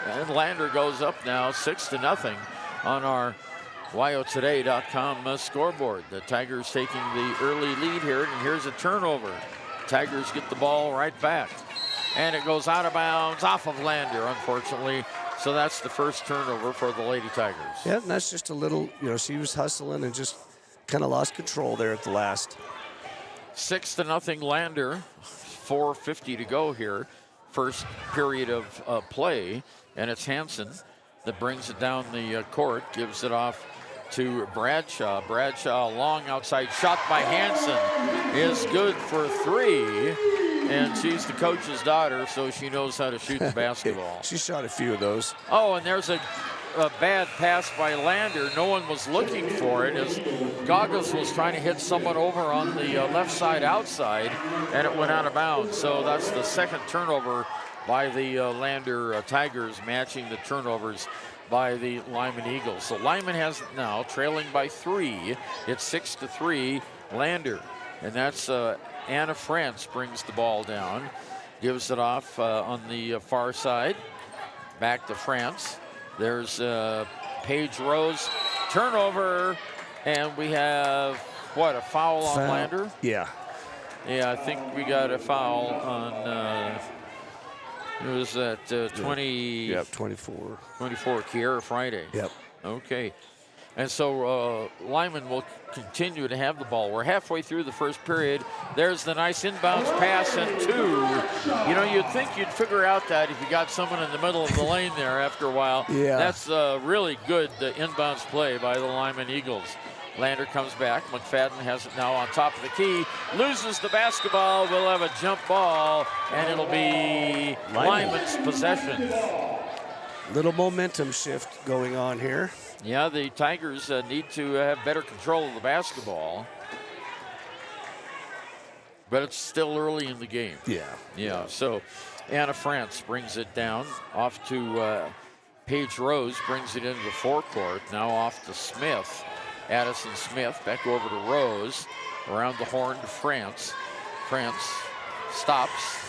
And Lander goes up now 6-0 on our WyoToday.com scoreboard. The Tigers taking the early lead here, and here's a turnover. Tigers get the ball right back. And it goes out of bounds off of Lander, unfortunately. So that's the first turnover for the Lady Tigers. Yeah, and that's just a little, she was hustling and just kind of lost control there at the last. 6-0 Lander, 4:50 to go here. First period of play, and it's Hansen that brings it down the court, gives it off to Bradshaw. Bradshaw, long outside shot by Hansen is good for 3. And she's the coach's daughter, so she knows how to shoot the basketball. She shot a few of those. Oh, and there's a bad pass by Lander. No one was looking for it as Goggles was trying to hit someone over on the left side outside, and it went out of bounds. So that's the second turnover by the Lander Tigers, matching the turnovers by the Lyman Eagles. So Lyman has now trailing by 3. It's 6-3 Lander. And that's Anna France brings the ball down, gives it off on the far side. Back to France. There's Paige Rose, turnover, and we have, a foul on Lander? Yeah. Yeah, I think we got a foul on, it was at 20. Yep, 24. 24, Kiera Friday. Yep. Okay. And so Lyman will continue to have the ball. We're halfway through the first period. There's the nice inbounds pass and 2. You'd think you'd figure out that if you got someone in the middle of the lane there after a while. Yeah. That's really good inbounds play by the Lyman Eagles. Lander comes back. McFadden has it now on top of the key. Loses the basketball. We'll have a jump ball, and it'll be Lyman's possession. Little momentum shift going on here. Yeah, the Tigers need to have better control of the basketball. But it's still early in the game. Yeah. So Anna France brings it down. Off to Paige Rose, brings it into the forecourt. Now off to Smith. Addison Smith back over to Rose. Around the horn to France. France stops.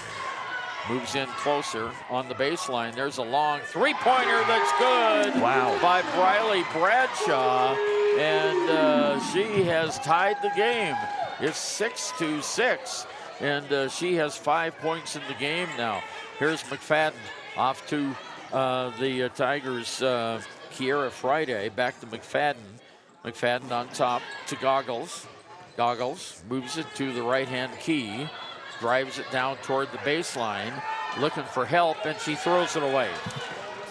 Moves in closer on the baseline. There's a long three-pointer that's good. Wow. By Briley Bradshaw. And she has tied the game. It's 6-6. And she has 5 points in the game now. Here's McFadden off to the Tigers' Kiera Friday. Back to McFadden. McFadden on top to Goggles. Goggles moves it to the right-hand key. Drives it down toward the baseline, looking for help, and she throws it away.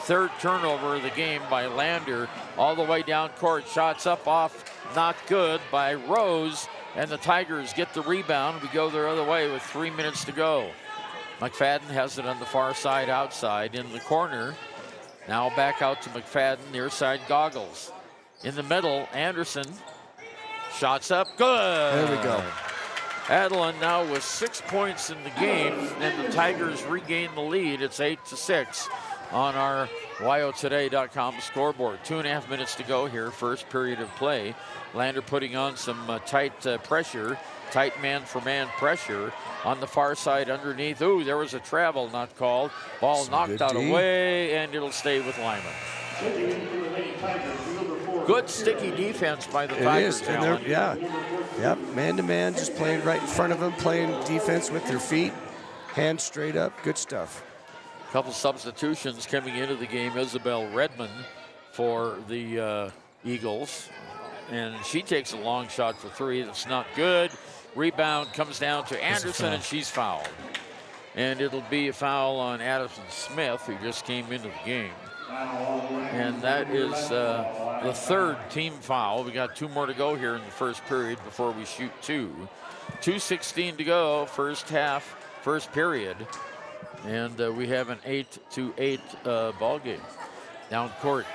Third turnover of the game by Lander, all the way down court. Shots up off, not good by Rose, and the Tigers get the rebound. We go their other way with 3 minutes to go. McFadden has it on the far side outside in the corner. Now back out to McFadden, near side Goggles. In the middle, Anderson. Shots up, good. There we go. Adeline now with 6 points in the game, and the Tigers regain the lead. It's 8-6 on our WyoToday.com scoreboard. 2.5 minutes to go here, first period of play. Lander putting on some tight pressure, tight man-for-man pressure on the far side underneath. Ooh, there was a travel not called. Ball Some knocked out D. away, and it'll stay with Lyman. Good sticky defense by the Tigers. It is, Yep, man-to-man, just playing right in front of them, playing defense with their feet, hands straight up, good stuff. Couple substitutions coming into the game. Isabel Redmond for the Eagles, and she takes a long shot for 3. That's not good. Rebound comes down to Anderson, and she's fouled. And it'll be a foul on Addison Smith, who just came into the game. And that is the third team foul. We got 2 more to go here in the first period before we shoot 2. 2:16 to go, first half, first period. And we have an 8-8 ball game. Down court,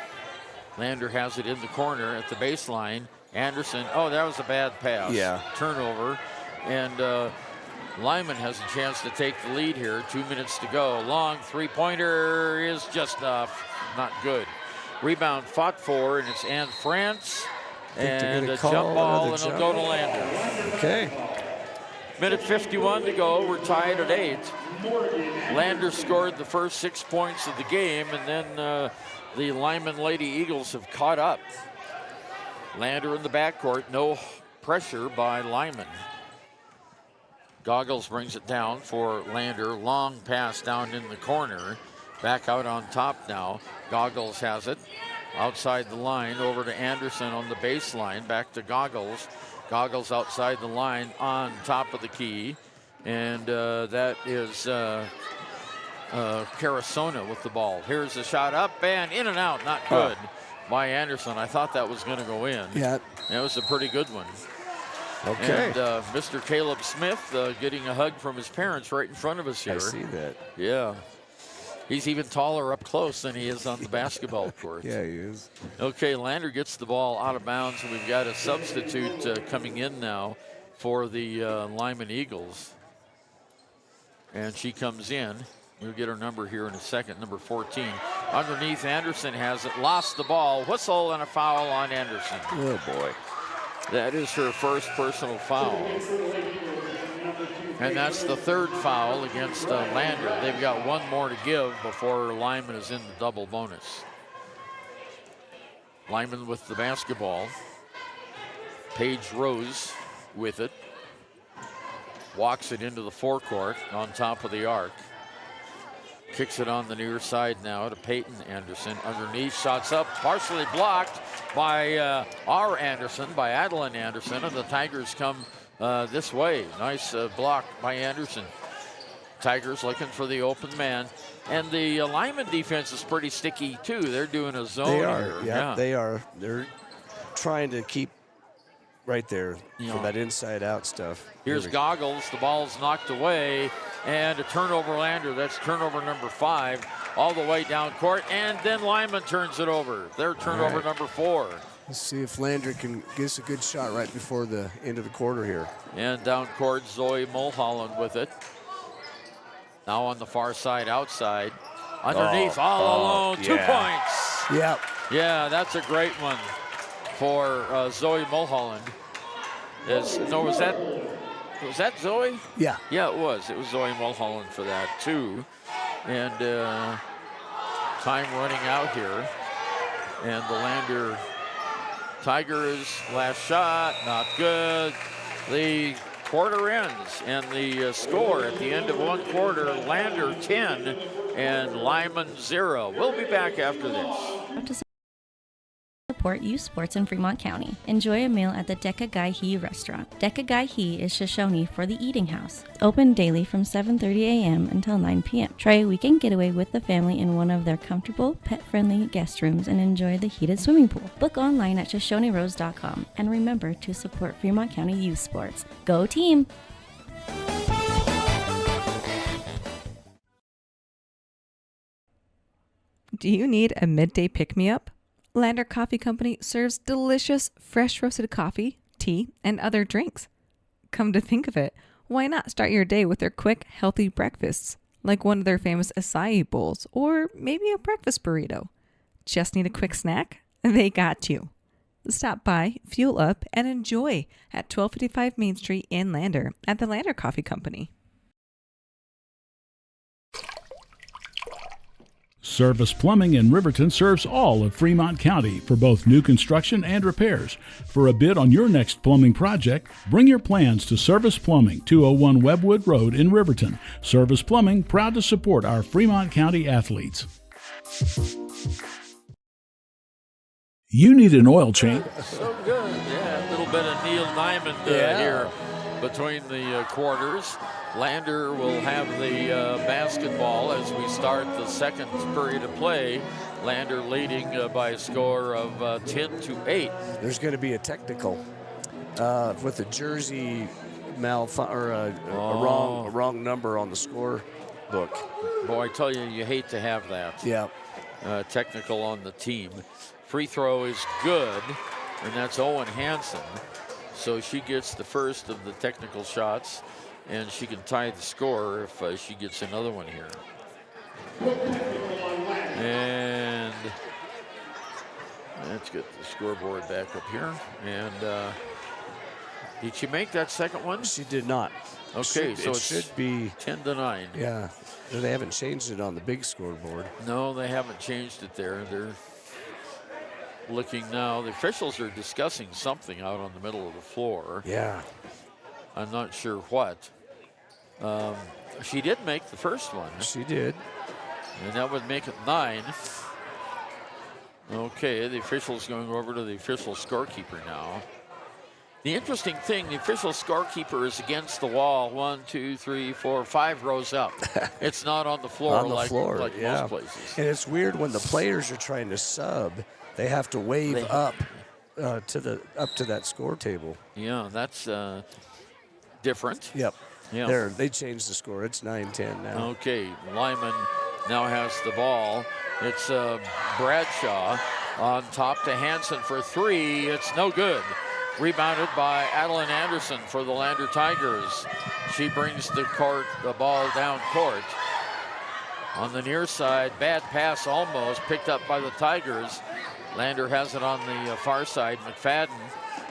Lander has it in the corner at the baseline. Anderson, that was a bad pass. Yeah. Turnover. And Lyman has a chance to take the lead here. 2 minutes to go. Long three-pointer is just not good. Rebound fought for, and it's Anne France. And a jump ball, and it'll go to Lander. Okay. Minute 51 to go. We're tied at 8. Lander scored the first 6 points of the game, and then the Lyman Lady Eagles have caught up. Lander in the backcourt, no pressure by Lyman. Goggles brings it down for Lander. Long pass down in the corner. Back out on top now. Goggles has it. Outside the line, over to Anderson on the baseline. Back to Goggles. Goggles outside the line on top of the key. And that is Carasona with the ball. Here's the shot up and in and out. Not good by Anderson. I thought that was going to go in. Yeah. That was a pretty good one. Okay. And Mr. Caleb Smith getting a hug from his parents right in front of us here. I see that. Yeah. He's even taller up close than he is on the basketball court. Yeah, he is. Okay, Lander gets the ball out of bounds, and we've got a substitute coming in now for the Lyman Eagles. And she comes in. We'll get her number here in a second, number 14. Underneath, Anderson has it, lost the ball. Whistle and a foul on Anderson. Oh, boy. That is her first personal foul. And that's the third foul against Lander. They've got one more to give before Lyman is in the double bonus. Lyman with the basketball. Paige Rose with it. Walks it into the forecourt on top of the arc. Kicks it on the near side now to Peyton Anderson. Underneath, shots up, partially blocked by our Anderson, by Adeline Anderson, and the Tigers come this way. Nice block by Anderson. Tigers looking for the open man. And the Lyman defense is pretty sticky, too. They're doing a zone here. Yeah, they are. They're trying to keep right there for that inside-out stuff. Here's Goggles. The ball's knocked away. And a turnover, Lander. That's turnover number 5. All the way down court. And then Lyman turns it over. Their turnover number 4. Let's see if Lander can get us a good shot right before the end of the quarter here. And down court, Zoe Mulholland with it. Now on the far side, outside. Underneath, all alone, 2 points. Yeah. Yeah, that's a great one for Zoe Mulholland. Was that Zoe? Yeah. Yeah, it was. It was Zoe Mulholland for that, too. And time running out here. And the Lander Tigers last shot, not good. The quarter ends, and the score at the end of one quarter, Lander 10 and Lyman 0. We'll be back after this. Support youth sports in Fremont County. Enjoy a meal at the Deca Gai He restaurant. Deca Gai He is Shoshone for the eating house. Open daily from 7:30 a.m. until 9 p.m. Try a weekend getaway with the family in one of their comfortable, pet-friendly guest rooms and enjoy the heated swimming pool. Book online at ShoshoneRose.com and remember to support Fremont County youth sports. Go team! Do you need a midday pick-me-up? Lander Coffee Company serves delicious, fresh roasted coffee, tea, and other drinks. Come to think of it, why not start your day with their quick, healthy breakfasts, like one of their famous acai bowls, or maybe a breakfast burrito? Just need a quick snack? They got you. Stop by, fuel up, and enjoy at 1255 Main Street in Lander at the Lander Coffee Company. Service Plumbing in Riverton serves all of Fremont County for both new construction and repairs. For a bid on your next plumbing project, bring your plans to Service Plumbing, 201 Webwood Road in Riverton. Service Plumbing, proud to support our Fremont County athletes. You need an oil change. So good, yeah. A little bit of Neil Diamond here between the quarters. Lander will have the basketball as we start the second period of play. Lander leading by a score of 10-8. There's going to be a technical with a jersey a wrong number on the score book. Boy, I tell you, you hate to have that. Yeah. Technical on the team. Free throw is good, and that's Owen Hansen. So she gets the first of the technical shots, and she can tie the score if she gets another one here. And Let's get the scoreboard back up here. And did she make that second one? She did not. Okay, so it it's should be 10-9. Yeah, they haven't changed it on the big scoreboard. No, they haven't changed it there. They're looking now. The officials are discussing something out on the middle of the floor. Yeah. I'm not sure what. She did make the first one. She did. And that would make it 9. Okay, the official's going over to the official scorekeeper now. The interesting thing, the official scorekeeper is against the wall 1, 2, 3, 4, 5 rows up. It's not on the floor On the like yeah. most places. And it's weird when the players are trying to sub, they have to wave up to that score table. Yeah, that's different. Yep. Yeah. They changed the score. It's 9-10 now. Okay, Lyman now has the ball. It's Bradshaw on top to Hansen for 3. It's no good. Rebounded by Adeline Anderson for the Lander Tigers. She brings the ball down court. On the near side, bad pass almost picked up by the Tigers. Lander has it on the far side. McFadden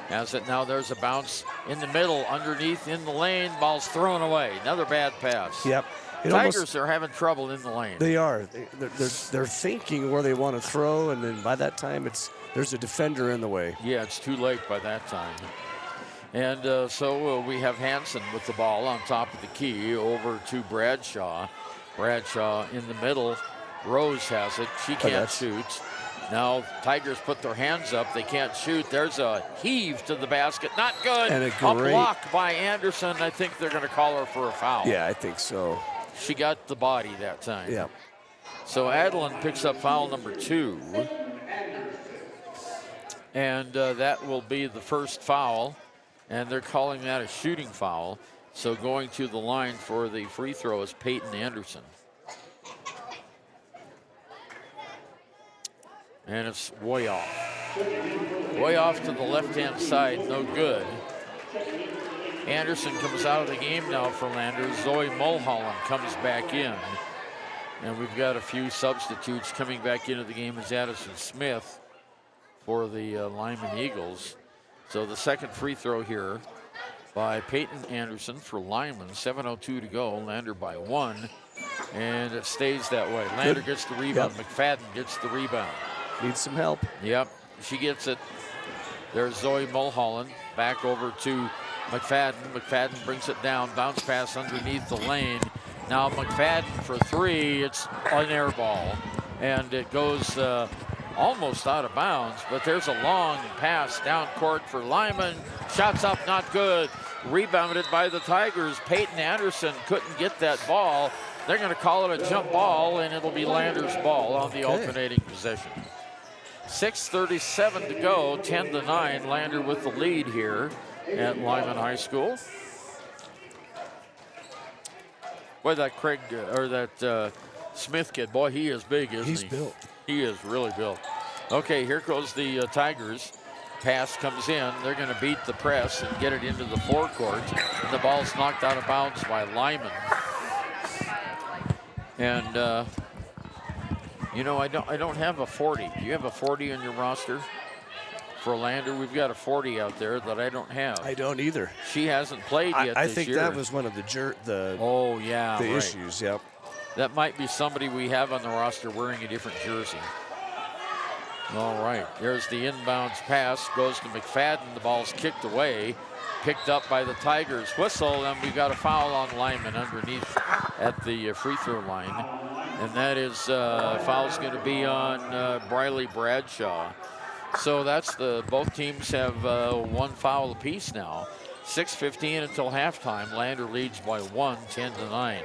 has it now. There's a bounce in the middle, underneath in the lane. Ball's thrown away. Another bad pass. Yep. Tigers are having trouble in the lane. They are. They're thinking where they want to throw, and then by that time there's a defender in the way. Yeah, it's too late by that time. And so we have Hansen with the ball on top of the key over to Bradshaw. Bradshaw in the middle. Rose has it. She can't shoot. Now Tigers put their hands up. They can't shoot. There's a heave to the basket. Not good. And a block by Anderson. I think they're going to call her for a foul. Yeah, I think so. She got the body that time. Yeah. So Adeline picks up foul number 2. And that will be the first foul. And they're calling that a shooting foul. So going to the line for the free throw is Peyton Anderson. And it's way off. Way off to the left-hand side, no good. Anderson comes out of the game now for Lander. Zoe Mulholland comes back in. And we've got a few substitutes coming back into the game as Addison Smith for the Lyman Eagles. So the second free throw here by Peyton Anderson for Lyman. 7:02 to go. Lander by 1. And it stays that way. Lander gets the rebound. Yep. McFadden gets the rebound. Needs some help. Yep, she gets it. There's Zoe Mulholland back over to McFadden. McFadden brings it down. Bounce pass underneath the lane. Now McFadden for 3. It's an air ball. And it goes almost out of bounds. But there's a long pass down court for Lyman. Shots up, not good. Rebounded by the Tigers. Peyton Anderson couldn't get that ball. They're going to call it a jump ball, and it'll be Lander's ball on the alternating possession. 6:37 to go, 10-9. Lander with the lead here at Lyman High School. Boy, that Smith kid, boy, he is big, isn't he? He's built. He is really built. Okay, here goes the Tigers. Pass comes in. They're going to beat the press and get it into the forecourt. And the ball's knocked out of bounds by Lyman. And you know, I don't have a 40. Do you have a 40 on your roster for Lander? We've got a 40 out there that I don't have. I don't either. She hasn't played yet I this think year. that was one of the issues. Yep. That might be somebody we have on the roster wearing a different jersey. All right, there's the inbounds pass, goes to McFadden. The ball's kicked away, picked up by the Tigers. Whistle, and we've got a foul on Lyman underneath at the free throw line. And that is, foul's going to be on Briley Bradshaw. So that's both teams have one foul apiece now. 6:15 until halftime. Lander leads by 1, 10-9.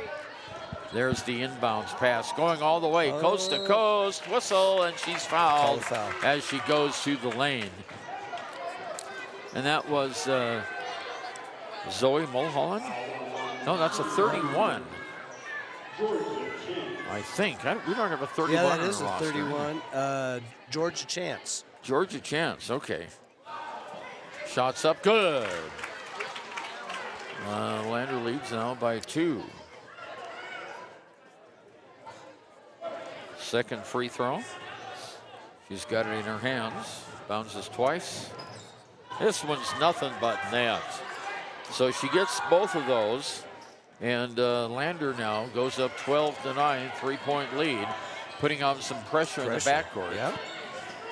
There's the inbounds pass going all the way, coast to coast, whistle, and she's fouled as she goes to the lane. And that was Zoe Mulholland? No, that's a 31. I think. We don't have a 31 Yeah, that on is the a roster. 31. Georgia Chance. Georgia Chance, okay. Shots up, good. Lander leads now by 2. Second free throw She's got it in her hands. Bounces twice. This one's nothing but net. So she gets both of those. And Lander now goes up 12-9, 3-point lead, putting on some pressure in the backcourt. Yeah.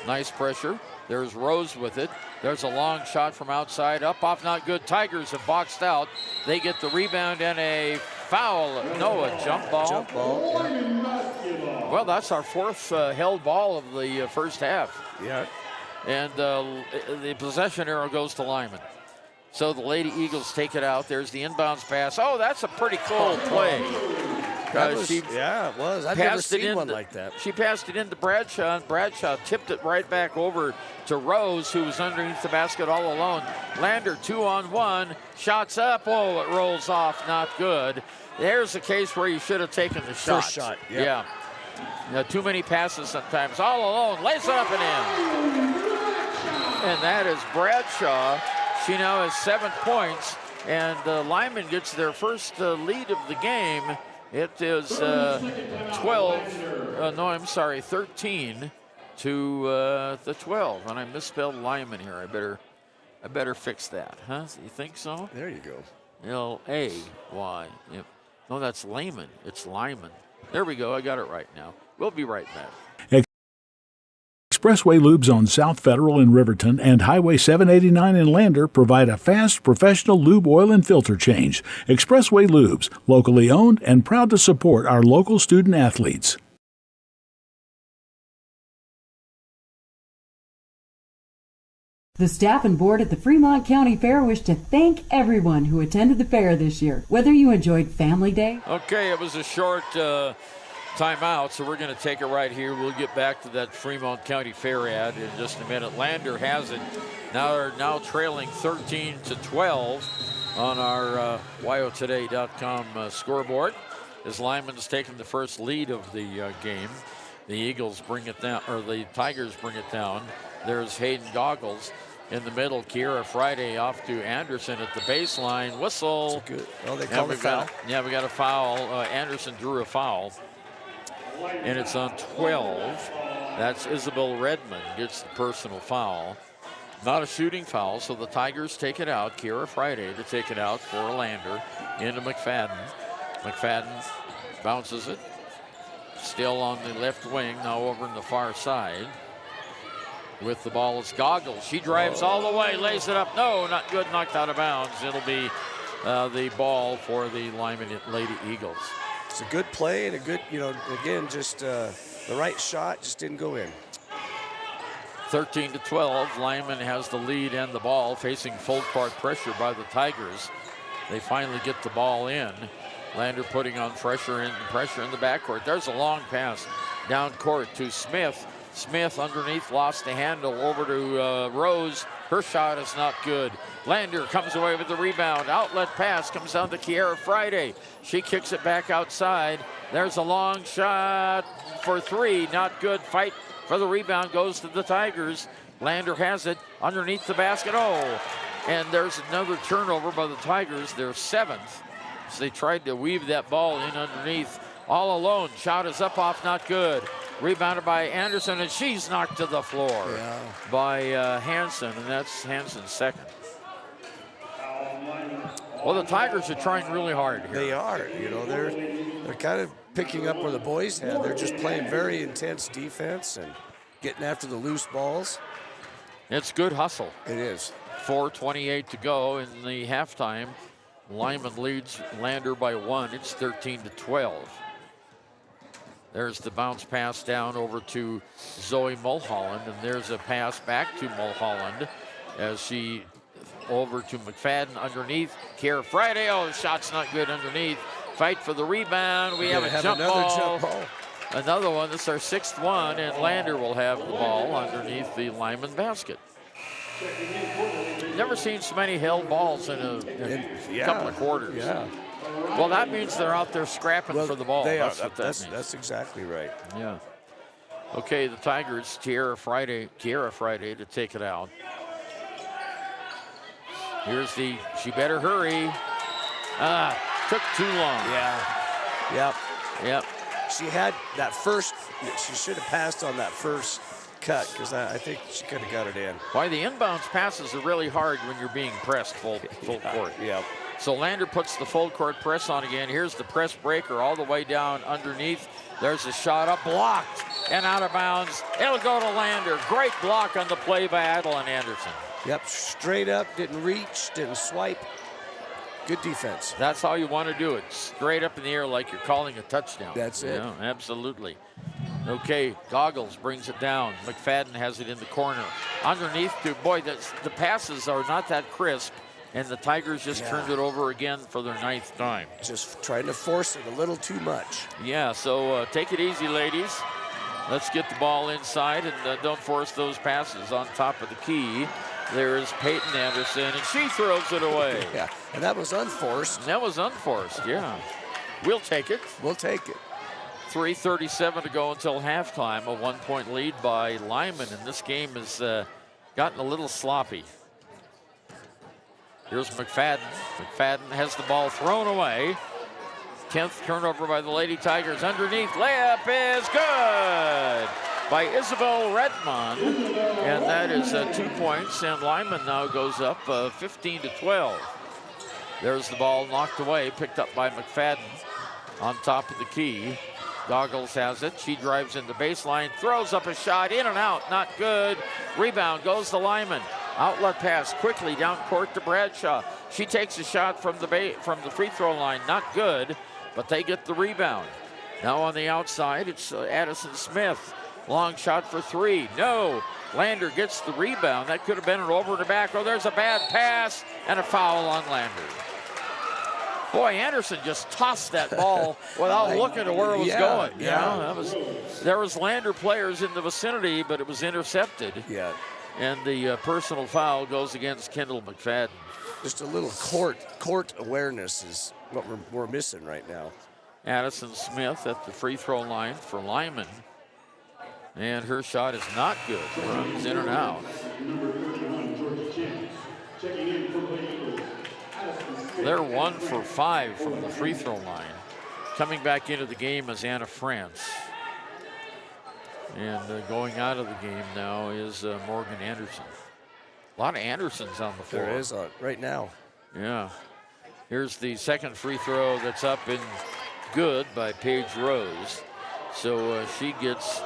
Nice pressure. There's Rose with it. There's a long shot from outside. Up, off, not good. Tigers have boxed out. They get the rebound and a foul. No, a jump ball. Jump ball. Yeah. Well, that's our fourth held ball of the first half. Yeah. And the possession arrow goes to Lyman. So the Lady Eagles take it out. There's the inbounds pass. Oh, that's a pretty cool play. Yeah, it was. I've never seen one like that. She passed it into Bradshaw, and Bradshaw tipped it right back over to Rose, who was underneath the basket all alone. Lander 2-on-1, shots up. Oh, it rolls off, not good. There's a case where you should have taken the shot. First shot, yeah. Too many passes sometimes. All alone, lays it up and in. And that is Bradshaw. She now has 7 points, and Lyman gets their first lead of the game. It is 13 to the 12. And I misspelled Lyman here. I better fix that, huh? You think so? There you go. L-A-Y. Yep. No, that's Lyman. It's Lyman. There we go. I got it right now. We'll be right back. Expressway Lubes on South Federal in Riverton and Highway 789 in Lander provide a fast, professional lube, oil, and filter change. Expressway Lubes, locally owned and proud to support our local student athletes. The staff and board at the Fremont County Fair wish to thank everyone who attended the fair this year. Whether you enjoyed Family Day. Okay, it was a short timeout, so we're going to take it right here. We'll get back to that Fremont County Fair ad in just a minute. Lander has it. Now trailing 13-12 on our WyoToday.com scoreboard as Lyman's taken the first lead of the game. The Eagles bring it down, or the Tigers bring it down. There's Hayden Goggles in the middle. Kiera Friday off to Anderson at the baseline. Whistle. That's good. Well, they called a foul. We got a foul. Anderson drew a foul. And it's on 12. That's Isabel Redmond gets the personal foul. Not a shooting foul, so the Tigers take it out. Kiera Friday to take it out for Lander into McFadden. McFadden bounces it. Still on the left wing, now over in the far side. With the ball is Goggles. She drives all the way, lays it up. No, not good, knocked out of bounds. It'll be the ball for the Lyman Lady Eagles. It's a good play and a good, again, just the right shot just didn't go in. 13-12, Lyman has the lead and the ball, facing full court pressure by the Tigers. They finally get the ball in. Lander putting on pressure in the backcourt. There's a long pass down court to Smith. Smith underneath, lost the handle over to Rose. Her shot is not good. Lander comes away with the rebound. Outlet pass comes down to Kiera Friday. She kicks it back outside. There's a long shot for three. Not good. Fight for the rebound goes to the Tigers. Lander has it underneath the basket. Oh, and there's another turnover by the Tigers. Their seventh. So they tried to weave that ball in underneath. All alone. Shot is up off, not good. Rebounded by Anderson, and she's knocked to the floor by Hansen, and that's Hansen's second. Well, the Tigers are trying really hard here. They are. They're kind of picking up where the boys had. They're just playing very intense defense and getting after the loose balls. It's good hustle. It is. 4:28 to go in the halftime. Lyman leads Lander by 1. It's 13-12. There's the bounce pass down over to Zoe Mulholland, and there's a pass back to Mulholland as she over to McFadden underneath. Kiera Friday, oh, the shot's not good underneath. Fight for the rebound. We have a jump ball. Another one. This is our sixth one, and Lander will have the ball underneath the Lyman basket. Never seen so many held balls in a couple of quarters. Yeah. Well, that means they're out there scrapping for the ball. They that's are. What that means. That's exactly right. Yeah. Okay, the Tigers, Kiera Friday to take it out. Here's she better hurry. Took too long. Yeah. Yep. Yep. She had that first, she should have passed on that first cut because I think she could have got it in. Why, the inbounds passes are really hard when you're being pressed full court. Yeah. So Lander puts the full court press on again. Here's the press breaker all the way down underneath. There's a shot up, blocked and out of bounds. It'll go to Lander. Great block on the play by Adeline Anderson. Yep, straight up, didn't reach, didn't swipe. Good defense. That's how you want to do it. Straight up in the air like you're calling a touchdown. That's it. Yeah, absolutely. Okay, Goggles brings it down. McFadden has it in the corner. Underneath, boy, the passes are not that crisp, and the Tigers just turned it over again for their 9th time. Just trying to force it a little too much. Yeah, so take it easy, ladies. Let's get the ball inside, and don't force those passes. On top of the key, there's Peyton Anderson, and she throws it away. Yeah, and that was unforced. That was unforced, yeah. We'll take it. We'll take it. 3:37 to go until halftime. A 1-point lead by Lyman, and this game has gotten a little sloppy. Here's McFadden. McFadden has the ball thrown away. 10th turnover by the Lady Tigers. Underneath, layup is good by Isabel Redmond, and that is 2 points, and Lyman now goes up 15-12. There's the ball knocked away, picked up by McFadden on top of the key. Goggles has it. She drives in the baseline, throws up a shot, in and out, not good. Rebound goes to Lyman. Outlet pass quickly down court to Bradshaw. She takes a shot from the free throw line, not good, but they get the rebound. Now on the outside, it's Addison Smith. Long shot for 3. No. Lander gets the rebound. That could have been an over and back. Oh, there's a bad pass and a foul on Lander. Boy, Anderson just tossed that ball without looking at where it was going. Yeah. There was Lander players in the vicinity, but it was intercepted. Yeah. And the personal foul goes against Kendall McFadden. Just a little court awareness is what we're missing right now. Addison Smith at the free throw line for Lyman. And her shot is not good. Runs in and out. They're 1 for 5 from the free throw line. Coming back into the game is Anna France. And going out of the game now is Morgan Anderson. A lot of Andersons on the floor. There is right now. Yeah. Here's the second free throw that's up and good by Paige Rose. So she gets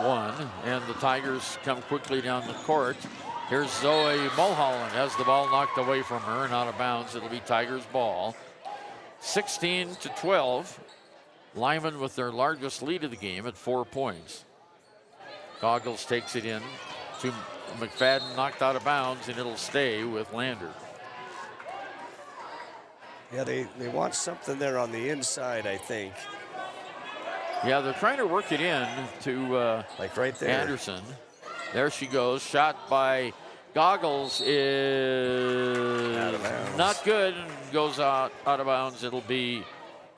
1, and the Tigers come quickly down the court. Here's Zoe Mulholland, has the ball knocked away from her and out of bounds. It'll be Tigers ball. 16-12. Lyman with their largest lead of the game at 4 points. Goggles takes it in to McFadden, knocked out of bounds, and it'll stay with Lander. Yeah, they want something there on the inside, I think. Yeah, they're trying to work it in to like right there. Anderson. There she goes. Shot by Goggles is out of bounds. Not good and goes out of bounds. It'll be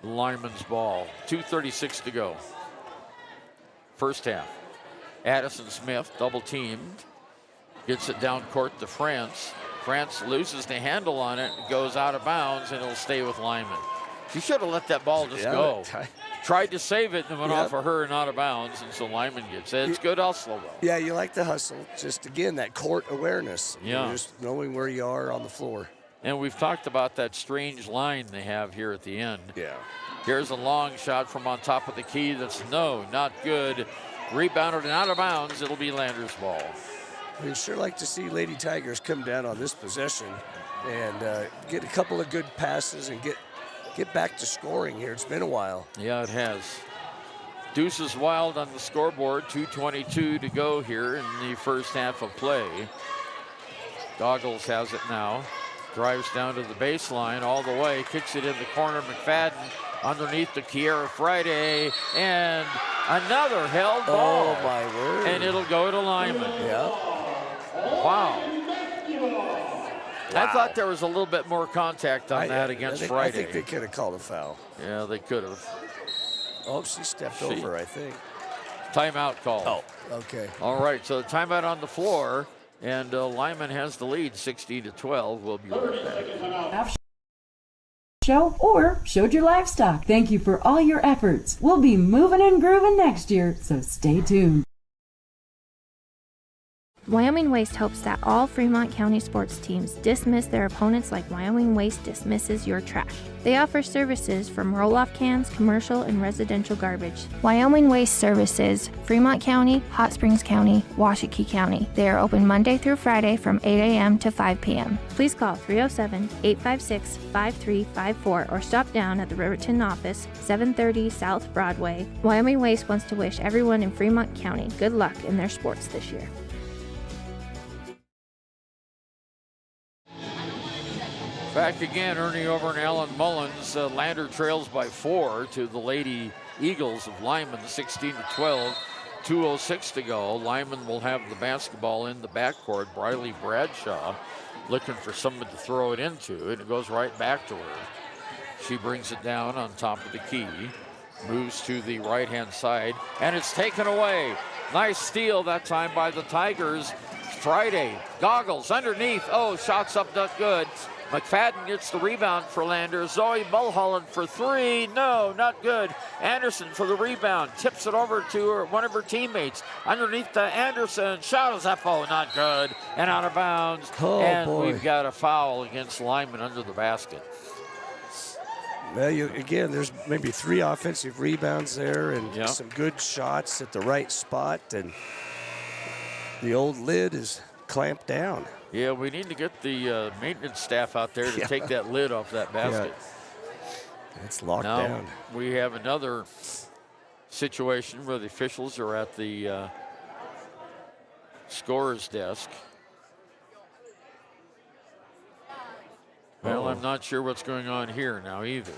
Lyman's ball. 2:36 to go. First half. Addison Smith double teamed. Gets it down court to France. France loses the handle on it and goes out of bounds, and it'll stay with Lyman. She should have let that ball just go. Tried to save it and went off of her and out of bounds, and so Lyman gets it. It's good hustle, though. Yeah, you like the hustle. Just, again, that court awareness. Yeah. Just knowing where you are on the floor. And we've talked about that strange line they have here at the end. Yeah. Here's a long shot from on top of the key that's not good. Rebounded and out of bounds. It'll be Lander's ball. We'd sure like to see Lady Tigers come down on this possession and get a couple of good passes and get back to scoring here. It's been a while. Yeah, it has. Deuces Wild on the scoreboard. 2:22 to go here in the first half of play. Goggles has it now. Drives down to the baseline all the way. Kicks it in the corner. McFadden underneath to Kiera Friday. And another held ball. Oh, my word. And it'll go to Lyman. Yeah. Wow. I thought there was a little bit more contact on that against Friday. I think they could have called a foul. Yeah, they could have. Oh, she stepped over, I think. Timeout call. Oh, okay. All right, so the timeout on the floor, and Lyman has the lead, 16-12. We'll be right back. Show or showed your livestock. Thank you for all your efforts. We'll be moving and grooving next year, so stay tuned. Wyoming Waste hopes that all Fremont County sports teams dismiss their opponents like Wyoming Waste dismisses your trash. They offer services from roll-off cans, commercial, and residential garbage. Wyoming Waste services Fremont County, Hot Springs County, Washakie County. They are open Monday through Friday from 8 a.m. to 5 p.m. Please call 307-856-5354 or stop down at the Riverton office, 730 South Broadway. Wyoming Waste wants to wish everyone in Fremont County good luck in their sports this year. Back again, Ernie over and Alan Mullins. Lander trails by 4 to the Lady Eagles of Lyman, 16-12. 2:06 to go. Lyman will have the basketball in the backcourt. Briley Bradshaw looking for someone to throw it into, and it goes right back to her. She brings it down on top of the key, moves to the right-hand side, and it's taken away. Nice steal that time by the Tigers. Friday, Goggles underneath. Oh, shots up, not good. McFadden gets the rebound for Lander. Zoe Mulholland for 3. No, not good. Anderson for the rebound. Tips it over to one of her teammates. Underneath to Anderson. Shot is up. Oh, not good. And out of bounds. Oh, and boy. We've got a foul against Lyman under the basket. Well, again, there's maybe 3 offensive rebounds there and some good shots at the right spot. And the old lid is clamped down. Yeah, we need to get the maintenance staff out there to take that lid off that basket. Yeah. It's locked now, down. We have another situation where the officials are at the scorer's desk. Well, I'm not sure what's going on here now either.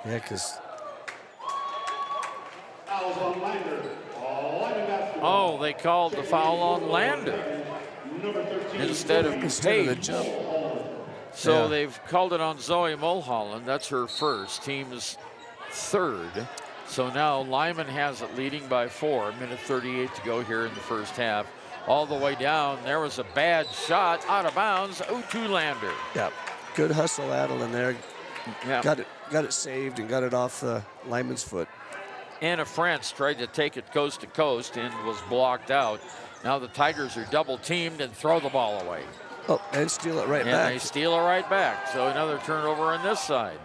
Yeah, because... Oh, they called the foul on Lander instead of the jump. So they've called it on Zoe Mulholland. That's her first, team's third. So now Lyman has it leading by 4. Minute 38 to go here in the first half. All the way down, there was a bad shot out of bounds. To Lander. Yeah, good hustle, Adel, in there. Yeah. Got it saved and got it off Lyman's foot. Anna France tried to take it coast to coast and was blocked out. Now the Tigers are double teamed and throw the ball away. Oh, and steal it right back. And they steal it right back. So another turnover on this side.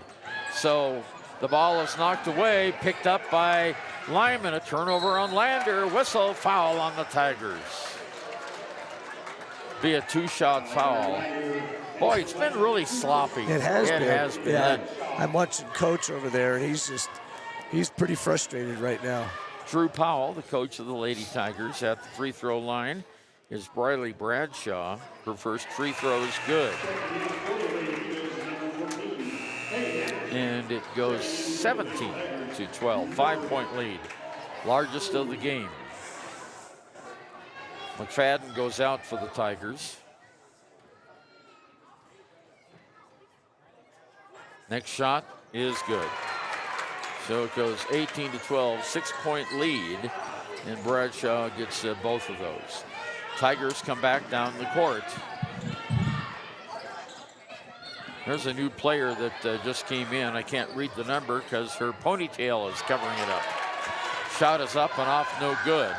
So the ball is knocked away, picked up by Lyman. A turnover on Lander. Whistle, foul on the Tigers. Be a 2-shot foul. Boy, it's been really sloppy. It has been. It has been. Yeah, I'm watching Coach over there, and he's pretty frustrated right now. Drew Powell, the coach of the Lady Tigers, at the free throw line is Briley Bradshaw. Her first free throw is good. And it goes 17-12, 5-point lead, largest of the game. McFadden goes out for the Tigers. Next shot is good. So it goes 18-12, 6-point lead, and Bradshaw gets both of those. Tigers come back down the court. There's a new player that just came in. I can't read the number because her ponytail is covering it up. Shot is up and off, no good.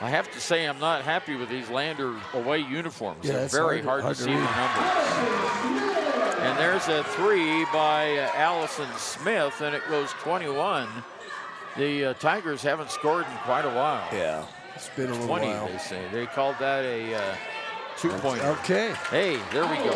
I have to say I'm not happy with these Lander away uniforms. Yeah, they're very hard to see the numbers. And there's a 3 by Allison Smith, and it goes 21. The Tigers haven't scored in quite a while. Yeah, it's been a little 20, while. they say. They called that a 2-pointer. Okay. Hey, there we go.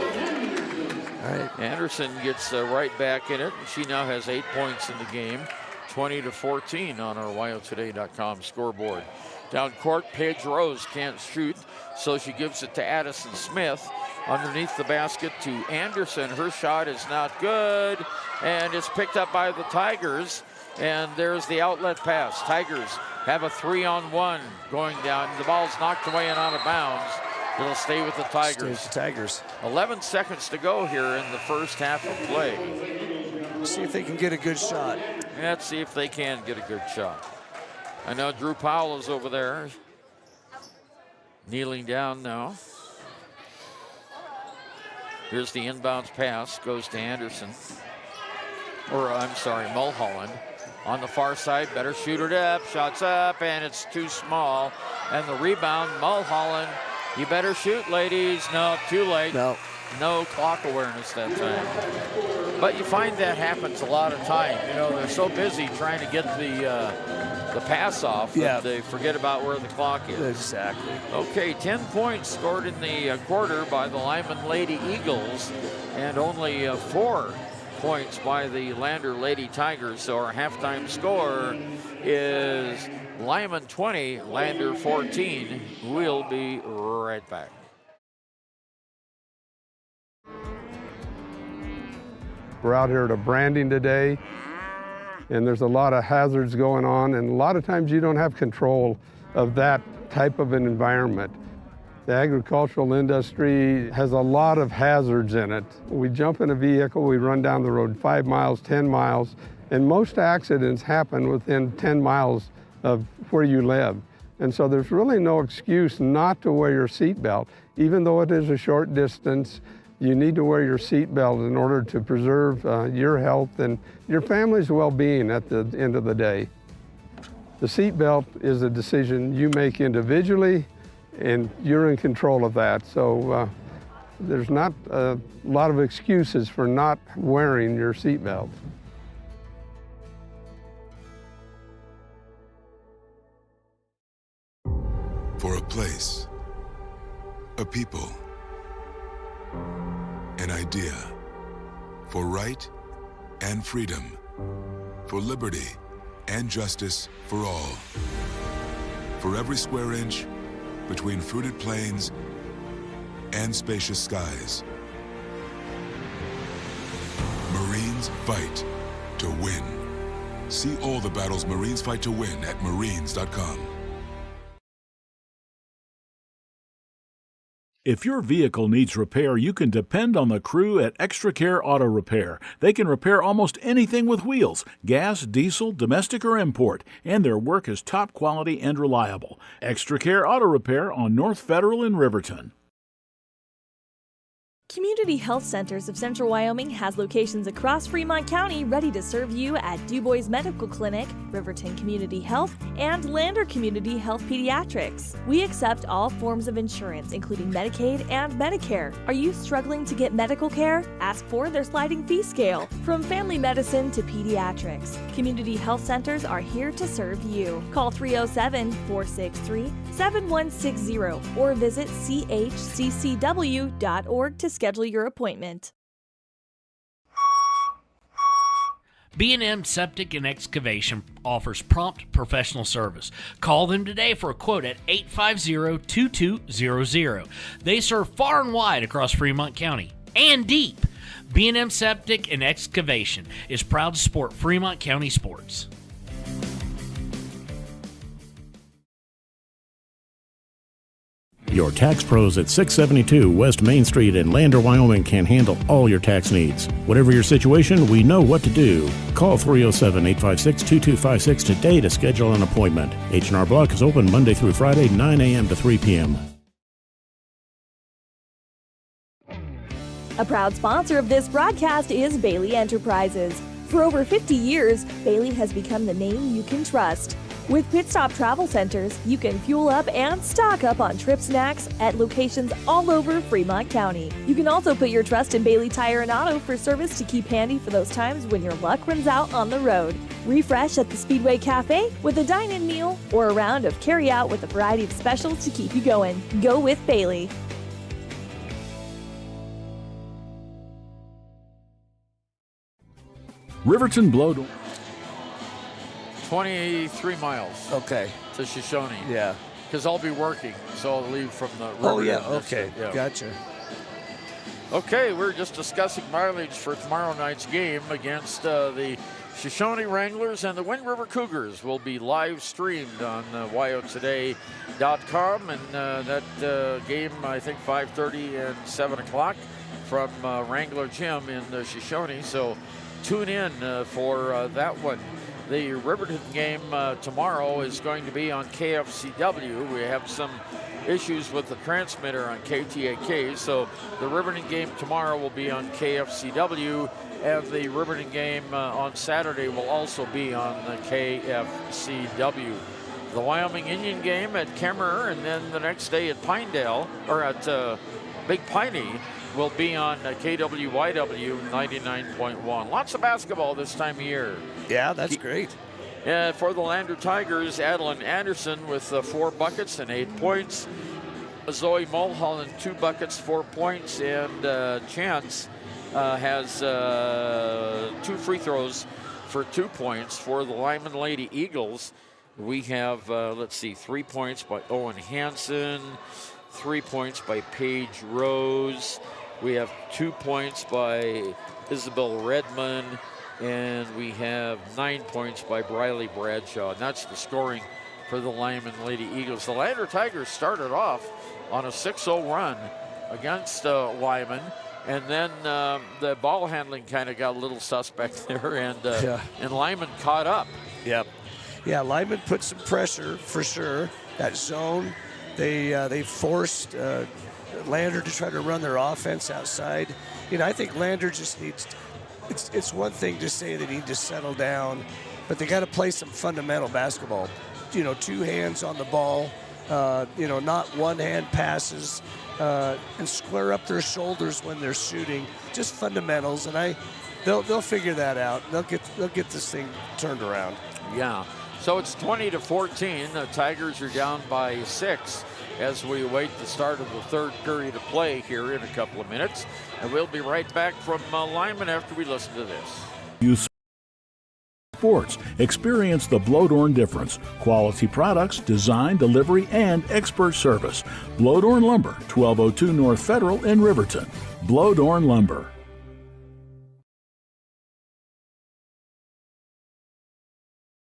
All right. Anderson gets right back in it. She now has 8 points in the game, 20-14 on our WyoToday.com scoreboard. Down court, Paige Rose can't shoot, so she gives it to Addison Smith. Underneath the basket to Anderson. Her shot is not good, and it's picked up by the Tigers. And there's the outlet pass. Tigers have a 3-on-1 going down. The ball's knocked away and out of bounds. It'll stay with the Tigers. Stay with the Tigers. 11 seconds to go here in the first half of play. See if they can get a good shot. Let's see if they can get a good shot. I know Drew Powell is over there, kneeling down now. Here's the inbounds pass, goes to Anderson. Or, I'm sorry, Mulholland. on the far side. Better shoot it up. Shots up, and it's too small. And the rebound, Mulholland. You better shoot, ladies. No, too late. No clock awareness that time. But you find that happens a lot of time. You know, they're so busy trying to get the pass off that they forget about where the clock is. Exactly. Okay, 10 points scored in the quarter by the Lyman Lady Eagles, and only 4 points by the Lander Lady Tigers. So our halftime score is Lyman 20, Lander 14. We'll be right back. We're out here at a branding today, and there's a lot of hazards going on, and a lot of times you don't have control of that type of an environment. The agricultural industry has a lot of hazards in it. We jump in a vehicle, we run down the road 5 miles, 10 miles, and most accidents happen within 10 miles of where you live. And so there's really no excuse not to wear your seatbelt. Even though it is a short distance, you need to wear your seatbelt in order to preserve your health and your family's well-being at the end of the day. The seatbelt is a decision you make individually, and you're in control of that. So there's not a lot of excuses for not wearing your seatbelt. For a place, a people, an idea, for right and freedom, for liberty and justice for all. For every square inch between fruited plains and spacious skies. Marines fight to win. See all the battles Marines fight to win at marines.com. If your vehicle needs repair, you can depend on the crew at Extra Care Auto Repair. They can repair almost anything with wheels, gas, diesel, domestic, or import, and their work is top quality and reliable. Extra Care Auto Repair on North Federal in Riverton. Community Health Centers of Central Wyoming has locations across Fremont County ready to serve you at Du Bois Medical Clinic, Riverton Community Health, and Lander Community Health Pediatrics. We accept all forms of insurance, including Medicaid and Medicare. Are you struggling to get medical care? Ask for their sliding fee scale. From family medicine to pediatrics, Community Health Centers are here to serve you. Call 307-463-7160 or visit chccw.org to schedule your appointment. B&M Septic and Excavation offers prompt professional service. Call them today for a quote at 850-2200. They serve far and wide across Fremont County and deep. B&M Septic and Excavation is proud to support Fremont County sports. Your tax pros at 672 West Main Street in Lander, Wyoming can handle all your tax needs. Whatever your situation, we know what to do. Call 307-856-2256 today to schedule an appointment. H&R Block is open Monday through Friday, 9 a.m. to 3 p.m. A proud sponsor of this broadcast is Bailey Enterprises. For over 50 years, Bailey has become the name you can trust. With Pit Stop Travel Centers, you can fuel up and stock up on trip snacks at locations all over Fremont County. You can also put your trust in Bailey Tire and Auto for service to keep handy for those times when your luck runs out on the road. Refresh at the Speedway Cafe with a dine-in meal or a round of carry-out with a variety of specials to keep you going. Go with Bailey. Riverton Blow 23 miles. Okay. To Shoshone. Yeah. Because I'll be working, so I'll leave from the river. Oh, yeah. Okay. Yeah. Gotcha. Okay, we're just discussing mileage for tomorrow night's game against the Shoshone Wranglers, and the Wind River Cougars will be live streamed on wyotoday.com, and that game, I think, 5:30 and 7 o'clock from Wrangler Gym in Shoshone, so tune in for that one. The Riverton game tomorrow is going to be on KFCW. We have some issues with the transmitter on KTAK, so the Riverton game tomorrow will be on KFCW, and the Riverton game on Saturday will also be on the KFCW. The Wyoming Indian game at Kemmerer, and then the next day at Pinedale, or at Big Piney, will be on KWYW 99.1. Lots of basketball this time of year. Yeah, that's great. For the Lander Tigers, Adeline Anderson with 4 buckets and 8 points. Zoe Mulholland, 2 buckets, 4 points, and Chance has 2 free throws for 2 points. For the Lyman Lady Eagles, we have, 3 points by Owen Hansen, 3 points by Paige Rose. We have 2 points by Isabel Redmond, and we have 9 points by Briley Bradshaw. And that's the scoring for the Lyman Lady Eagles. The Lander Tigers started off on a 6-0 run against Lyman, and then the ball handling kind of got a little suspect there, and Lyman caught up. Yep. Yeah, Lyman put some pressure for sure. That zone, they forced Lander to try to run their offense outside. I think Lander just needs to, it's one thing to say they need to settle down, but they got to play some fundamental basketball. 2 hands on the ball, not one-hand passes, and square up their shoulders when they're shooting. Just fundamentals, and they'll figure that out. They'll get this thing turned around. Yeah. So it's 20-14. The Tigers are down by 6 as we await the start of the third period of play here in a couple of minutes. And we'll be right back from Lyman after we listen to this. Sports. Experience the Blodorn difference. Quality products, design, delivery, and expert service. Blodorn Lumber, 1202 North Federal in Riverton. Blodorn Lumber.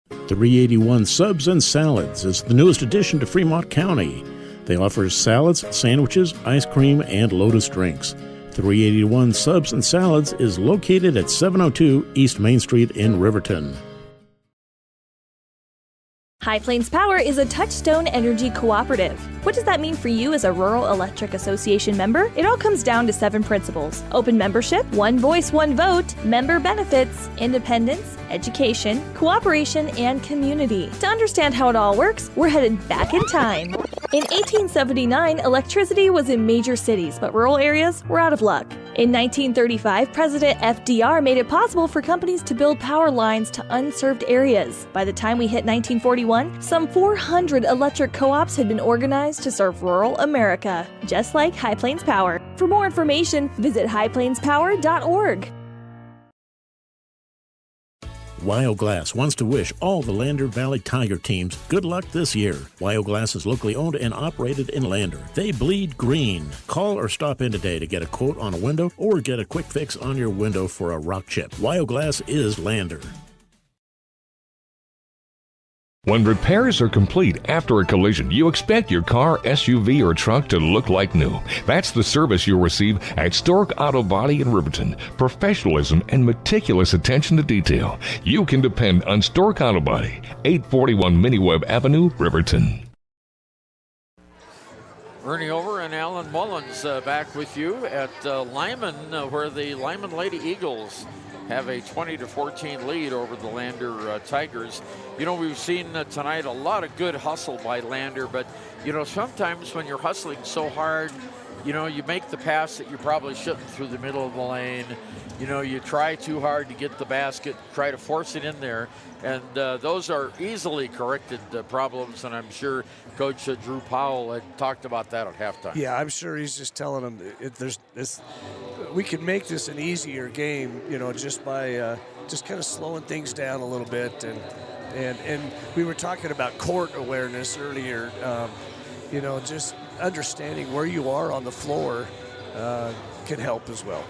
The 381 Subs and Salads is the newest addition to Fremont County. They offer salads, sandwiches, ice cream, and Lotus drinks. 381 Subs and Salads is located at 702 East Main Street in Riverton. High Plains Power is a Touchstone Energy cooperative. What does that mean for you as a Rural Electric Association member? It all comes down to 7 principles: open membership, one voice, one vote, member benefits, independence, education, cooperation, and community. To understand how it all works, we're headed back in time. In 1879, electricity was in major cities, but rural areas were out of luck. In 1935, President FDR made it possible for companies to build power lines to unserved areas. By the time we hit 1941, some 400 electric co-ops had been organized to serve rural America, just like High Plains Power. For more information, visit highplainspower.org. Wyoglass wants to wish all the Lander Valley Tiger teams good luck this year. Wyoglass is locally owned and operated in Lander. They bleed green. Call or stop in today to get a quote on a window or get a quick fix on your window for a rock chip. Wyoglass is Lander. When repairs are complete after a collision, you expect your car, SUV, or truck to look like new. That's the service you'll receive at Stork Auto Body in Riverton. Professionalism and meticulous attention to detail. You can depend on Stork Auto Body, 841 Miniweb Avenue, Riverton. Ernie Over and Alan Mullins back with you at Lyman, where the Lyman Lady Eagles have a 20-14 lead over the Lander Tigers. We've seen tonight a lot of good hustle by Lander, but, sometimes when you're hustling so hard, you make the pass that you probably shouldn't through the middle of the lane. You try too hard to get the basket, try to force it in there, and those are easily corrected problems, and I'm sure Coach Drew Powell had talked about that at halftime. Yeah, I'm sure he's just telling them we can make this an easier game, just by just kind of slowing things down a little bit, and we were talking about court awareness earlier. Just understanding where you are on the floor can help as well.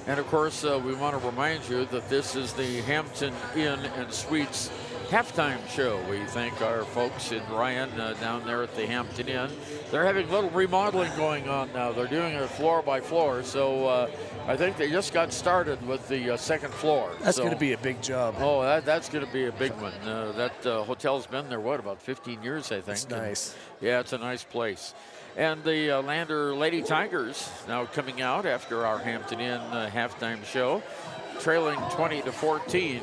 And of course, we want to remind you that this is the Hampton Inn and Suites halftime show. We thank our folks in Ryan down there at the Hampton Inn. They're having a little remodeling going on now. They're doing it floor by floor, so I think they just got started with the second floor. That's going to be a big job. Oh, that's going to be a big one. That hotel's been there, about 15 years, I think. It's nice. Yeah, it's a nice place. And the Lander Lady Tigers now coming out after our Hampton Inn halftime show, trailing 20-14.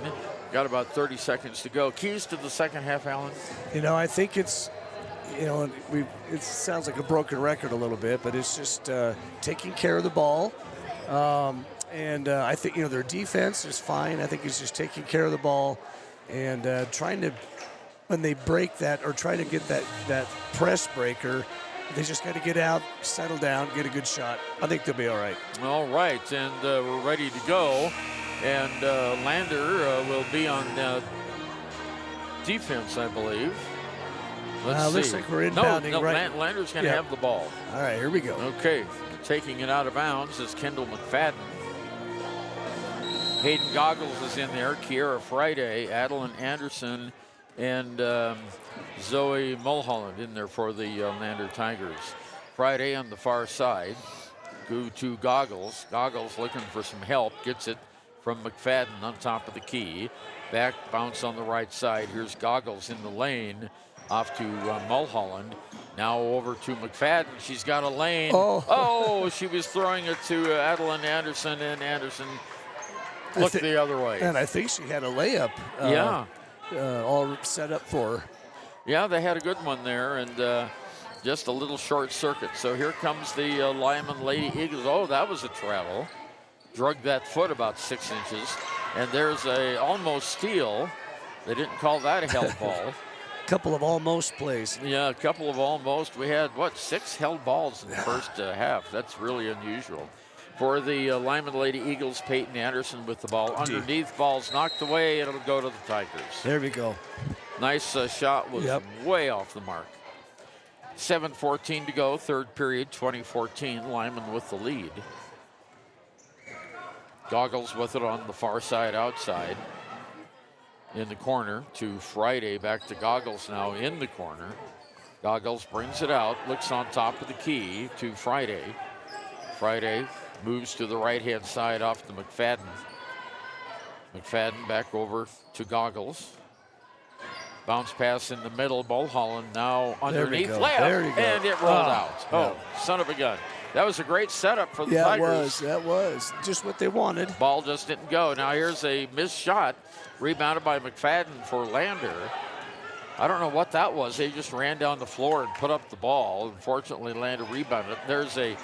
Got about 30 seconds to go. Keys to the second half, Alan? I think it's, it sounds like a broken record a little bit, but it's just taking care of the ball. And I think, their defense is fine. I think it's just taking care of the ball and trying to, when they break that or try to get that press breaker, they just got to get out, settle down, get a good shot. I think they'll be all right. All right, and we're ready to go. And Lander will be on defense, I believe. Let's see. Looks like we're inbounding. No, right. Lander's going to have the ball. All right, here we go. Okay, taking it out of bounds is Kendall McFadden. Hayden Goggles is in there. Kiera Friday, Adeline Anderson, and Zoe Mulholland in there for the Lander Tigers. Friday on the far side. Go to Goggles. Goggles looking for some help. Gets it from McFadden on top of the key. Back bounce on the right side. Here's Goggles in the lane. Off to Mulholland. Now over to McFadden. She's got a lane. Oh, she was throwing it to Adeline Anderson, and Anderson looked the other way. And I think she had a layup. All set up for her. Yeah, they had a good one there, and just a little short circuit. So here comes the Lyman Lady Eagles. Oh, that was a travel. Drug that foot about 6 inches. And there's a almost steal. They didn't call that a held ball. Couple of almost plays. Yeah, a couple of almost. We had, 6 held balls in the first half. That's really unusual. For the Lyman Lady Eagles, Peyton Anderson with the ball. Underneath, ball's knocked away, and it'll go to the Tigers. There we go. Nice shot was way off the mark. 7:14 to go, third period, 2014. Lyman with the lead. Goggles with it on the far side outside. In the corner to Friday, back to Goggles now in the corner. Goggles brings it out, looks on top of the key to Friday. Friday moves to the right-hand side off to McFadden. McFadden back over to Goggles. Bounce pass in the middle, Mulholland now underneath layup, and it rolled out. Oh, son of a gun. That was a great setup for the Tigers. That was just what they wanted. Ball just didn't go. Now here's a missed shot, rebounded by McFadden for Lander. I don't know what that was. They just ran down the floor and put up the ball. Unfortunately, Lander rebounded. There's a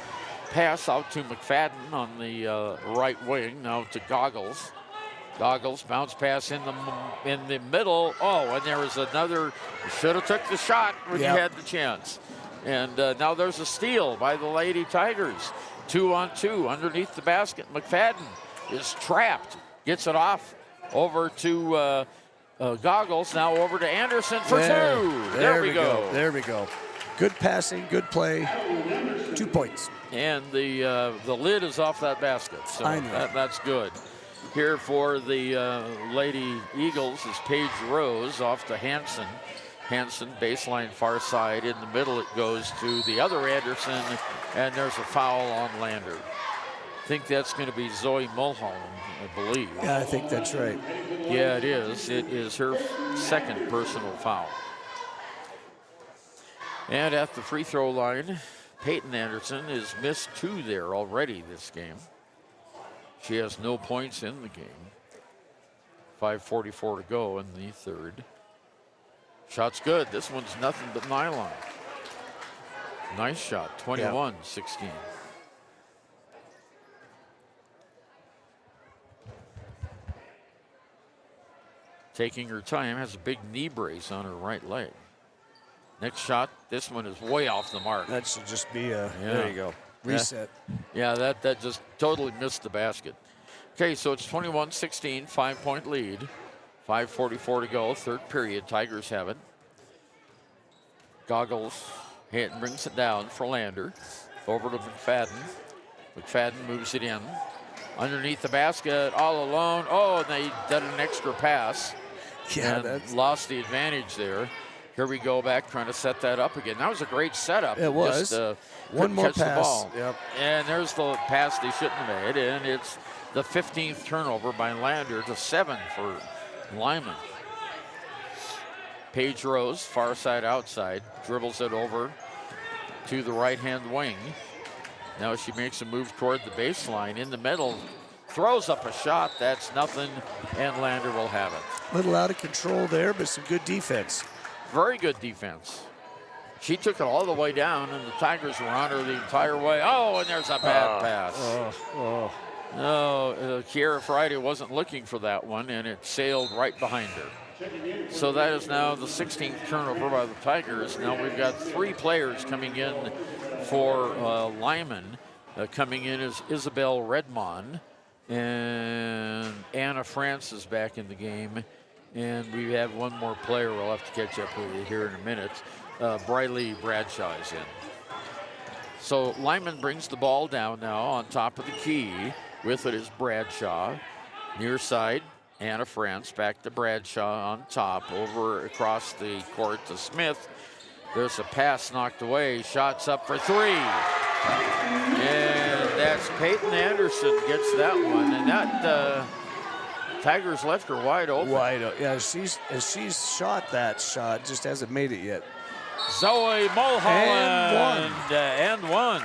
pass out to McFadden on the right wing, now to Goggles. Goggles, bounce pass in the middle. Oh, and there was another, should have took the shot when you had the chance. And now there's a steal by the Lady Tigers. 2-on-2 underneath the basket. McFadden is trapped, gets it off over to Goggles, now over to Anderson for two. There we go. There we go. Good passing, good play, 2 points. And the lid is off that basket, so that's good. Here for the Lady Eagles is Paige Rose off to Hanson. Hanson, baseline far side. In the middle it goes to the other Anderson, and there's a foul on Lander. I think that's going to be Zoe Mulholland, I believe. Yeah, I think that's right. Yeah, it is. It is her second personal foul. And at the free throw line, Peyton Anderson has missed 2 there already this game. She has no points in the game. 5:44 to go in the third. Shot's good. This one's nothing but nylon. Nice shot, 21-16. Taking her time, has a big knee brace on her right leg. Next shot, this one is way off the mark. That should just be a, there you go, reset. Yeah, that just totally missed the basket. Okay, so it's 21-16, 5-point lead. 5:44 to go, third period. Tigers have it. Goggles brings it down for Lander. Over to McFadden. McFadden moves it in. Underneath the basket, all alone. Oh, and they did an extra pass. Yeah, and lost the advantage there. Here we go back trying to set that up again. That was a great setup. It was. Just, one more catch pass. The ball. Yep. And there's the pass they shouldn't have made. And it's the 15th turnover by Lander to 7 for Lyman. Paige Rose, far side outside, dribbles it over to the right-hand wing. Now she makes a move toward the baseline. In the middle, throws up a shot. That's nothing, and Lander will have it. A little out of control there, but some good defense. Very good defense. She took it all the way down, and the Tigers were on her the entire way. Oh, and there's a bad pass. No, Kiera Friday wasn't looking for that one, and it sailed right behind her. So that is now the 16th turnover by the Tigers. Now we've got 3 players coming in for Lyman. Coming in is Isabel Redmond, and Anna France is back in the game. And we have one more player we'll have to catch up with here in a minute. Briley Bradshaw is in. So Lyman brings the ball down now on top of the key. With it is Bradshaw. Near side, Anna France back to Bradshaw on top. Over across the court to Smith. There's a pass knocked away. Shots up for 3. And that's Peyton Anderson gets that one. And that Tigers left her wide open. Wide open. Yeah, she's shot that shot, just hasn't made it yet. Zoe Mulholland. And one.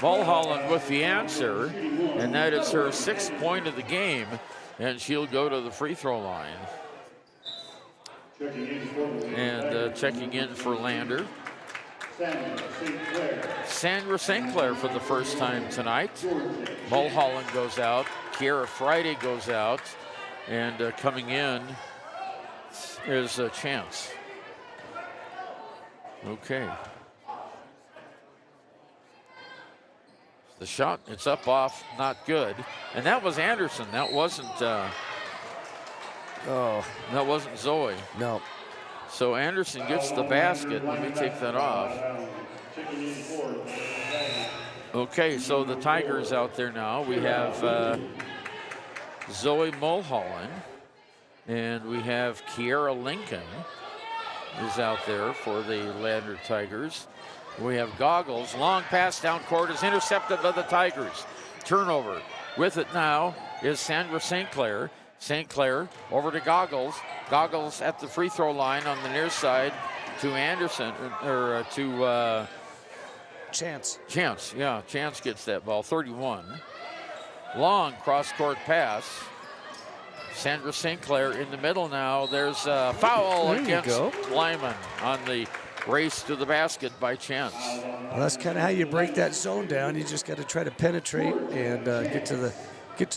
Mulholland with the answer. And that is her 6th point of the game. And she'll go to the free throw line. And checking in for Lander. Sandra St. Clair for the first time tonight. Mulholland goes out. Kiera Friday goes out. And coming in is a Chance. Okay. The shot, it's up off, not good. And that was Anderson. That wasn't that wasn't Zoe. No. So Anderson gets the basket. Let me take that off. Okay, so the Tigers out there now. We have Zoe Mulholland, and we have Kiera Lincoln is out there for the Lander Tigers. We have Goggles. Long pass down court is intercepted by the Tigers. Turnover. With it now is Sandra St. Clair. St. Clair over to Goggles. Goggles at the free throw line on the near side to Anderson, or to Chance. Chance, yeah. Chance gets that ball. 31. Long cross-court pass. Sandra St. Clair in the middle now. There's a foul against Lyman on the race to the basket by Chance. Well, that's kind of how you break that zone down. You just got to try to penetrate and get to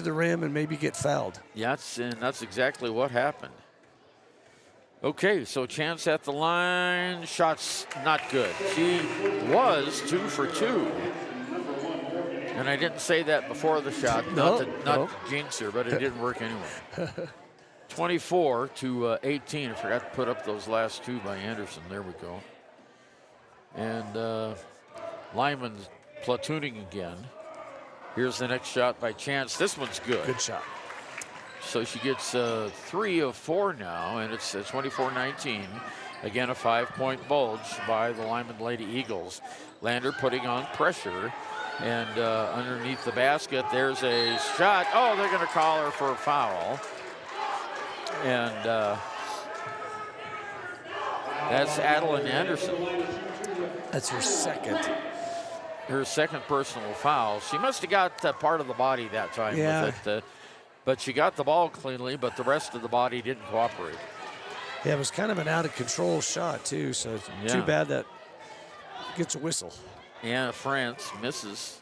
the rim and maybe get fouled. Yes, and that's exactly what happened. Okay, so Chance at the line. Shots not good. She was 2 for 2. And I didn't say that before the shot, not to jinx her, but it didn't work anyway. 24 to 18. I forgot to put up those last 2 by Anderson. There we go. And Lyman's platooning again. Here's the next shot by Chance. This one's good. Good shot. So she gets 3 of 4 now, and it's 24-19. Again, a 5-point bulge by the Lyman Lady Eagles. Lander putting on pressure. And underneath the basket, there's a shot. Oh, they're going to call her for a foul. And that's Adeline Anderson. That's her second. Her second personal foul. She must have got part of the body that time with it. But she got the ball cleanly, but the rest of the body didn't cooperate. Yeah, it was kind of an out-of-control shot, too, so it's too bad that gets a whistle. Anna France misses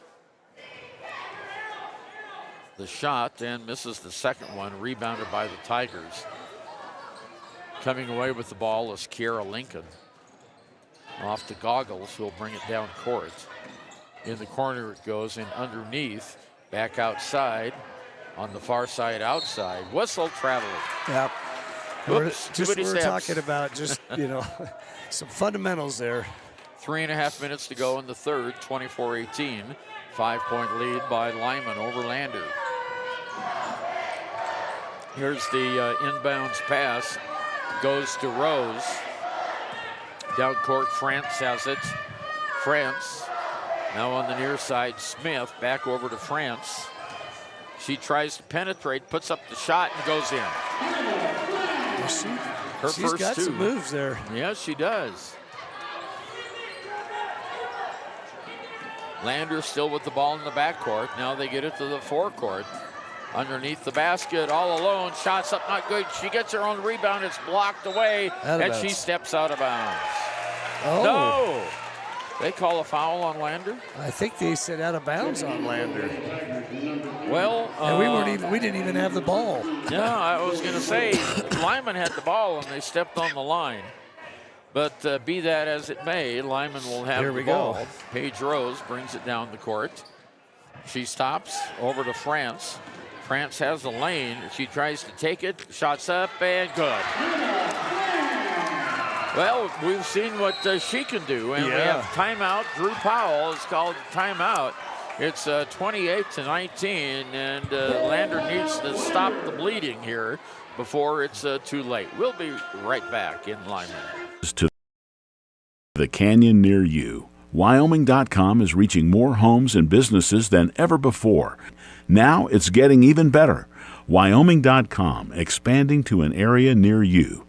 the shot and misses the second one, rebounded by the Tigers. Coming away with the ball is Kiera Lincoln. Off to Goggles, who'll bring it down court. In the corner it goes, and underneath, back outside, on the far side outside. Whistle traveling. Yep. Whoops, we're talking about just, some fundamentals there. 3.5 minutes to go in the third, 24-18. 5-point lead by Lyman over Lander. Here's the inbounds pass. Goes to Rose. Down court, France has it. France now on the near side. Smith back over to France. She tries to penetrate, puts up the shot, and goes in. She's got some moves there. Yes, she does. Lander still with the ball in the backcourt. Now they get it to the forecourt. Underneath the basket, all alone. Shots up, not good. She gets her own rebound. It's blocked away, and she steps out of bounds. Oh. No! They call a foul on Lander? I think they said out of bounds on Lander. Well, and we didn't even have the ball. Yeah, I was going to say, Lyman had the ball, and they stepped on the line. But be that as it may, Lyman will have the ball. Go. Paige Rose brings it down the court. She stops over to France. France has the lane. She tries to take it. Shots up and good. Well, we've seen what she can do. And we have timeout. Drew Powell is called timeout. It's 28-19, and Lander needs to stop the bleeding here before it's too late. We'll be right back in Lyman. To the canyon near you. Wyoming.com is reaching more homes and businesses than ever before. Now it's getting even better. Wyoming.com, expanding to an area near you.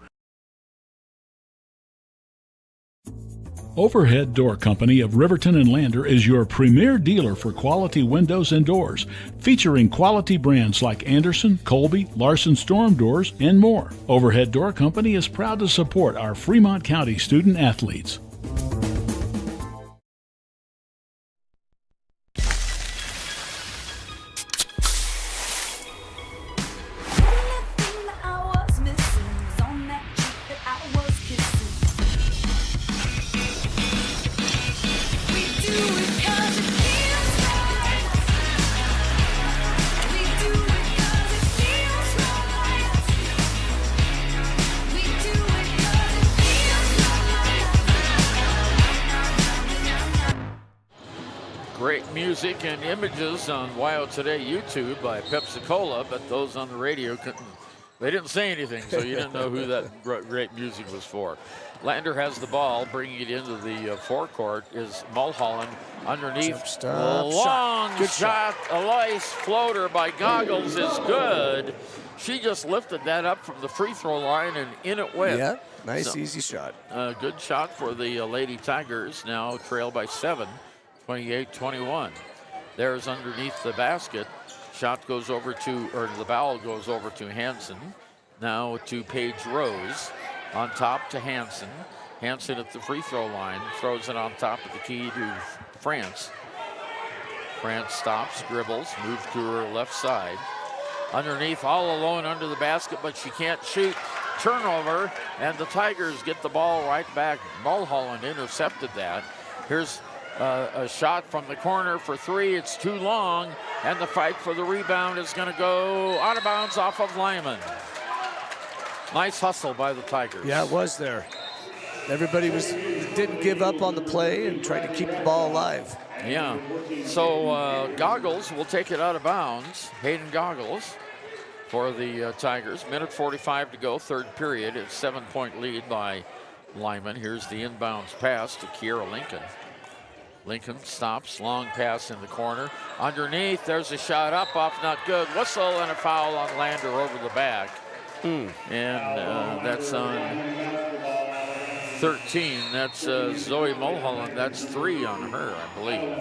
Overhead Door Company of Riverton and Lander is your premier dealer for quality windows and doors, featuring quality brands like Anderson, Colby, Larson Storm Doors, and more. Overhead Door Company is proud to support our Fremont County student athletes. Great music and images on WYO Today YouTube by Pepsi-Cola, but those on the radio they didn't say anything, so you didn't know who that great music was for. Lander has the ball, bringing it into the forecourt is Mulholland underneath. Long shot. Elias floater by Goggles is good. She just lifted that up from the free throw line and in it went. Yeah, nice, easy shot. Good shot for the Lady Tigers, now trail by 7. 28-21. There's underneath the basket. Shot goes over to, or the foul goes over to Hansen. Now to Paige Rose. On top to Hansen. Hansen at the free throw line. Throws it on top of the key to France. France stops, dribbles, moves to her left side. Underneath, all alone under the basket, but she can't shoot. Turnover, and the Tigers get the ball right back. Mulholland intercepted that. Here's a shot from the corner for 3. It's too long, and the fight for the rebound is going to go out of bounds off of Lyman. Nice hustle by the Tigers. Yeah, it was there. Everybody didn't give up on the play and tried to keep the ball alive. Yeah. So Goggles will take it out of bounds. Hayden Goggles for the Tigers. Minute 45 to go, third period. It's 7-point lead by Lyman. Here's the inbounds pass to Kiera Lincoln. Lincoln stops, long pass in the corner. Underneath, there's a shot up, off, not good. Whistle and a foul on Lander over the back. And that's on 13. That's Zoe Mulholland. That's 3 on her, I believe.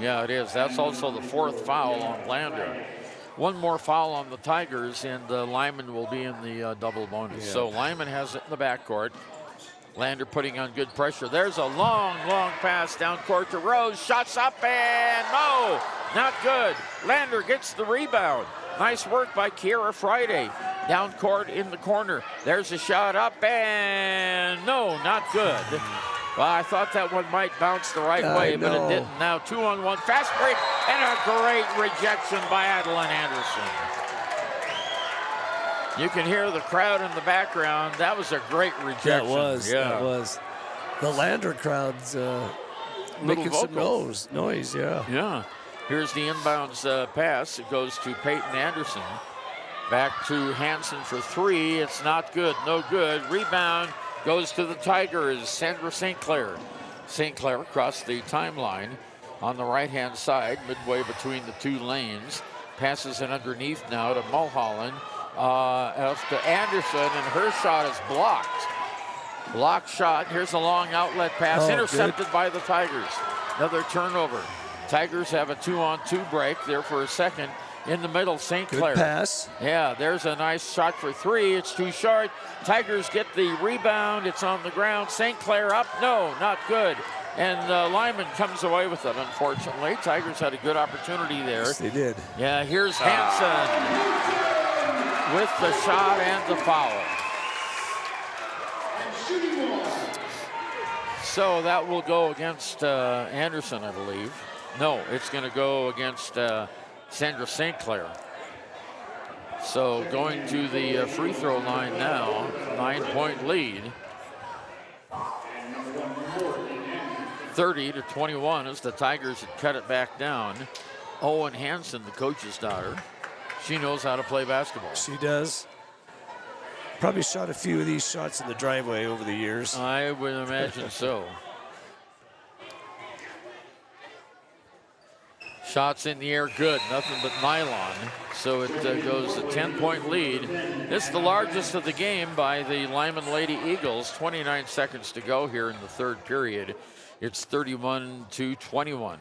Yeah, it is. That's also the 4th foul on Lander. One more foul on the Tigers, and Lyman will be in the double bonus. Yeah. So Lyman has it in the backcourt. Lander putting on good pressure. There's a long pass down court to Rose. Shots up and no, not good. Lander gets the rebound. Nice work by Kiera Friday. Down court in the corner. There's a shot up and no, not good. Well, I thought that one might bounce the right way, but it didn't. Now 2-on-1 fast break and a great rejection by Adeline Anderson. You can hear the crowd in the background. That was a great rejection. That was. Yeah. That was. The Lander crowd's making some noise. Yeah. Yeah. Here's the inbounds pass. It goes to Peyton Anderson. Back to Hansen for 3. It's not good. No good. Rebound goes to the Tigers, Sandra St. Clair. St. Clair across the timeline on the right-hand side, midway between the two lanes. Passes it underneath now to Mulholland, to Anderson, and her shot is blocked. Blocked shot. Here's a long outlet pass, intercepted by the Tigers. Another turnover. Tigers have a 2-on-2 break there for a second. In the middle, St. Clair. Good pass. Yeah, there's a nice shot for three. It's too short. Tigers get the rebound. It's on the ground. St. Clair up. No, not good. And Lyman comes away with it, unfortunately. Tigers had a good opportunity there. Yes, they did. Yeah, here's Hansen with the shot and the foul. So that will go against Anderson, I believe. No, it's going to go against Sandra St. Clair. So going to the free throw line now, 9-point lead. 30-21 as the Tigers had cut it back down. Owen Hansen, the coach's daughter, she knows how to play basketball. She does. Probably shot a few of these shots in the driveway over the years. I would imagine so. Shots in the air, good, nothing but nylon. So it goes a 10-point lead. This is the largest of the game by the Lyman Lady Eagles. 29 seconds to go here in the third period. It's 31-21.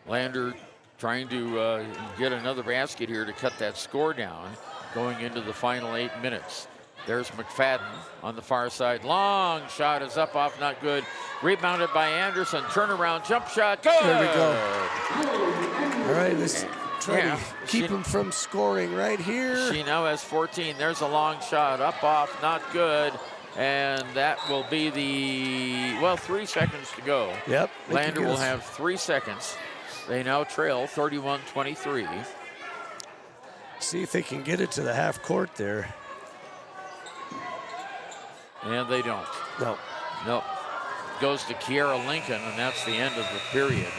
Lander trying to get another basket here to cut that score down going into the final 8 minutes. There's McFadden on the far side. Long shot is up, off, not good. Rebounded by Anderson. Turnaround jump shot. Good. There we go. All right, let's try to keep him from scoring right here. She now has 14. There's a long shot. Up, off, not good. And that will be the, 3 seconds to go. Yep. Lander will have 3 seconds. They now trail 31-23. See if they can get it to the half court there. And they don't. No. Nope. Goes to Kiara Lincoln, and that's the end of the period.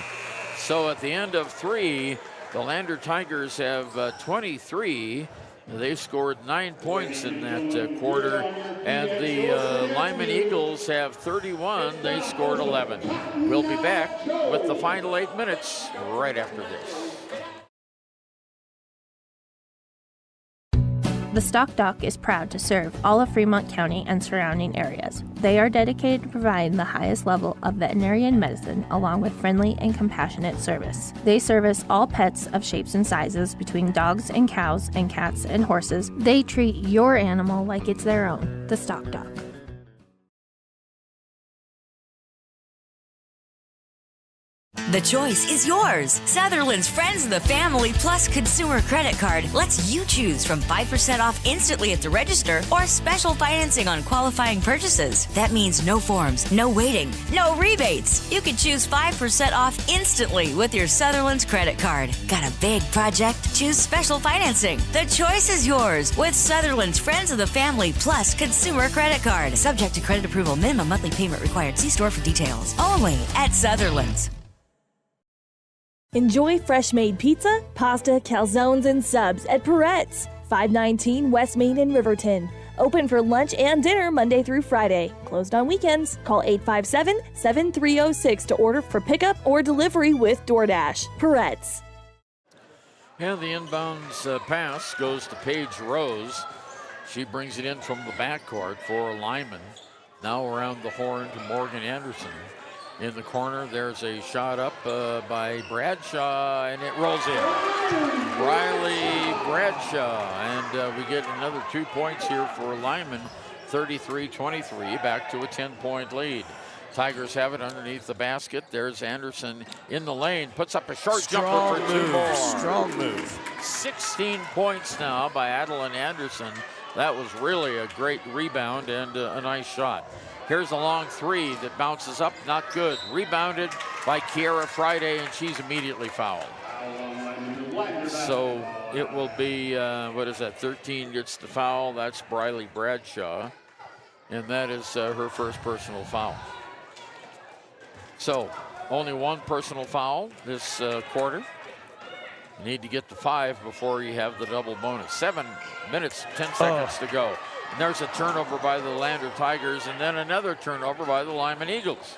So at the end of 3, the Lander Tigers have 23. They scored 9 points in that quarter. And the Lyman Eagles have 31. They scored 11. We'll be back with the final 8 minutes right after this. The Stock Dock is proud to serve all of Fremont County and surrounding areas. They are dedicated to providing the highest level of veterinarian medicine along with friendly and compassionate service. They service all pets of shapes and sizes between dogs and cows and cats and horses. They treat your animal like it's their own. The Stock Dock. The choice is yours. Sutherland's Friends of the Family Plus Consumer Credit Card lets you choose from 5% off instantly at the register or special financing on qualifying purchases. That means no forms, no waiting, no rebates. You can choose 5% off instantly with your Sutherland's credit card. Got a big project? Choose special financing. The choice is yours with Sutherland's Friends of the Family Plus Consumer Credit Card. Subject to credit approval. Minimum monthly payment required. See store for details. Only at Sutherland's. Enjoy fresh-made pizza, pasta, calzones, and subs at Peretz, 519 West Main in Riverton. Open for lunch and dinner Monday through Friday. Closed on weekends. Call 857-7306 to order for pickup or delivery with DoorDash. Peretz. And the inbounds pass goes to Paige Rose. She brings it in from the backcourt for Lyman. Now around the horn to Morgan Anderson. In the corner, there's a shot up by Bradshaw, and it rolls in. Riley Bradshaw, and we get another 2 points here for Lyman, 33-23, back to a 10-point lead. Tigers have it underneath the basket. There's Anderson in the lane, puts up a short jumper for 2 more. Strong move. 16 points now by Adeline Anderson. That was really a great rebound and a nice shot. Here's a long three that bounces up, not good. Rebounded by Kiara Friday, and she's immediately fouled. So it will be, 13 gets the foul. That's Briley Bradshaw, and that is her first personal foul. So only one personal foul this quarter. You need to get to 5 before you have the double bonus. 7 minutes, 10 seconds to go. And there's a turnover by the Lander Tigers, and then another turnover by the Lyman Eagles.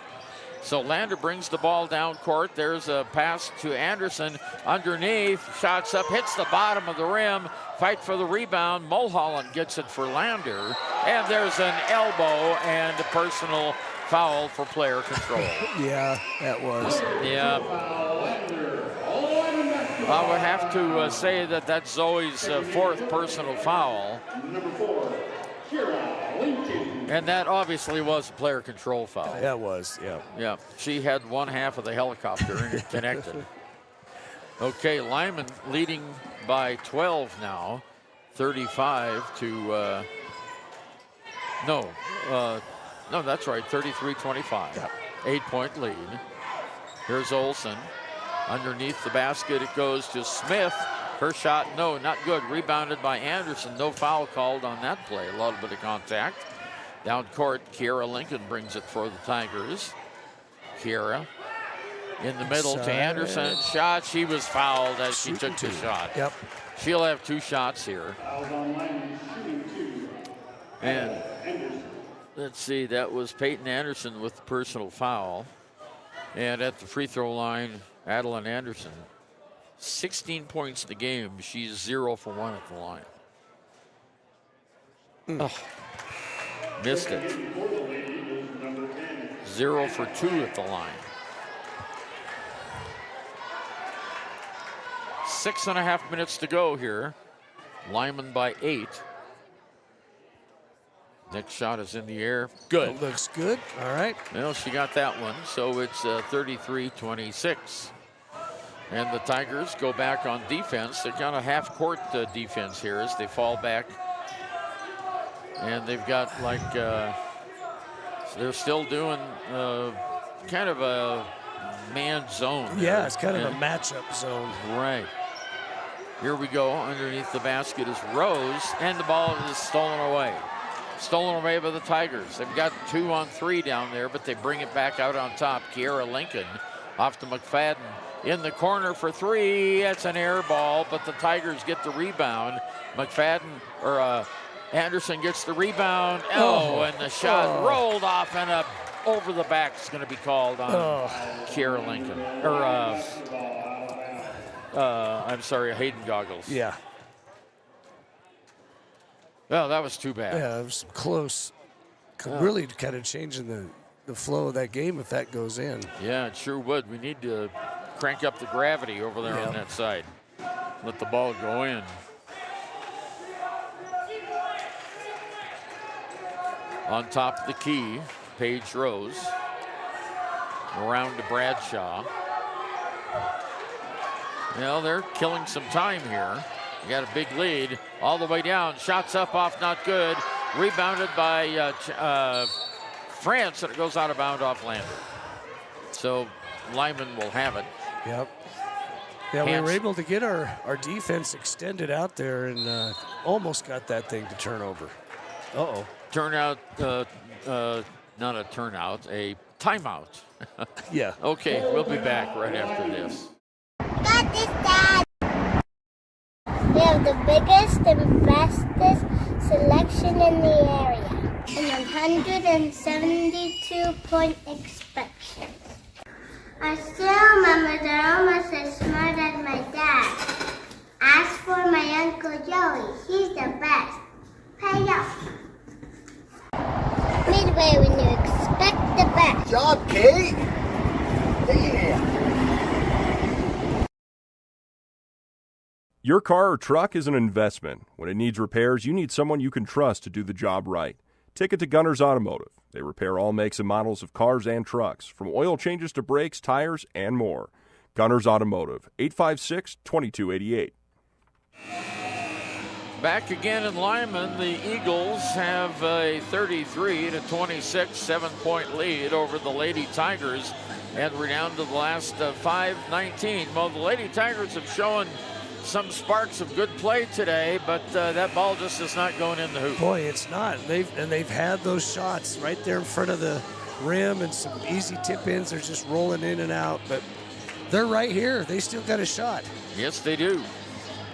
So Lander brings the ball down court. There's a pass to Anderson underneath. Shots up, hits the bottom of the rim. Fight for the rebound. Mulholland gets it for Lander. And there's an elbow and a personal foul for player control. Yeah, that was. Yeah. I would have to say that that's Zoe's 4th personal foul. And that obviously was a player control foul. That was, yeah. Yeah, she had one half of the helicopter and it connected. Okay, Lyman leading by 12 now, 35 to, no, that's right, 33-25. Yep. 8-point lead. Here's Olsen. Underneath the basket, it goes to Smith. Her shot, no, not good. Rebounded by Anderson. No foul called on that play. A little bit of contact. Down court, Kiera Lincoln brings it for the Tigers. Kiera in the middle to Anderson. Shot, she was fouled as she took the shot. Yep. She'll have 2 shots here. And let's see, that was Peyton Anderson with the personal foul. And at the free throw line, Adeline Anderson. 16 points in the game. She's 0 for 1 at the line. Oh, missed it. 0 for 2 at the line. 6.5 minutes to go here. Lyman by 8. Next shot is in the air. Good. It looks good. All right. Well, she got that one, so it's 33-26. And the Tigers go back on defense. They're kind of half-court defense here as they fall back. And they've got like, they're still doing kind of a man zone. Yeah, it's kind of a matchup zone. Right. Here we go. Underneath the basket is Rose, and the ball is stolen away. Stolen away by the Tigers. They've got 2 on 3 down there, but they bring it back out on top. Kiera Lincoln off to McFadden. In the corner for 3. It's an air ball, but the Tigers get the rebound. McFadden, or Anderson gets the rebound. And the shot rolled off and up over the back is going to be called on Kiera Lincoln. Or, I'm sorry, Hayden Goggles. Yeah. Well, that was too bad. Yeah, it was close. Really kind of changing the flow of that game if that goes in. Yeah, it sure would. We need to crank up the gravity over there on that side. Let the ball go in. On top of the key, Paige Rose. Around to Bradshaw. Well, they're killing some time here. You got a big lead all the way down. Shots up off, not good. Rebounded by France, and it goes out of bounds off Lander. So Lyman will have it. Yep. Yeah, we were able to get our defense extended out there and almost got that thing to turn over. Uh-oh. Turnout, not a turnout, a timeout. Yeah. Okay, we'll be back right after this. Got this, Dad. We have the biggest and bestest selection in the area and 172-point inspections. I still remember they're almost as smart as my dad. As for my Uncle Joey, he's the best. Pay up. Midway when you expect the best. Good job, Kate. Yeah. Your car or truck is an investment. When it needs repairs, you need someone you can trust to do the job right. Take it to Gunners Automotive. They repair all makes and models of cars and trucks, from oil changes to brakes, tires, and more. Gunners Automotive, 856-2288. Back again in Lyman, the Eagles have a 33-26 7-point lead over the Lady Tigers, and we're down to the last 5:19. Well, the Lady Tigers have shown some sparks of good play today, but that ball just is not going in the hoop. Boy, it's not. They've had those shots right there in front of the rim and some easy tip-ins. They're just rolling in and out, but they're right here. They still got a shot. Yes, they do.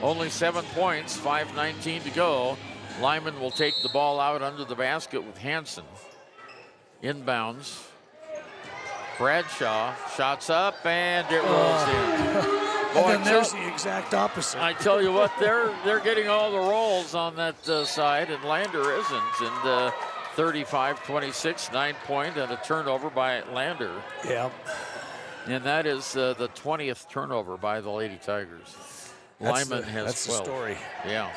Only 7 points, 5:19 to go. Lyman will take the ball out under the basket with Hansen. Inbounds. Bradshaw shots up and it rolls in. And then there's the exact opposite. I tell you what, they're getting all the rolls on that side, and Lander isn't. And 35-26, 9-point, and a turnover by Lander. Yeah. And that is the 20th turnover by the Lady Tigers. Lyman has 12. That's the story. Yeah.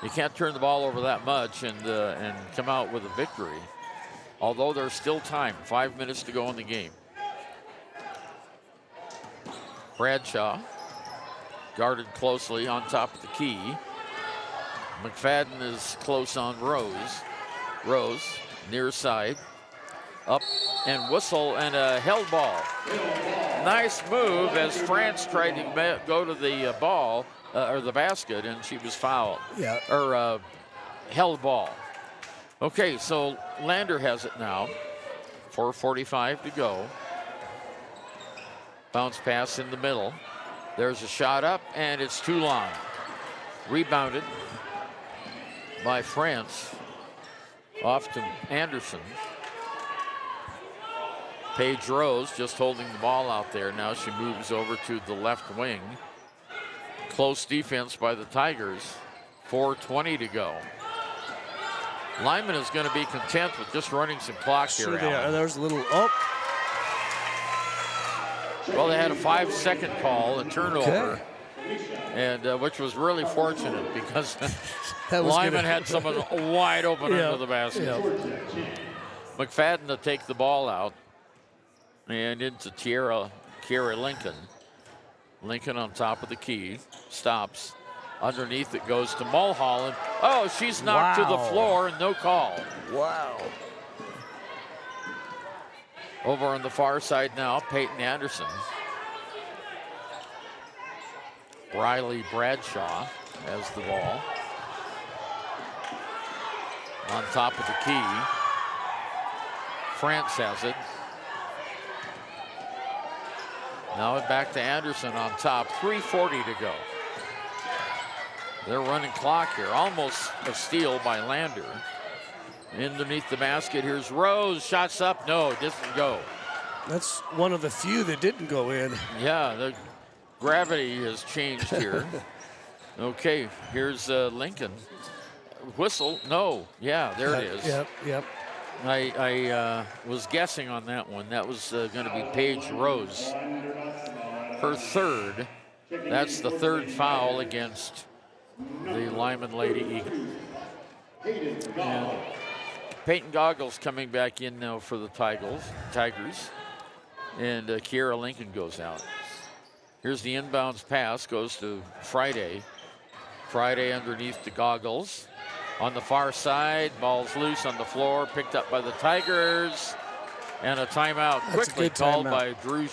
You can't turn the ball over that much and come out with a victory. Although there's still time, 5 minutes to go in the game. Bradshaw guarded closely on top of the key. McFadden is close on Rose. Rose, near side. Up and whistle and a held ball. Nice move as France tried to go to the ball, or the basket, and she was fouled. Yeah. Or held ball. Okay, so Lander has it now. 4:45 to go. Bounce pass in the middle. There's a shot up, and it's too long. Rebounded by France. Off to Anderson. Paige Rose just holding the ball out there. Now she moves over to the left wing. Close defense by the Tigers. 4:20 to go. Lyman is going to be content with just running some clock here. There's a little, Well, they had a 5-second call, a turnover, and which was really fortunate because Lyman had someone wide open under the basket. Yeah. McFadden to take the ball out and into Kiera Lincoln. Lincoln on top of the key, stops. Underneath it goes to Mulholland. Oh, she's knocked to the floor and no call. Wow. Over on the far side now, Peyton Anderson. Riley Bradshaw has the ball. On top of the key. France has it. Now back to Anderson on top. 3:40 to go. They're running clock here. Almost a steal by Lander. Underneath the basket, here's Rose. Shots up. No, it doesn't go. That's one of the few that didn't go in. Yeah, the gravity has changed here. Okay, here's Lincoln. Whistle. No. Yeah, there it is. Yep. I was guessing on that one. That was going to be Paige Rose. Her third. That's the third foul against the Lyman Lady Eagles. And Peyton Goggles coming back in now for the Tigers. And Kiera Lincoln goes out. Here's the inbounds pass, goes to Friday. Friday underneath the Goggles. On the far side, ball's loose on the floor, picked up by the Tigers. And a timeout quickly called by Drew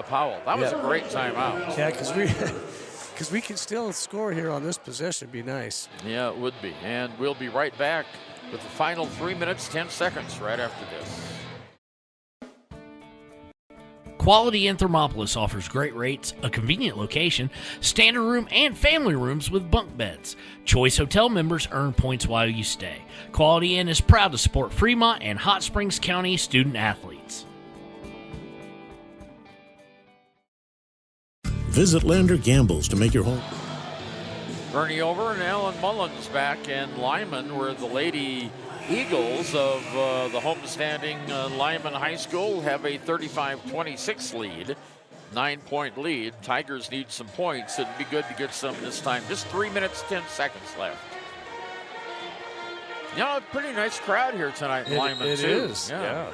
Powell. That was a great timeout. Yeah, because we can still score here on this possession. Be nice. Yeah, it would be. And we'll be right back with the final 3 minutes, 10 seconds right after this. Quality in Thermopolis offers great rates, a convenient location, standard room and family rooms with bunk beds. Choice Hotel members earn points while you stay. Quality Inn is proud to support Fremont and Hot Springs County student athletes. Visit Lander Gambles to make your home. Bernie over and Alan Mullins back, and Lyman were the Lady Eagles of the homestanding Lyman High School have a 35-26 lead, 9-point lead. Tigers need some points. It'd be good to get some this time. Just 3 minutes, 10 seconds left. You know, a pretty nice crowd here tonight in Lyman, it too. It is, yeah.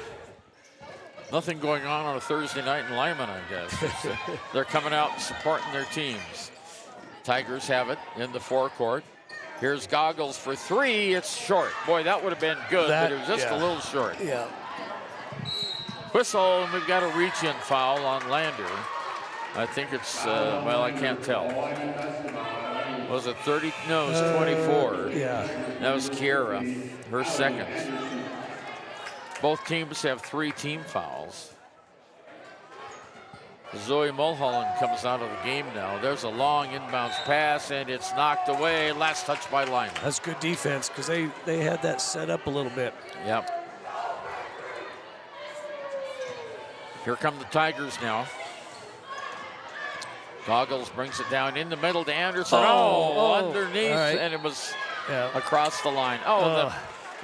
Nothing going on a Thursday night in Lyman, I guess. They're coming out and supporting their teams. Tigers have it in the forecourt. Here's Goggles for three. It's short. Boy, that would have been good, but it was just a little short. Yeah. Whistle, and we've got a reach-in foul on Lander. I think it's, well, I can't tell. Was it 30? No, it was 24. Yeah. That was Kiera, her second. Both teams have 3 team fouls. Zoe Mulholland comes out of the game now. There's a long inbounds pass, and it's knocked away. Last touch by Lyman. That's good defense because they had that set up a little bit. Yep. Here come the Tigers now. Goggles brings it down in the middle to Anderson. Underneath, right. and it was across the line. The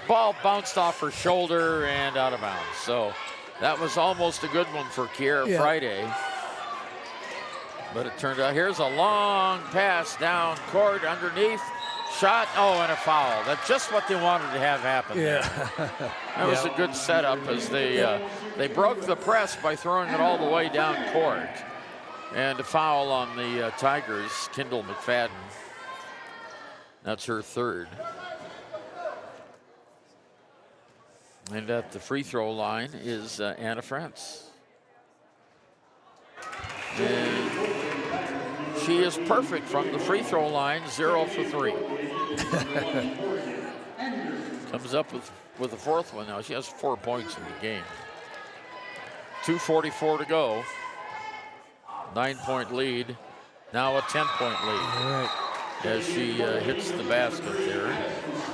ball bounced off her shoulder and out of bounds. So that was almost a good one for Kiera Friday. But it turned out, here's a long pass down court underneath. Shot, and a foul. That's just what they wanted to have happen there. That was a good setup as they broke the press by throwing it all the way down court. And a foul on the Tigers, Kendall McFadden. That's her third. And at the free throw line is Anna France. And she is perfect from the free throw line, 0 for 3. Comes up with the fourth one now. She has 4 points in the game. 2:44 to go. 9-point lead. Now a 10-point lead. All right. As she hits the basket there.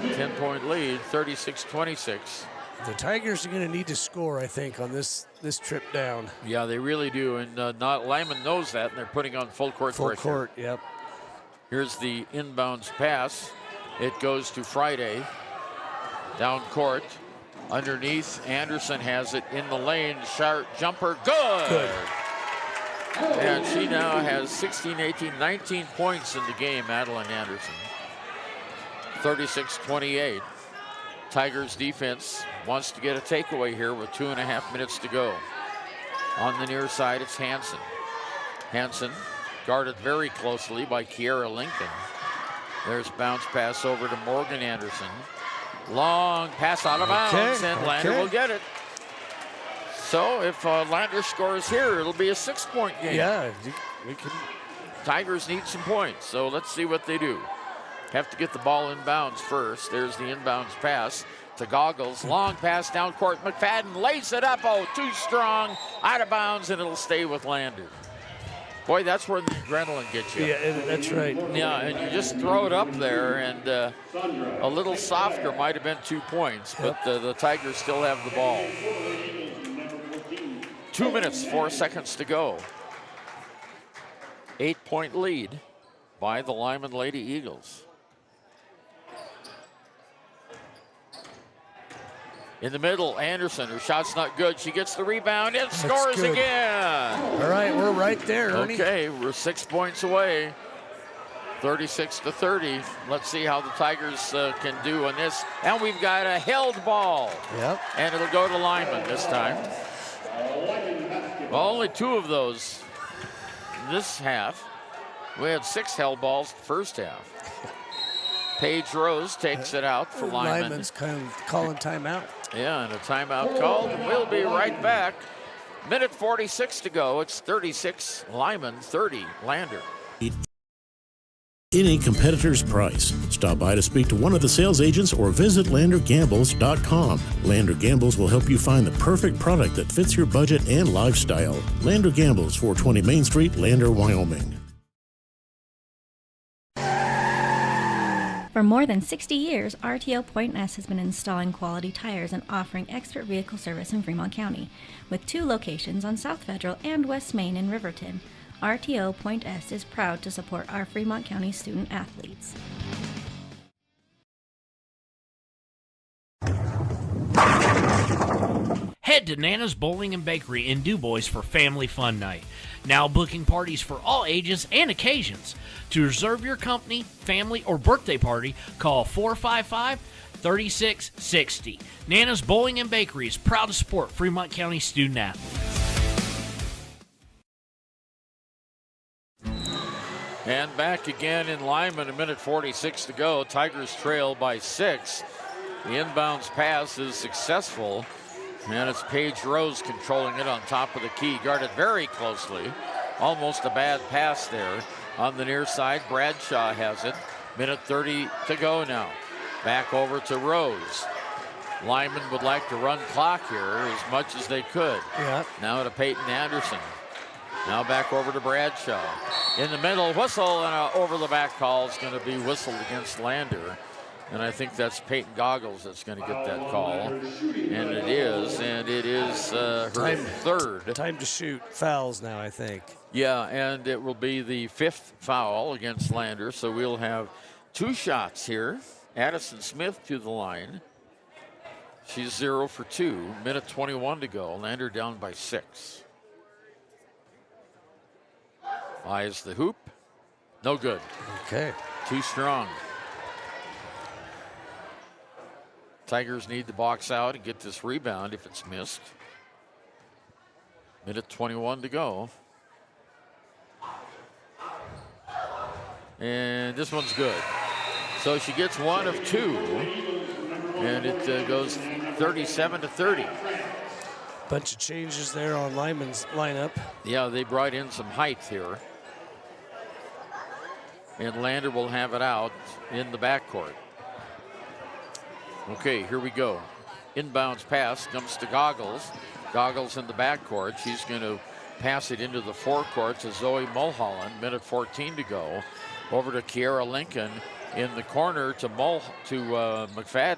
10-point lead, 36-26. The Tigers are going to need to score, I think, on this trip down. Yeah, they really do, and Lyman knows that, and they're putting on full court pressure. Full court, yep. Here's the inbounds pass. It goes to Friday. Down court. Underneath, Anderson has it in the lane. Sharp jumper, good. And she now has 16, 18, 19 points in the game, Madeline Anderson. 36-28. Tigers defense wants to get a takeaway here with 2.5 minutes to go. On the near side, it's Hansen. Hansen guarded very closely by Kiera Lincoln. There's bounce pass over to Morgan Anderson. Long pass out of bounds, and Lander will get it. So if Lander scores here, it'll be a 6-point game. Yeah, we can. Tigers need some points, so let's see what they do. Have to get the ball inbounds first. There's the inbounds pass to Goggles. Long pass down court. McFadden lays it up. Too strong. Out of bounds, and it'll stay with Lander. Boy, that's where the adrenaline gets you. Yeah, that's right. Yeah, and you just throw it up there, and a little softer might have been 2 points, but the Tigers still have the ball. 2 minutes, 4 seconds to go. 8-point lead by the Lyman Lady Eagles. In the middle, Anderson, her shot's not good. She gets the rebound and scores again. All right, we're right there, Ernie. Okay, we're 6 points away. 36-30. Let's see how the Tigers can do on this. And we've got a held ball. Yep. And it'll go to Lyman this time. Well, only 2 of those this half. We had 6 held balls the first half. Paige Rose takes it out for Lyman. Lyman's kind of calling timeout. Yeah, and a timeout called. We'll be right back. Minute 46 to go. It's 36 Lyman, 30 Lander. Any competitor's price. Stop by to speak to one of the sales agents or visit LanderGambles.com. Lander Gambles will help you find the perfect product that fits your budget and lifestyle. Lander Gambles, 420 Main Street, Lander, Wyoming. For more than 60 years, RTO Point S has been installing quality tires and offering expert vehicle service in Fremont County. With 2 locations on South Federal and West Main in Riverton, RTO Point S is proud to support our Fremont County student athletes. Head to Nana's Bowling and Bakery in DuBois for Family Fun Night. Now booking parties for all ages and occasions. To reserve your company, family, or birthday party, call 455-3660. Nana's Bowling and Bakery is proud to support Fremont County student athletes. And back again in Lyman, a minute 46 to go. Tigers trail by 6. The inbounds pass is successful. And it's Paige Rose controlling it on top of the key. Guarded very closely. Almost a bad pass there. On the near side, Bradshaw has it. Minute 30 to go now. Back over to Rose. Lyman would like to run clock here as much as they could. Yeah. Now to Peyton Anderson. Now back over to Bradshaw. In the middle, whistle, and an over-the-back call is going to be whistled against Lander. And I think that's Peyton Goggles that's going to get that call. And it is her third. Time to shoot. Fouls now, I think. Yeah, and it will be the 5th foul against Lander. So we'll have 2 shots here. Addison Smith to the line. She's 0 for 2. Minute 21 to go. Lander down by 6. Eyes the hoop. No good. Okay. Too strong. Tigers need to box out and get this rebound if it's missed. Minute 21 to go. And this one's good. So she gets 1 of 2. And it goes 37-30. Bunch of changes there on Lyman's lineup. Yeah, they brought in some height here. And Lander will have it out in the backcourt. Okay, here we go. Inbounds pass comes to Goggles. Goggles in the backcourt. She's going to pass it into the forecourt to Zoe Mulholland. Minute 14 to go. Over to Kiara Lincoln in the corner to McFadden.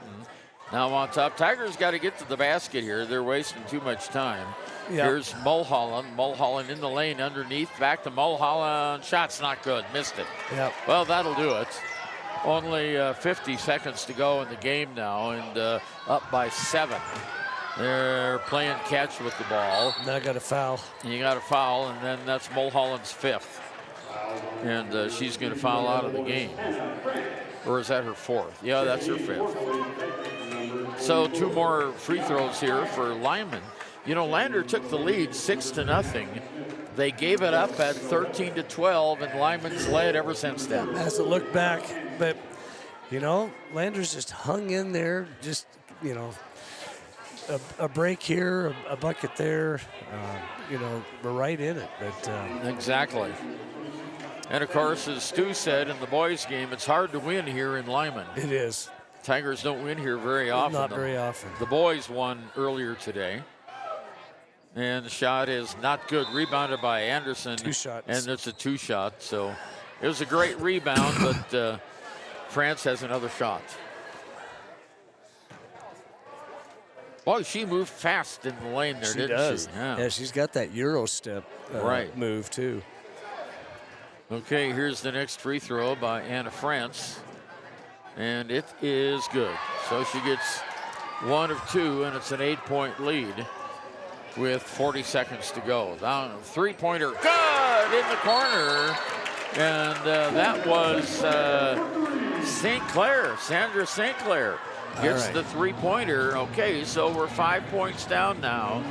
Now on top. Tigers got to get to the basket here. They're wasting too much time. Yep. Here's Mulholland. Mulholland in the lane underneath. Back to Mulholland. Shot's not good. Missed it. Yep. Well, that'll do it. Only 50 seconds to go in the game now, and up by 7. They're playing catch with the ball. Now got a foul. And you got a foul, and then that's Mulholland's 5th. And she's going to foul out of the game. Or is that her 4th? Yeah, that's her 5th. So 2 more free throws here for Lyman. You know, Lander took the lead 6-0. They gave it up at 13-12, and Lyman's led ever since then. Has to look back, but, you know, Lander's just hung in there, just, you know, a break here, a bucket there, you know, we're right in it. But exactly. And, of course, as Stu said in the boys' game, it's hard to win here in Lyman. It is. Tigers don't win here very often. Not very often. The boys won earlier today. And the shot is not good. Rebounded by Anderson. 2 shots. And it's a 2 shot. So it was a great rebound, but France has another shot. Boy, she moved fast in the lane there, didn't she? Yeah, she's got that Euro step move, too. Okay, here's the next free throw by Anna France. And it is good. So she gets 1 of 2, and it's an 8-point lead with 40 seconds to go. Down, 3-pointer, good in the corner. And that was St. Clair, Sandra St. Clair gets the 3-pointer. Okay, so we're 5 points down now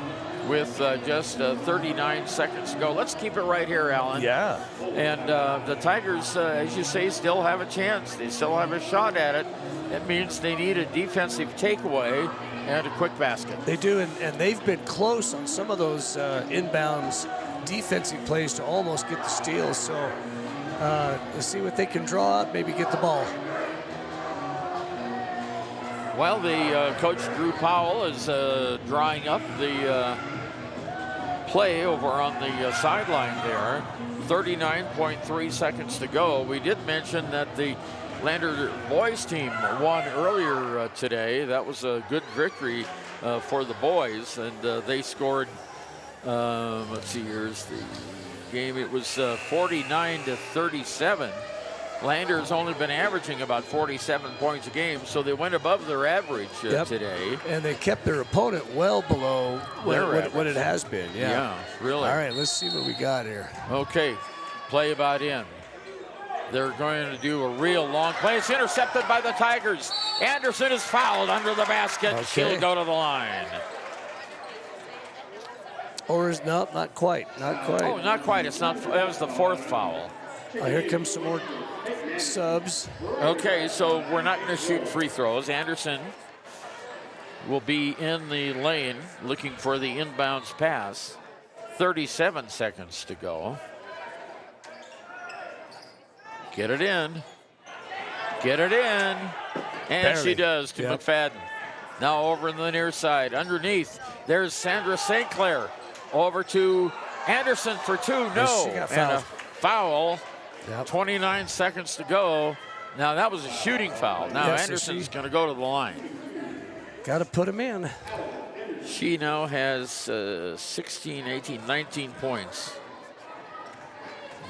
with just 39 seconds to go. Let's keep it right here, Alan. Yeah. And the Tigers, as you say, still have a chance. They still have a shot at it. It means they need a defensive takeaway and a quick basket. They do, and they've been close on some of those inbounds defensive plays to almost get the steals. So let's see what they can draw up, maybe get the ball. Well, the coach Drew Powell is drawing up the play over on the sideline there. 39.3 seconds to go. We did mention that the Lander boys team won earlier today. That was a good victory for the boys, and they scored, let's see, here's the game. It was 49-37. Lander's only been averaging about 47 points a game, so they went above their average today. And they kept their opponent well below what it has been. Yeah, really. All right, let's see what we got here. Okay, play about in. They're going to do a real long play. It's intercepted by the Tigers. Anderson is fouled under the basket. Okay. She'll go to the line. Or is no, not quite. Not quite. Oh, not quite. It's not. It was the 4th foul. Oh, here comes some more subs. Okay, so we're not going to shoot free throws. Anderson will be in the lane looking for the inbounds pass. 37 seconds to go. Get it in. Get it in. And Barely. she does to McFadden. Now over in the near side. Underneath, there's Sandra St. Clair. Over to Anderson for two, no. She got and a fouled. foul. 29 seconds to go. Now that was a shooting foul. Now Yes, Anderson's going to go to the line. Got to put him in. She now has 16, 18, 19 points.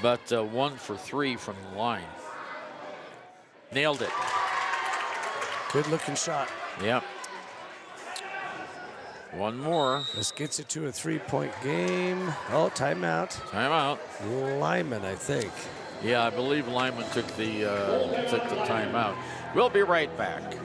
But 1 for 3 from the line. Nailed it. Good looking shot. Yep. One more. This gets it to a 3-point game. Oh, timeout. Timeout. Lyman, I think. Yeah, I believe Lyman took the timeout. We'll be right back.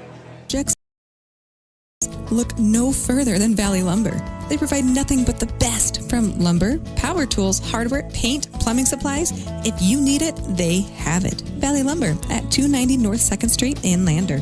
Look no further than Valley Lumber. They provide nothing but the best from lumber, power tools, hardware, paint, plumbing supplies. If you need it, they have it. Valley Lumber at 290 North 2nd Street in Lander.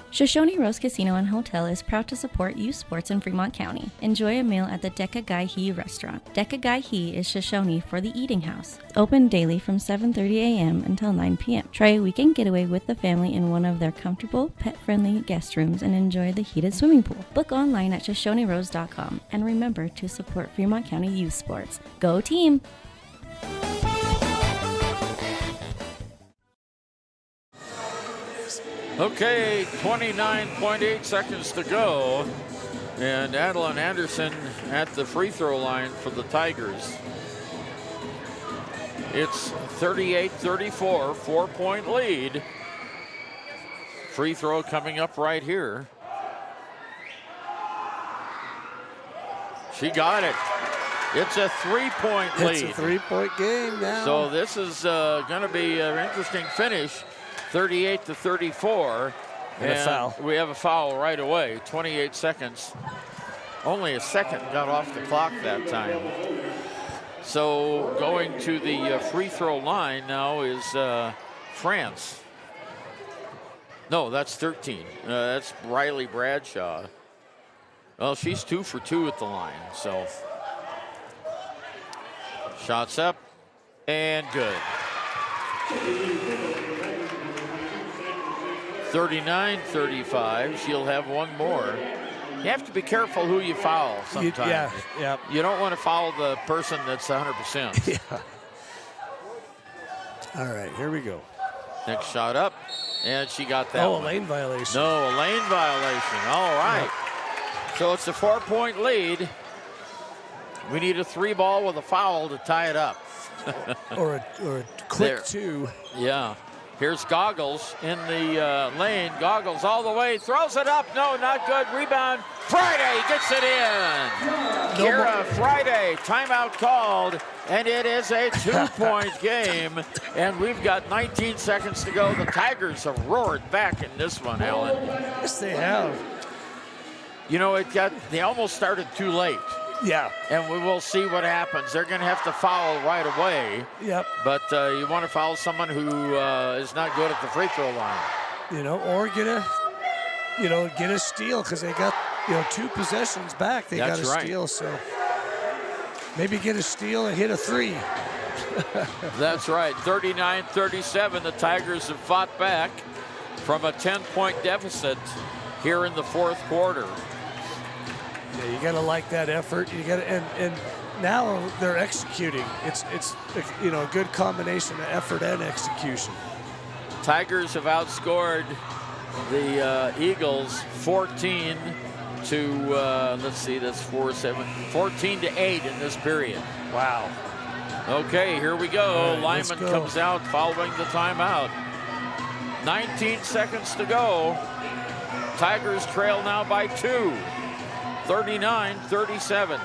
Shoshone Rose Casino and Hotel is proud to support youth sports in Fremont County. Enjoy a meal at the Deca Gai He restaurant. Deca Gai He is Shoshone for the eating house. Open daily from 7:30 a.m. until 9 p.m. Try a weekend getaway with the family in one of their comfortable, pet-friendly guest rooms and enjoy the heated swimming pool. Book online at ShoshoneRose.com and remember to support Fremont County youth sports. Go team! Okay, 29.8 seconds to go. And Adeline Anderson at the free throw line for the Tigers. It's 38-34, 4-point lead. Free throw coming up right here. She got it. It's a 3-point lead. It's a 3-point game now. So this is going to be an interesting finish. 38-34. And a foul. We have a foul right away. 28 seconds. Only a second got off the clock that time. So going to the free throw line now is France. No, that's 13. That's Riley Bradshaw. Well, she's 2 for 2 at the line. So shots up and good. 39-35. She'll have one more. You have to be careful who you foul sometimes. Yeah. You don't want to foul the person that's 100%. Yeah. All right, here we go. Next shot up, and she got that one. A lane violation. No, a lane violation. All right. Yep. So it's a 4-point lead. We need a 3-ball with a foul to tie it up. or a quick 2. Yeah. Here's Goggles in the lane. Goggles all the way, throws it up. No, not good. Rebound. Friday gets it in. Kira Friday, timeout called, and it is a 2-point game. And we've got 19 seconds to go. The Tigers have roared back in this one, Alan. Yes, they have. You know, they almost started too late. Yeah. And we will see what happens. They're going to have to foul right away. Yep. But you want to foul someone who is not good at the free throw line. You know, or get a steal because they got, 2 possessions back. They got a steal, so maybe get a steal and hit a 3. That's right. 39-37. The Tigers have fought back from a 10-point deficit here in the fourth quarter. Yeah, you got to like that effort. You got to, and now they're executing. It's a good combination of effort and execution. Tigers have outscored the Eagles 14 to let's see, that's 14 to 8 in this period. Wow. Okay, here we go. Right, Lyman comes out following the timeout. 19 seconds to go. Tigers trail now by 2. 39-37.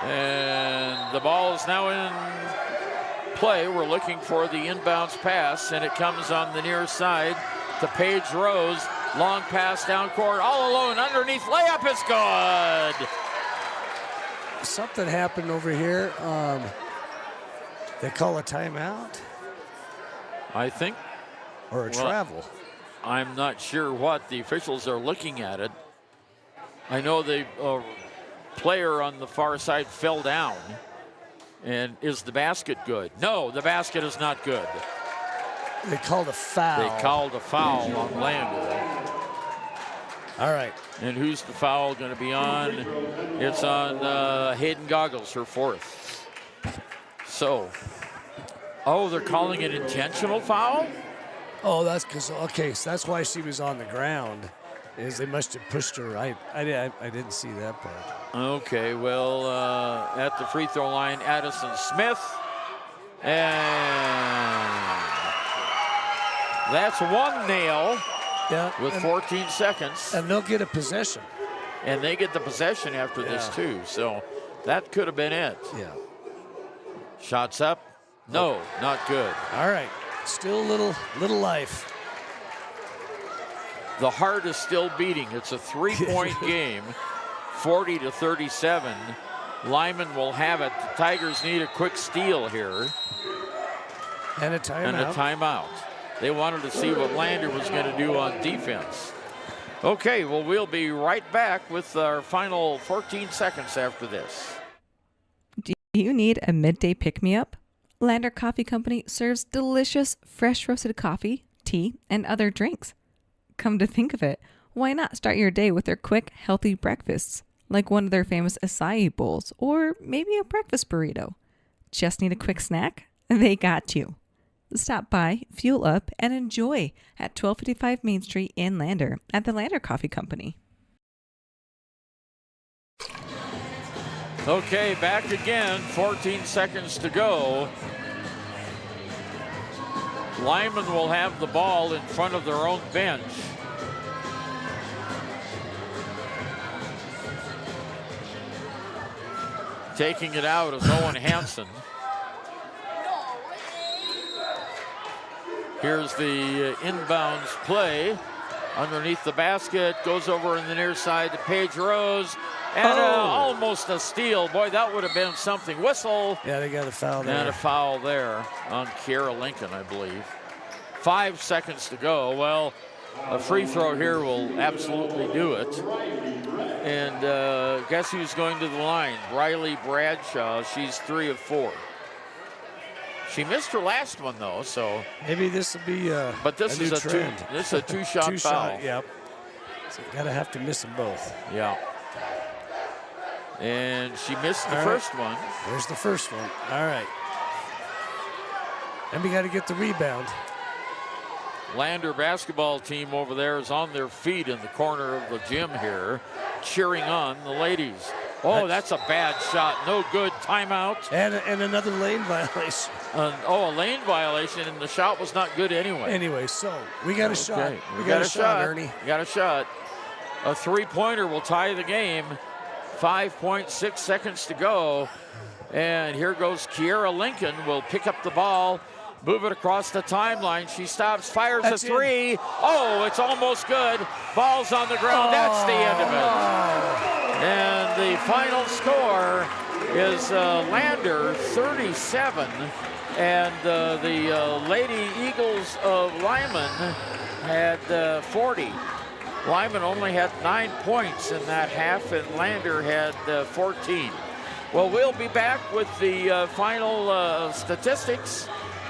And the ball is now in play. We're looking for the inbounds pass, and it comes on the near side to Paige Rose. Long pass down court, all alone underneath. Layup is good. Something happened over here. They call a timeout? I think. Or a travel. I'm not sure what. The officials are looking at it. I know the player on the far side fell down. And is the basket good? No, the basket is not good. They called a foul. They called a foul on Lander. All right. And who's the foul going to be on? It's on Hayden Goggles, her fourth. So, they're calling it intentional foul? Oh, that's because, okay, so that's why she was on the ground, is they must have pushed her. I didn't see that part. Okay, well, at the free throw line, Addison Smith. And that's one nail with 14 seconds. And they'll get a possession. And they get the possession after this, too. So that could have been it. Yeah. Shots up. No, not good. All right. Still little life. The heart is still beating. It's a 3-point game, 40-37. Lyman will have it. The Tigers need a quick steal here. And a timeout. They wanted to see what Lander was going to do on defense. Okay, well, we'll be right back with our final 14 seconds after this. Do you need a midday pick-me-up? Lander Coffee Company serves delicious, fresh roasted coffee, tea, and other drinks. Come to think of it, why not start your day with their quick, healthy breakfasts, like one of their famous acai bowls, or maybe a breakfast burrito? Just need a quick snack? They got you. Stop by, fuel up, and enjoy at 1255 Main Street in Lander at the Lander Coffee Company. Okay, back again, 14 seconds to go. Lyman will have the ball in front of their own bench. Taking it out is Owen Hansen. Here's the inbounds play. Underneath the basket, goes over in the near side to Paige Rose. And almost a steal. Boy, that would have been something. Whistle. Yeah, they got a foul there. And a foul there on Kiera Lincoln, I believe. 5 seconds to go. Well, a free throw here will absolutely do it. And guess who's going to the line? Riley Bradshaw. She's 3 of 4. She missed her last one, though, so. Maybe this will be but this a is new a trend. This is a two-shot foul. Yep. So got to have to miss them both. Yeah. And she missed the first one. There's the first one. All right. And we got to get the rebound. Lander basketball team over there is on their feet in the corner of the gym here, cheering on the ladies. Oh, that's a bad shot. No good. Timeout. And another lane violation. A lane violation, and the shot was not good anyway. Anyway, so we got a shot. We got a shot, Ernie. We got a shot. A three-pointer will tie the game. 5.6 seconds to go. And here goes Kiera Lincoln. Will pick up the ball, move it across the timeline. She stops, fires a three. Oh, it's almost good. Ball's on the ground. That's the end of it. And the final score is Lander 37. And the Lady Eagles of Lyman had 40. Lyman only had 9 points in that half, and Lander had 14. Well, we'll be back with the final statistics.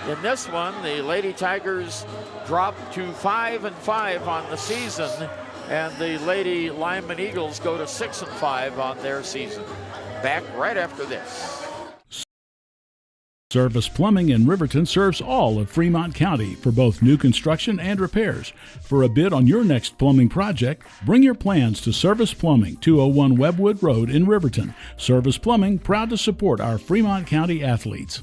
In this one, the Lady Tigers dropped to 5-5 on the season, and the Lady Lyman Eagles go to 6-5 on their season. Back right after this. Service Plumbing in Riverton serves all of Fremont County for both new construction and repairs. For a bid on your next plumbing project, bring your plans to Service Plumbing, 201 Webwood Road in Riverton. Service Plumbing, proud to support our Fremont County athletes.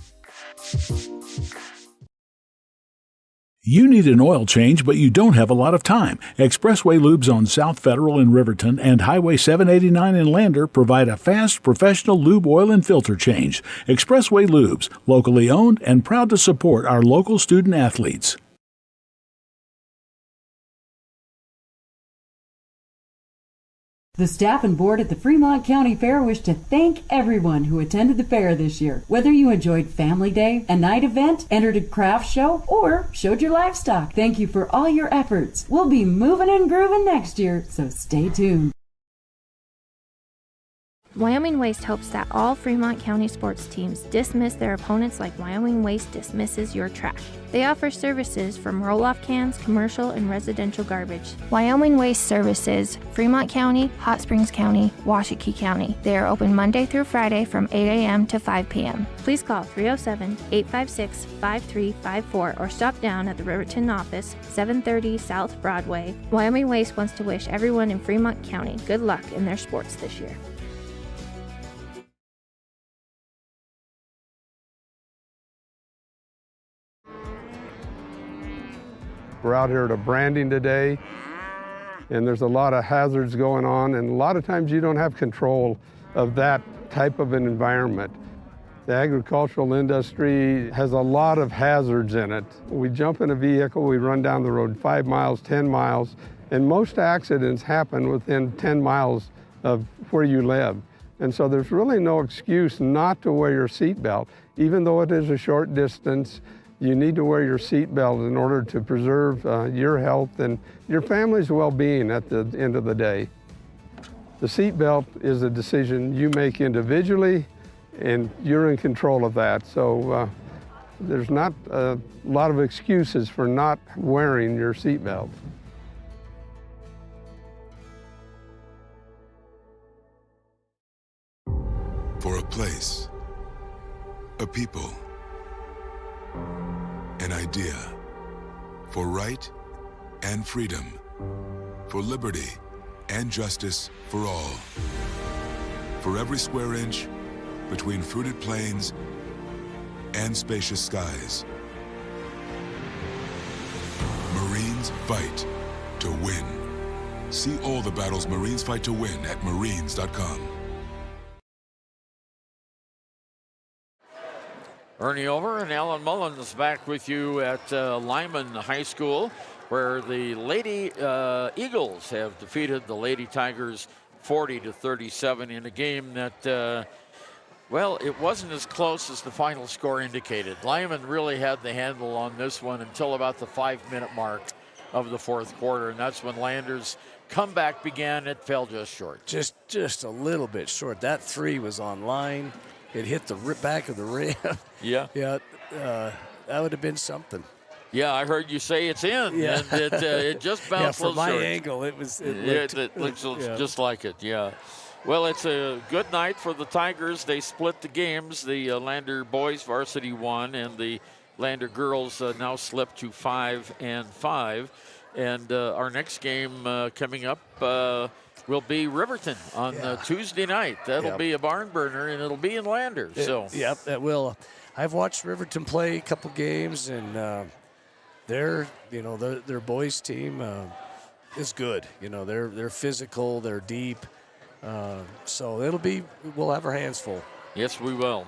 You need an oil change, but you don't have a lot of time. Expressway Lubes on South Federal in Riverton and Highway 789 in Lander provide a fast, professional lube, oil, and filter change. Expressway Lubes, locally owned and proud to support our local student athletes. The staff and board at the Fremont County Fair wish to thank everyone who attended the fair this year. Whether you enjoyed Family Day, a night event, entered a craft show, or showed your livestock, thank you for all your efforts. We'll be moving and grooving next year, so stay tuned. Wyoming Waste hopes that all Fremont County sports teams dismiss their opponents like Wyoming Waste dismisses your trash. They offer services from roll-off cans, commercial, and residential garbage. Wyoming Waste services Fremont County, Hot Springs County, Washakie County. They are open Monday through Friday from 8 a.m. to 5 p.m. Please call 307-856-5354 or stop down at the Riverton office, 730 South Broadway. Wyoming Waste wants to wish everyone in Fremont County good luck in their sports this year. We're out here at a branding today, and there's a lot of hazards going on, and a lot of times you don't have control of that type of an environment. The agricultural industry has a lot of hazards in it. We jump in a vehicle, we run down the road 5 miles, 10 miles, and most accidents happen within 10 miles of where you live. And so there's really no excuse not to wear your seatbelt. Even though it is a short distance, you need to wear your seatbelt in order to preserve your health and your family's well-being at the end of the day. The seatbelt is a decision you make individually, and you're in control of that. So there's not a lot of excuses for not wearing your seatbelt. For a place, a people, an idea, for right and freedom, for liberty and justice for all. For every square inch between fruited plains and spacious skies. Marines fight to win. See all the battles Marines fight to win at marines.com. Ernie Over and Alan Mullins back with you at Lyman High School, where the Lady Eagles have defeated the Lady Tigers 40-37 in a game that, well, it wasn't as close as the final score indicated. Lyman really had the handle on this one until about the 5-minute mark of the fourth quarter, and that's when Lander's comeback began. It fell just short. Just a little bit short. That three was on line. It hit the back of the rim. Yeah. Yeah, that would have been something. Yeah, I heard you say it's in, Yeah. and it just bounced yeah, from my short. angle, it looks just like it, yeah. Well, it's a good night for the Tigers. They split the games. The Lander boys varsity won, and the Lander girls now slip to 5-5. And our next game coming up will be Riverton on Tuesday night. That'll be a barn burner, and it'll be in Lander. Yep, that will. I've watched Riverton play a couple games, and their boys team is good. You know, they're physical, they're deep. So we'll have our hands full. Yes, we will.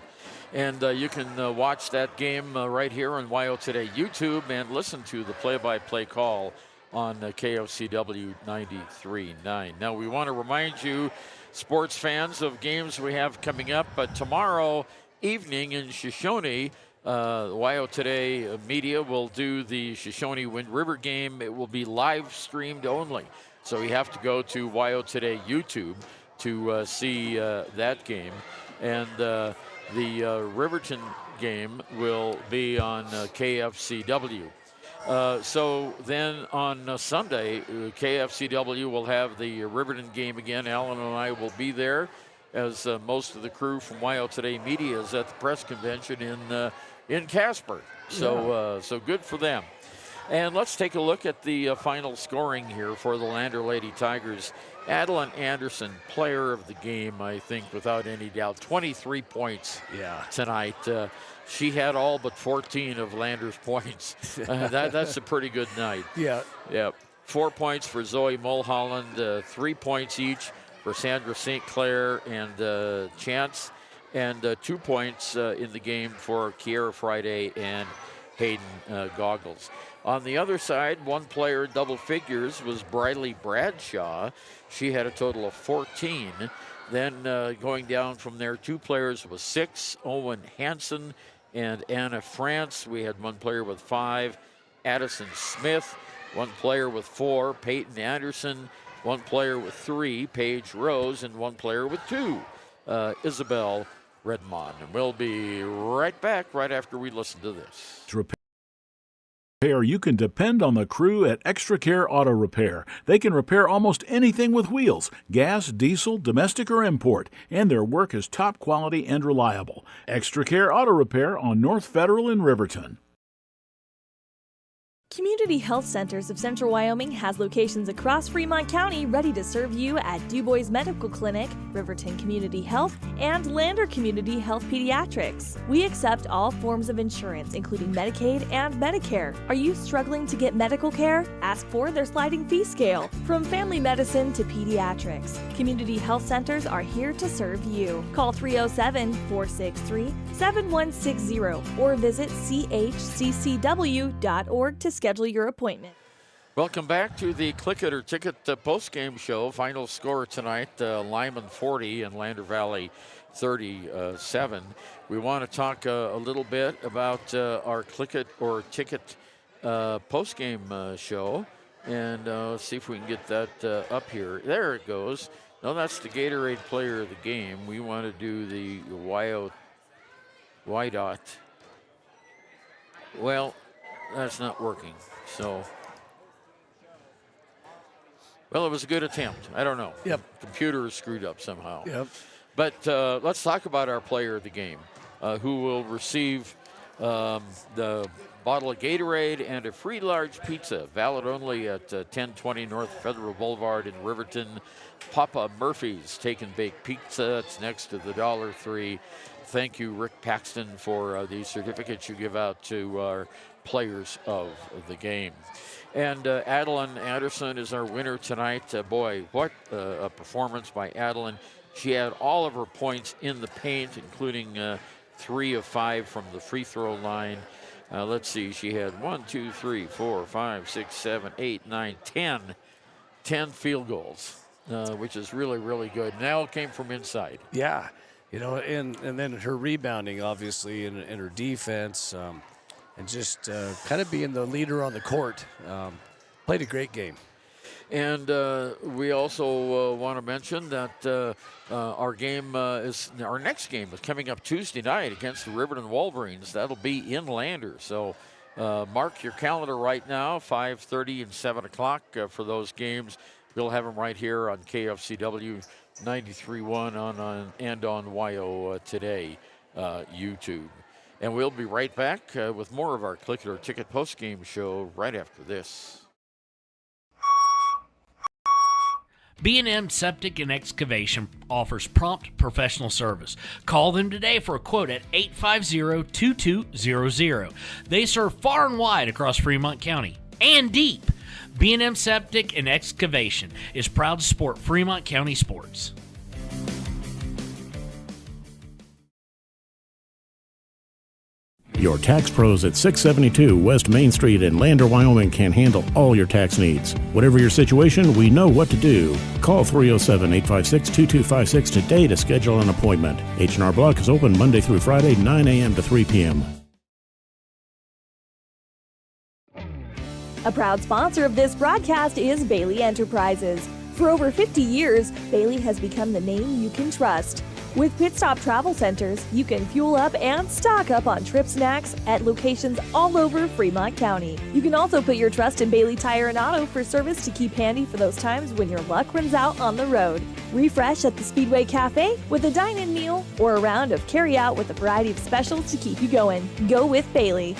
And you can watch that game right here on WYO Today YouTube and listen to the play-by-play call on KFCW 93.9. Now, we want to remind you, sports fans, of games we have coming up. But tomorrow evening in Shoshone, WYO Today media will do the Shoshone Wind River game. It will be live streamed only. So you have to go to WYO Today YouTube to see that game. And the Riverton game will be on KFCW. So then on Sunday, KFCW will have the Riverton game again. Alan and I will be there, as most of the crew from WYO Today Media is at the press convention in Casper. So so good for them. And let's take a look at the final scoring here for the Lander Lady Tigers. Adeline Anderson, player of the game, I think, without any doubt. 23 points tonight. She had all but 14 of Lander's points. That's a pretty good night. Yeah. 4 points for Zoe Mulholland, 3 points each for Sandra St. Clair and Chance, and 2 points in the game for Kiera Friday and Hayden Goggles. On the other side, one player double figures was Briley Bradshaw. She had a total of 14. Then going down from there, 2 players with 6, Owen Hansen and Anna France. We had one player with 5, Addison Smith. One player with 4, Peyton Anderson. One player with 3, Paige Rose. And one player with 2, Isabel Redmond. And we'll be right back right after we listen to this. Repair, you can depend on the crew at Extra Care Auto Repair. They can repair almost anything with wheels, gas, diesel, domestic, or import, and their work is top quality and reliable. Extra Care Auto Repair on North Federal in Riverton. Community Health Centers of Central Wyoming has locations across Fremont County ready to serve you at DuBois Medical Clinic, Riverton Community Health, and Lander Community Health Pediatrics. We accept all forms of insurance, including Medicaid and Medicare. Are you struggling to get medical care? Ask for their sliding fee scale. From family medicine to pediatrics, Community Health Centers are here to serve you. Call 307-463-7160 or visit chccw.org to schedule your appointment. Welcome back to the Click It or Ticket Postgame show. Final score tonight, Lyman 40 and Lander Valley 37. We want to talk a little bit about our Click It or Ticket postgame show, and see if we can get that up here. There it goes. No, that's the Gatorade player of the game. We want to do the Y dot. Well, that's not working. So, well, it was a good attempt. I don't know. Yep. Computer is screwed up somehow. Yep. But let's talk about our player of the game, who will receive the bottle of Gatorade and a free large pizza, valid only at 1020 North Federal Boulevard in Riverton. Papa Murphy's Take and Bake Pizza. It's next to the $3. Thank you, Rick Paxton, for the certificates you give out to our players of the game. And Adeline Anderson is our winner tonight. Boy, what a performance by Adeline. She had all of her points in the paint, including 3 of 5 from the free throw line. Let's see, she had 10 field goals, which is really, really good. And that all came from inside. Yeah, you know, and then her rebounding, obviously, and her defense, and just kind of being the leader on the court. Played a great game. And we also want to mention that our next game is coming up Tuesday night against the Riverton Wolverines. That'll be in Lander. So mark your calendar right now, 5:30 and 7 o'clock for those games. We'll have them right here on KFCW 93.1 and on YO Today YouTube. And we'll be right back with more of our Click It or Ticket postgame show right after this. B&M Septic and Excavation offers prompt professional service. Call them today for a quote at 850-2200. They serve far and wide across Fremont County and deep. B&M Septic and Excavation is proud to support Fremont County sports. Your tax pros at 672 West Main Street in Lander, Wyoming can handle all your tax needs. Whatever your situation, we know what to do. Call 307-856-2256 today to schedule an appointment. H&R Block is open Monday through Friday, 9 a.m. to 3 p.m. A proud sponsor of this broadcast is Bailey Enterprises. For over 50 years, Bailey has become the name you can trust. With Pit Stop Travel Centers, you can fuel up and stock up on trip snacks at locations all over Fremont County. You can also put your trust in Bailey Tire and Auto for service to keep handy for those times when your luck runs out on the road. Refresh at the Speedway Cafe with a dine-in meal or a round of carry-out with a variety of specials to keep you going. Go with Bailey.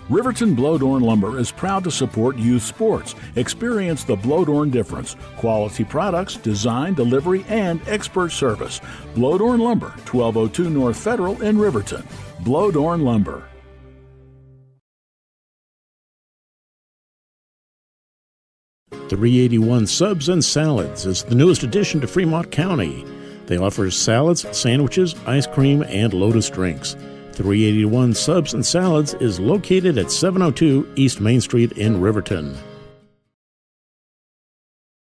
Riverton Blowdorn Lumber is proud to support youth sports. Experience the Blowdorn difference. Quality products, design, delivery, and expert service. Blowdorn Lumber, 1202 North Federal in Riverton. Blowdorn Lumber. .381 Subs and Salads is the newest addition to Fremont County. They offer salads, sandwiches, ice cream, and Lotus drinks. 381 Subs and Salads is located at 702 East Main Street in Riverton.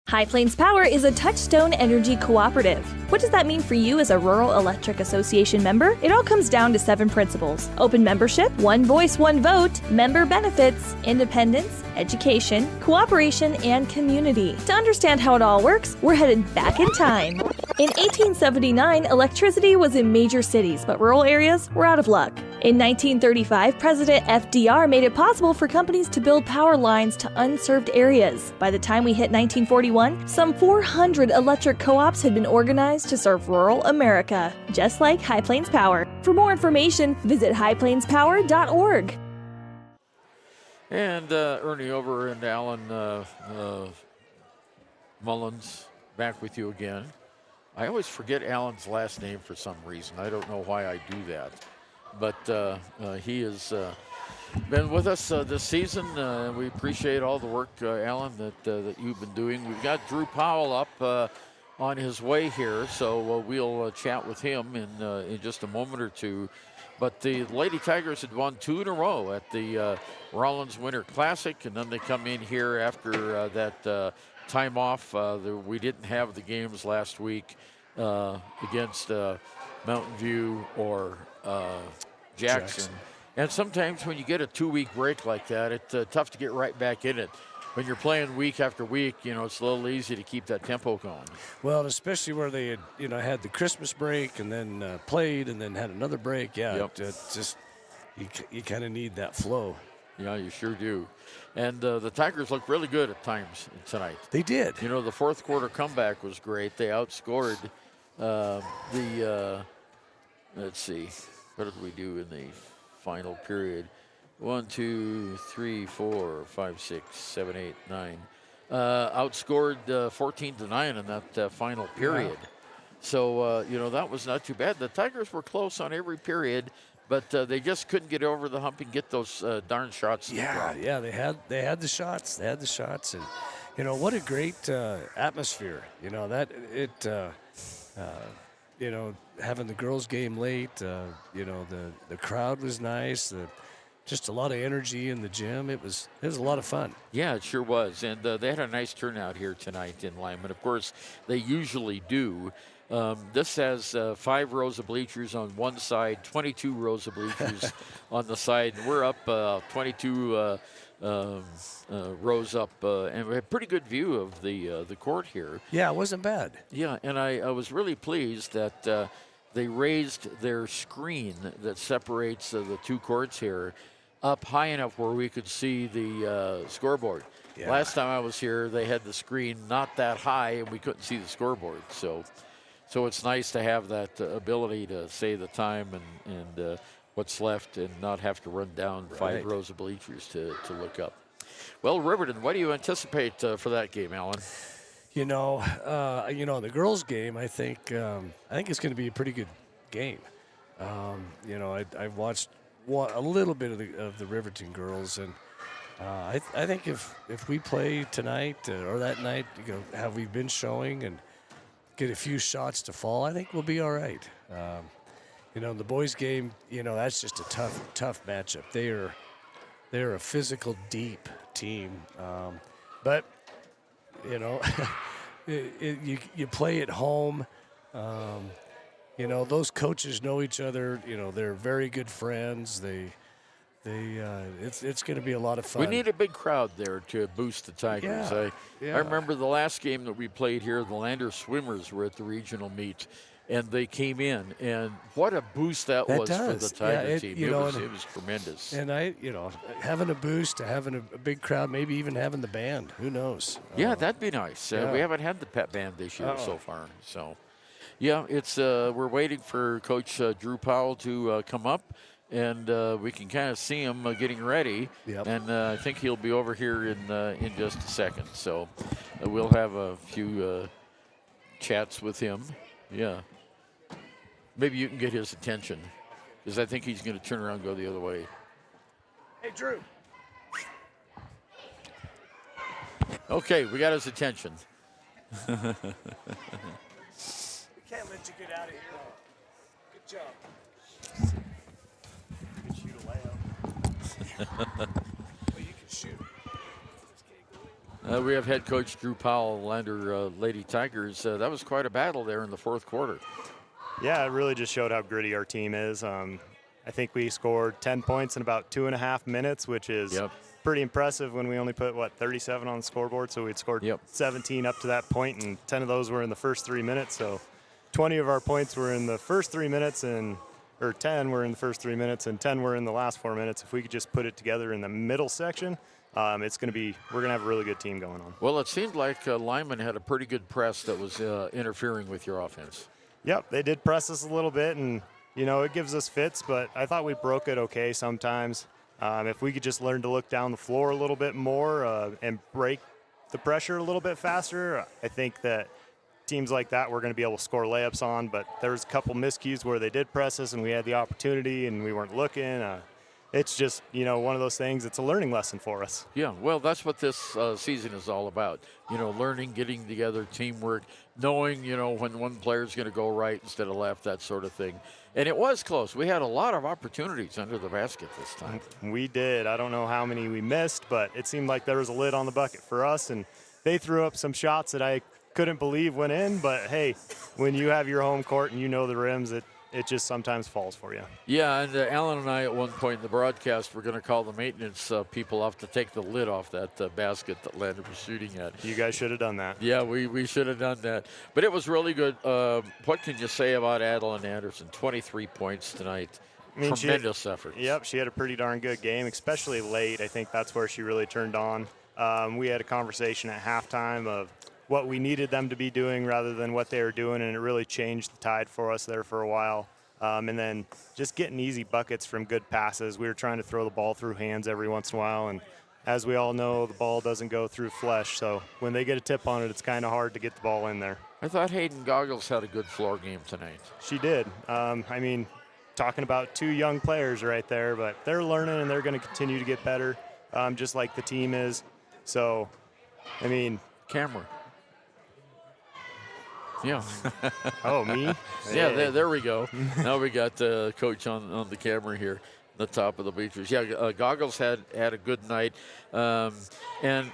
High Plains Power is a Touchstone Energy cooperative. What does that mean for you as a Rural Electric Association member? It all comes down to 7 principles: open membership, one voice, one vote, member benefits, independence, education, cooperation, and community. To understand how it all works, we're headed back in time. In 1879, electricity was in major cities, but rural areas were out of luck. In 1935, President FDR made it possible for companies to build power lines to unserved areas. By the time we hit 1941, some 400 electric co-ops had been organized to serve rural America, just like High Plains Power. For more information, visit highplainspower.org. And Ernie Over and Alan Mullins back with you again. I always forget Alan's last name for some reason. I don't know why I do that. But he has been with us this season. We appreciate all the work, Alan, that you've been doing. We've got Drew Powell up on his way here, so we'll chat with him in just a moment or two. But the Lady Tigers had won 2 in a row at the Rollins Winter Classic, and then they come in here after that time off. We didn't have the games last week against Mountain View or Jackson. And sometimes when you get a 2-week break like that, it's tough to get right back in it. When you're playing week after week, it's a little easy to keep that tempo going. Well, especially where they had, had the Christmas break and then played and then had another break. Yeah, yep. Just you kind of need that flow. Yeah, you sure do. And the Tigers looked really good at times tonight. They did. The fourth quarter comeback was great. They outscored let's see, what did we do in the final period? 1, 2, 3, 4, 5, 6, 7, 8, 9. Outscored 14-9 in that final period. Yeah. So, that was not too bad. The Tigers were close on every period, but they just couldn't get over the hump and get those darn shots. Yeah, they had the shots. They had the shots. And, what a great atmosphere. Having the girls' game late, the crowd was nice. Just a lot of energy in the gym. It was a lot of fun. Yeah, it sure was. And they had a nice turnout here tonight in Lyman. Of course, they usually do. This has 5 rows of bleachers on one side, 22 rows of bleachers on the side. And we're up 22 rows up, and we had a pretty good view of the court here. Yeah, it wasn't bad. Yeah, and I was really pleased that they raised their screen that separates the 2 courts here up high enough where we could see the scoreboard. Yeah. Last time I was here, they had the screen not that high, and we couldn't see the scoreboard. So it's nice to have that ability to say the time and what's left and not have to run down 5 rows of bleachers to look up. Well, Riverton, what do you anticipate for that game, Alan? The girls' game, I think it's going to be a pretty good game. I've watched a little bit of the Riverton girls, and I think if we play tonight or that night, how we've been showing and get a few shots to fall, I think we'll be all right. The boys' game, that's just a tough matchup. They're a physical, deep team, but you play at home. Those coaches know each other. They're very good friends. It's going to be a lot of fun. We need a big crowd there to boost the Tigers. I remember the last game that we played here, the Lander Swimmers were at the regional meet, and they came in, and what a boost that was for the Tiger team. It was tremendous. And having a boost, having a big crowd, maybe even having the band. Who knows? Yeah, that'd be nice. We haven't had the pep band this year so far. So, yeah, it's we're waiting for Coach Drew Powell to come up, and we can kind of see him getting ready. Yep. And I think he'll be over here in just a second. So we'll have a few chats with him. Yeah. Maybe you can get his attention, because I think he's going to turn around and go the other way. Hey, Drew. Okay, we got his attention. We can't let you get out of here. Good job. You can shoot a layup. Well, you can shoot. We have head coach Drew Powell, Lander Lady Tigers. That was quite a battle there in the fourth quarter. Yeah, it really just showed how gritty our team is. I think we scored 10 points in about 2.5 minutes, which is pretty impressive when we only put, 37 on the scoreboard. So we'd scored 17 up to that point, and 10 of those were in the first 3 minutes. So 20 of our points were in the first 3 minutes, or 10 were in the first 3 minutes, and 10 were in the last 4 minutes. If we could just put it together in the middle section, we're going to have a really good team going on. Well, it seemed like Lyman had a pretty good press that was interfering with your offense. Yep, they did press us a little bit, and, it gives us fits, but I thought we broke it okay sometimes. If we could just learn to look down the floor a little bit more and break the pressure a little bit faster, I think that teams like that we're going to be able to score layups on. But there was a couple miscues where they did press us and we had the opportunity and we weren't looking. It's just, one of those things. It's a learning lesson for us. Yeah, well, that's what this season is all about. Learning, getting together, teamwork, knowing, when one player's going to go right instead of left, that sort of thing. And it was close. We had a lot of opportunities under the basket this time. We did. I don't know how many we missed, but it seemed like there was a lid on the bucket for us. And they threw up some shots that I couldn't believe went in. But, hey, when you have your home court and the rims, it just sometimes falls for you. Yeah, and Alan and I at one point in the broadcast were going to call the maintenance people off to take the lid off that basket that Lander was shooting at. You guys should have done that. Yeah, we should have done that. But it was really good. What can you say about Adeline Anderson? 23 points tonight. Tremendous effort. Yep, she had a pretty darn good game, especially late. I think that's where she really turned on. We had a conversation at halftime of what we needed them to be doing rather than what they were doing, and it really changed the tide for us there for a while. And then just getting easy buckets from good passes. We were trying to throw the ball through hands every once in a while, and as we all know, the ball doesn't go through flesh, so when they get a tip on it, it's kind of hard to get the ball in there. I thought Hayden Goggles had a good floor game tonight. She did. Talking about two young players right there, but they're learning and they're going to continue to get better, just like the team is. So, Camera. Yeah. Oh, me? Yeah, there we go. Now we got Coach on the camera here, the top of the bleachers. Yeah, Goggles had a good night. And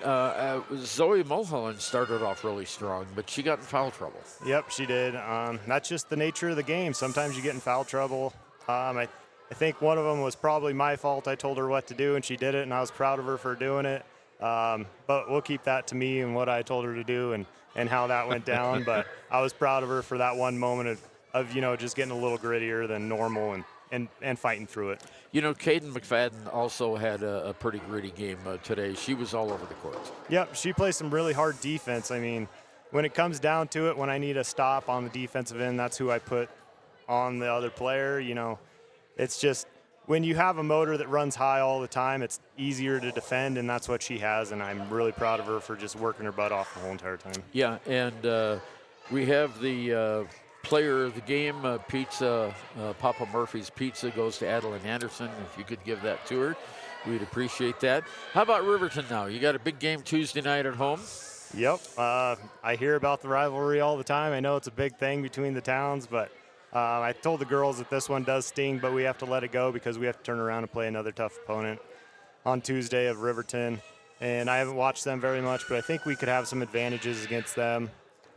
Zoe Mulholland started off really strong, but she got in foul trouble. Yep, she did. That's just the nature of the game. Sometimes you get in foul trouble. I think one of them was probably my fault. I told her what to do, and she did it, and I was proud of her for doing it. But we'll keep that to me and what I told her to do and how that went down. But I was proud of her for that one moment of just getting a little grittier than normal and fighting through it. Caden McFadden also had a pretty gritty game today. She was all over the court. Yep, she plays some really hard defense. When it comes down to it, when I need a stop on the defensive end, that's who I put on the other player. It's just when you have a motor that runs high all the time, it's easier to defend, and that's what she has, and I'm really proud of her for just working her butt off the whole entire time. Yeah, and we have the player of the game, pizza, Papa Murphy's Pizza goes to Adeline Anderson. If you could give that to her, we'd appreciate that. How about Riverton now? You got a big game Tuesday night at home? Yep. I hear about the rivalry all the time. I know it's a big thing between the towns, but I told the girls that this one does sting, but we have to let it go because we have to turn around and play another tough opponent on Tuesday of Riverton. And I haven't watched them very much, but I think we could have some advantages against them.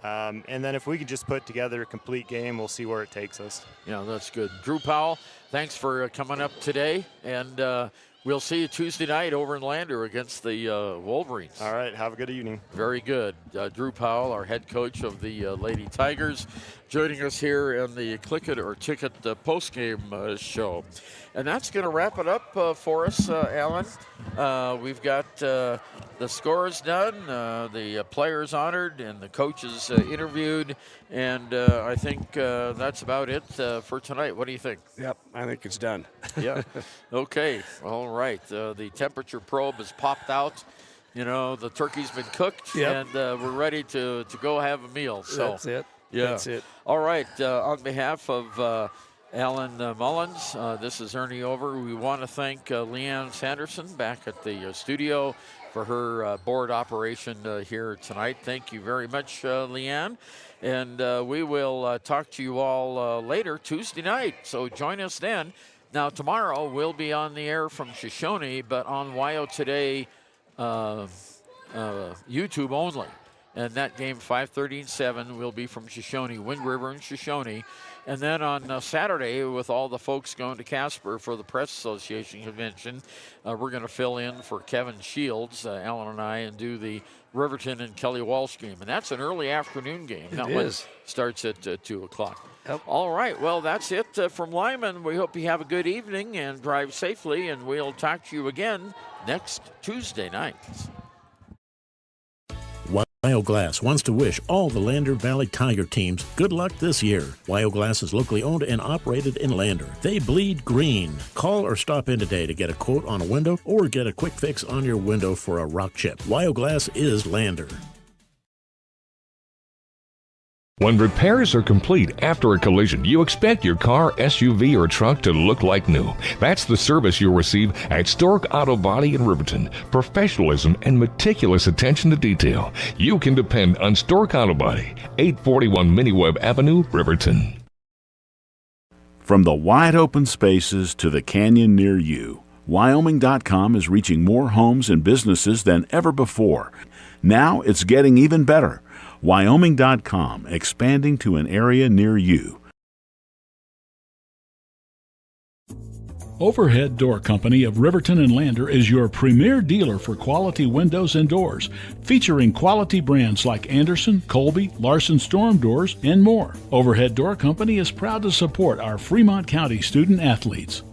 And then if we can just put together a complete game, we'll see where it takes us. Yeah, that's good. Drew Powell, thanks for coming up today. And we'll see you Tuesday night over in Lander against the Wolverines. All right, have a good evening. Very good. Drew Powell, our head coach of the Lady Tigers, joining us here in the Click It or Ticket postgame show. And that's going to wrap it up for us, Alan. We've got the scores done, the players honored, and the coaches interviewed. And I think that's about it for tonight. What do you think? Yep, I think it's done. Yeah. Okay. All right. The temperature probe has popped out. The turkey's been cooked, and we're ready to go have a meal. So that's it. Yeah. That's it. All right. On behalf of Alan Mullins, this is Ernie Over. We want to thank Leanne Sanderson back at the studio for her board operation here tonight. Thank you very much, Leanne. And we will talk to you all later Tuesday night. So join us then. Now, tomorrow we'll be on the air from Shoshone, but on WYO Today YouTube only. And that game, 5:30 and 7, will be from Shoshone, Wind River and Shoshone. And then on Saturday, with all the folks going to Casper for the Press Association convention, we're going to fill in for Kevin Shields, Alan and I, and do the Riverton and Kelly Walsh game. And that's an early afternoon game. That one starts at 2 o'clock. Yep. All right, well, that's it from Lyman. We hope you have a good evening and drive safely, and we'll talk to you again next Tuesday night. Wyoglass wants to wish all the Lander Valley Tiger teams good luck this year. Wyoglass is locally owned and operated in Lander. They bleed green. Call or stop in today to get a quote on a window or get a quick fix on your window for a rock chip. Wyoglass is Lander. When repairs are complete after a collision, you expect your car, SUV, or truck to look like new. That's the service you'll receive at Stork Auto Body in Riverton. Professionalism and meticulous attention to detail. You can depend on Stork Auto Body, 841 Miniweb Avenue, Riverton. From the wide open spaces to the canyon near you, Wyoming.com is reaching more homes and businesses than ever before. Now it's getting even better. Wyoming.com, expanding to an area near you. Overhead Door Company of Riverton and Lander is your premier dealer for quality windows and doors, featuring quality brands like Anderson, Colby, Larson Storm Doors, and more. Overhead Door Company is proud to support our Fremont County student athletes.